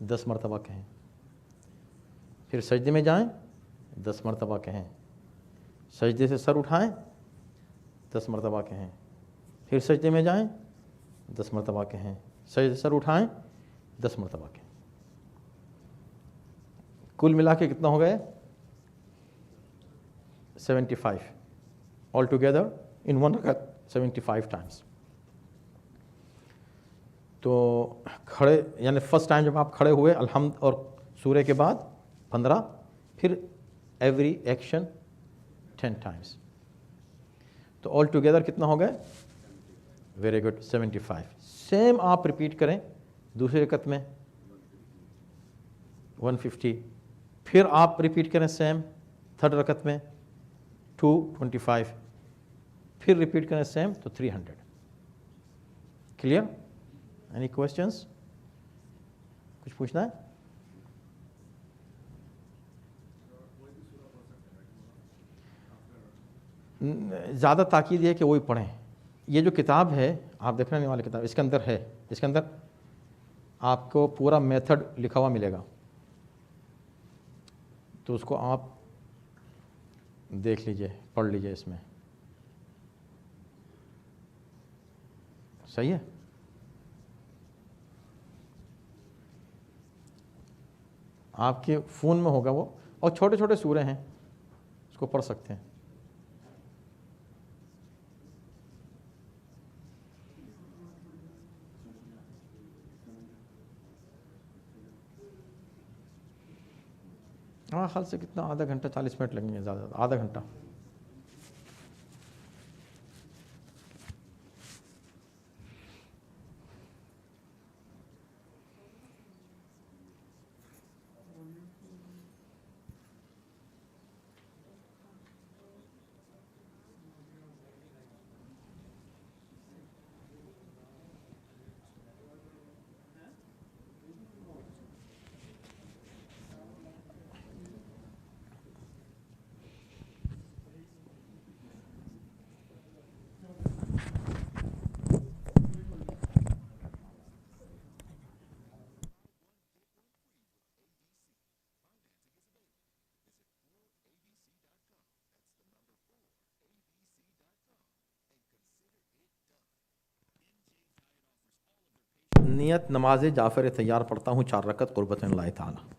[SPEAKER 2] 10 مرتبہ کہیں، پھر سجدے میں جائیں، 10 مرتبہ کہیں، سجدے سے سر اٹھائیں، 10 مرتبہ کہیں، پھر سجدے میں جائیں، 10 مرتبہ کہیں، سجدے سے سر اٹھائیں، 10 مرتبہ کہیں. کل ملا کے کتنا ہو گئے؟ 75. آل ٹوگیدر ان ون رکعت 75 ٹائمس. تو کھڑے یعنی فرسٹ ٹائم جب آپ کھڑے ہوئے الحمد اور سورہ کے بعد 15، پھر ایوری ایکشن 10 ٹائمس. تو آل ٹوگیدر کتنا ہو گئے؟ Very good, 75. سیم آپ ریپیٹ کریں دوسری رکعت میں 150، پھر آپ ریپیٹ کریں سیم تھرڈ رکعت میں 225، پھر ریپیٹ کریں سیم تو 300. کلیئر؟ Any questions? کچھ پوچھنا ہے؟ زیادہ تاکید یہ ہے کہ وہی پڑھیں. یہ جو کتاب ہے آپ دیکھنے والی کتاب، اس کے اندر ہے، اس کے اندر آپ کو پورا میتھڈ لکھا ہوا ملے گا، تو اس کو آپ دیکھ لیجئے، پڑھ لیجئے. اس میں صحیح ہے. آپ کے فون میں ہوگا وہ، اور چھوٹے چھوٹے سورے ہیں، اس کو پڑھ سکتے ہیں. ہاں خیال سے کتنا، آدھا گھنٹہ 40 منٹ لگیں گے، زیادہ آدھا گھنٹہ. نیت نماز جعفر تیار پڑھتا ہوں 4 رکعت قربت اللہ تعالی.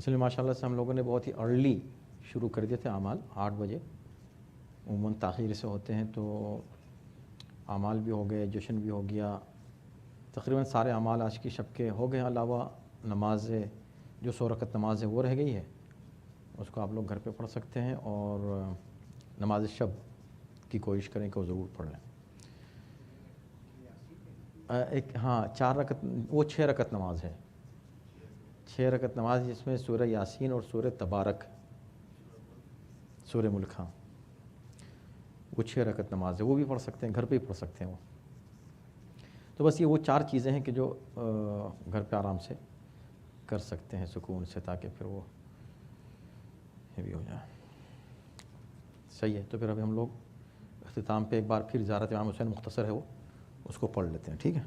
[SPEAKER 2] असल में माशाल्लाह से हम लोगों ने बहुत ही अर्ली शुरू कर दिए थे अमाल 8 बजे, उमूमन ताख़ीर से होते हैं, तो अमाल भी हो गए, जश्न भी हो गया, तकरीबन सारे अमाल आज की शब के हो गए। अलावा नमाज जो 100 रकत नमाज है वो रह गई है, उसको आप लोग घर पे पढ़ सकते हैं, और नमाज शब की कोशिश करें कि वो ज़रूर पढ़ लें। एक हाँ 4 रकत, वो 6 रकत नमाज है, 6 रकत नमाज जिसमें सूरह यासीन और सूरह तबारक, सूरह मुल्क, हाँ वो 6 रकत नमाज है, वो भी पढ़ सकते हैं, घर पे ही पढ़ सकते हैं वो। तो बस ये वो 4 चीज़ें हैं कि जो घर पे आराम से कर सकते हैं सुकून से, ताकि फिर वो ये भी हो जाए। सही है, तो फिर अभी हम लोग अख्तिताम पे एक बार फिर ज़ियारत इमाम हुसैन मुख्तसर है वो, उसको पढ़ लेते हैं, ठीक है।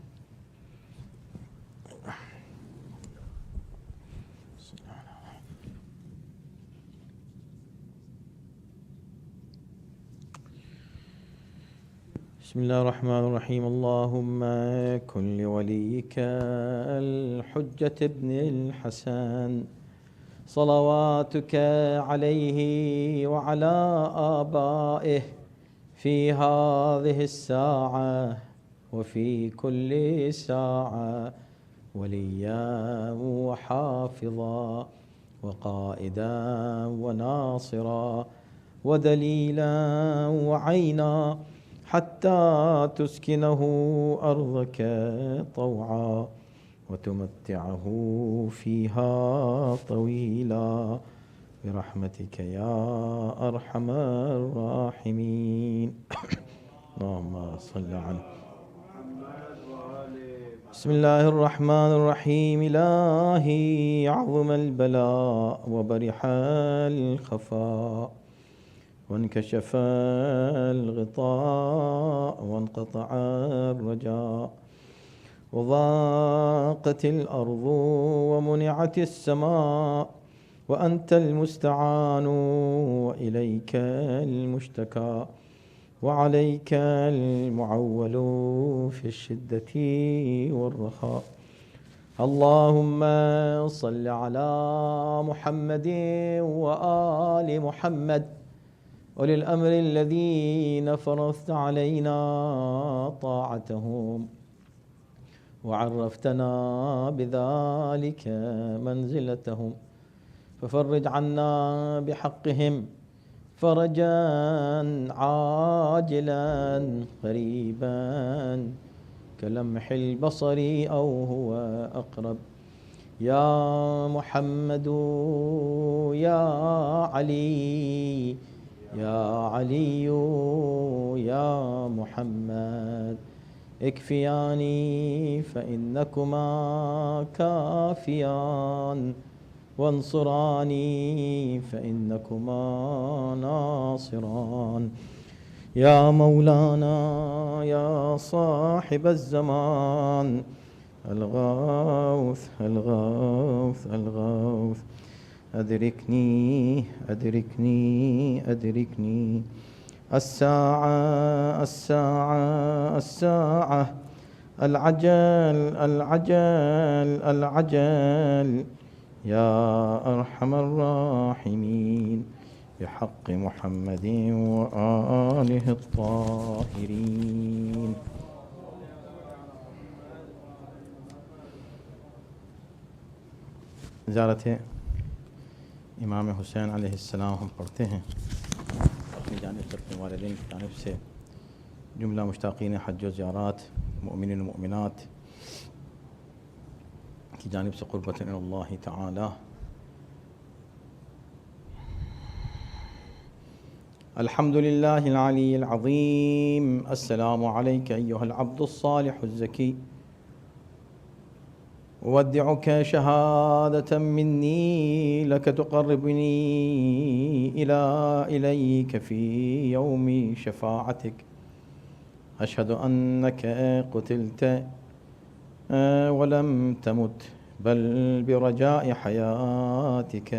[SPEAKER 2] बिस्मिल्लाहिर्रहमानिर्रहीम। अल्लाहुम्मा कुल्लि वलिय्यिका अल-हुज्जत इब्न अल-हसन सलावातुका अलैहि व अला आबाइहि फ़ी हाज़िहि अस्साअह व फ़ी कुल्लि साअह वलिय्यन व हाफ़िज़ा व क़ाइदन व नासिरा व दलीलन व ऐना हत्ता तुस्किनहु अर्ज़क तौआ व तुमत्तिअहु फ़ीहा तवीला बिरहमतिक या अरहमर राहिमीन। अल्लाहुम्मा सल्लि अला बिस्मिल्लाहिर्रहमानिर्रहीम। इलाही अज़मल बला व बरिहल खफ़ा वन्कशफ़ल ग़िता वन्क़तअर रजा वज़ाक़तिल अर्ज़ु वमुनिअतिस समा व अंतल मुस्तआनु व इलैकल मुश्तका व अलैकल मुअव्वलु फ़िश्शिद्दति वर्रख़ा। अल्लाहुम्मा सल्लि अला मुहम्मदिन व आलि मुहम्मद उलिल अम्रि अल्लज़ीना फ़रज़्ता अलैना ताअतहुम व अर्रफ़तना बिज़ालिका मंज़िलतहुम फ़फ़र्रिज अन्ना बिहक़्क़िहिम फ़रजन आजिलन क़रीबन कलम्हिल बसरी औ हुवा अक़रब। या मुहम्मदु या अली या अलिय्यु या मुहम्मद इक्फ़ियानी फ़इन्नकुमा काफ़ियान वंसुरानी फ़इन्नकुमा नासिरान। या मौलाना या साहिबज़्ज़मान अलगौस अलगौस अलगौस अदरिकनी अदरिकनी अदरिकनी अस्साअ अस्साअ अस्साअ अल-अजल अल-अजल अल-अजल या अरहमर राहिमीन बिहक़्क़ि मुहम्मदिन व आलिहि त्ताहिरीन। ज़ियारत इमाम हुसैन अलैहिस्सलाम हम पढ़ते हैं अपनी जानिब से, अपने वालिदैन की जानिब से, जुमला मुश्ताक़ीन हज व ज़ियारत मुमिनीन व मुमिनात की जानिब से क़ुर्बतन इलल्लाह तआला। अल्हम्दुलिल्लाहिल अलीय्यिल अज़ीम। अस्सलामु अलैका अय्युहल अब्दुस सालिहुज़ ज़की उवद्दिउक शहादतम मिन्नी लक तुक़र्रिबुनी इलैक फ़ी यौमि शफ़ाअतिक। अशहदु अन्नक क़ुतिल्त वलम तमुत बल बिरजाइ हयातिक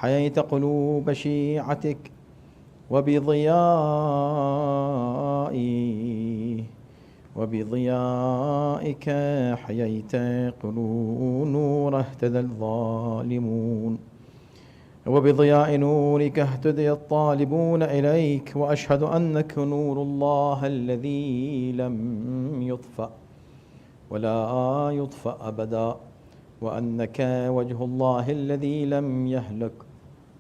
[SPEAKER 2] हयैत क़ुलूब शीअतिक वबिज़ियाइ وبضيائك حييت قلوب نوره اهتدى الظالمون وبضياء نورك اهتدي الطالبون إليك وأشهد أنك نور الله الذي لم يطفأ ولا يطفأ أبدا وأنك وجه الله الذي لم يهلك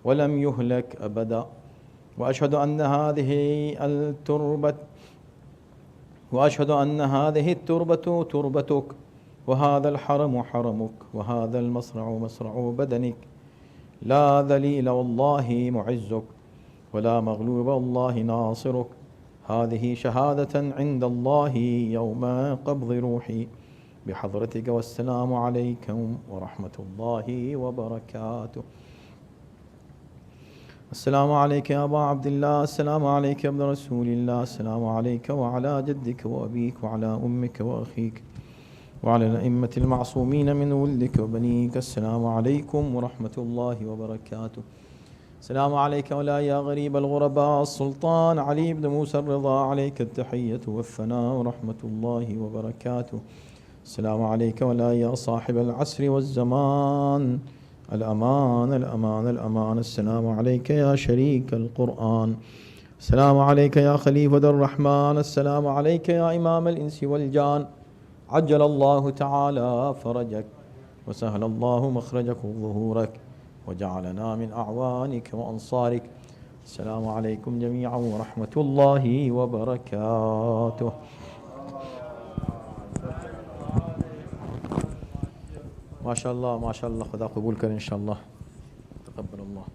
[SPEAKER 2] ولم يهلك أبدا وأشهد أن هذه التربة تربتك وهذا الحرم حرمك وهذا المصرع مصرع بدنك لا ذليل والله معزك ولا مغلوب والله ناصرك هذه شهادة عند الله يوم قبض روحي بحضرتك والسلام عليكم ورحمة الله وبركاته. السلام عليك يا أبا عبد الله، السلام عليك يا ابن رسول الله، السلام عليك وعلى جدك وأبيك وعلى أمك وأخيك وعلى الأئمة المعصومين من ولدك وبنيك. السلام عليكم ورحمة الله وبركاته. السلام عليك ولا يا غريب الغرباء السلطان علي بن موسى الرضا، عليك التحية والثناء ورحمة الله وبركاته. السلام عليك ولا يا صاحب العصر والزمان، الأمان الأمان الأمان. السلام عليك يا شريك القرآن، السلام عليك يا خليفة الرحمن، السلام عليك يا إمام الإنس والجان، عجل الله تعالى فرجك وسهل الله مخرجك وظهورك وجعلنا من أعوانك وأنصارك. السلام عليكم جميعا ورحمة الله وبركاته. ما شاء الله ما شاء الله، خدا قبول कर इंशाअल्लाह. تقبل الله.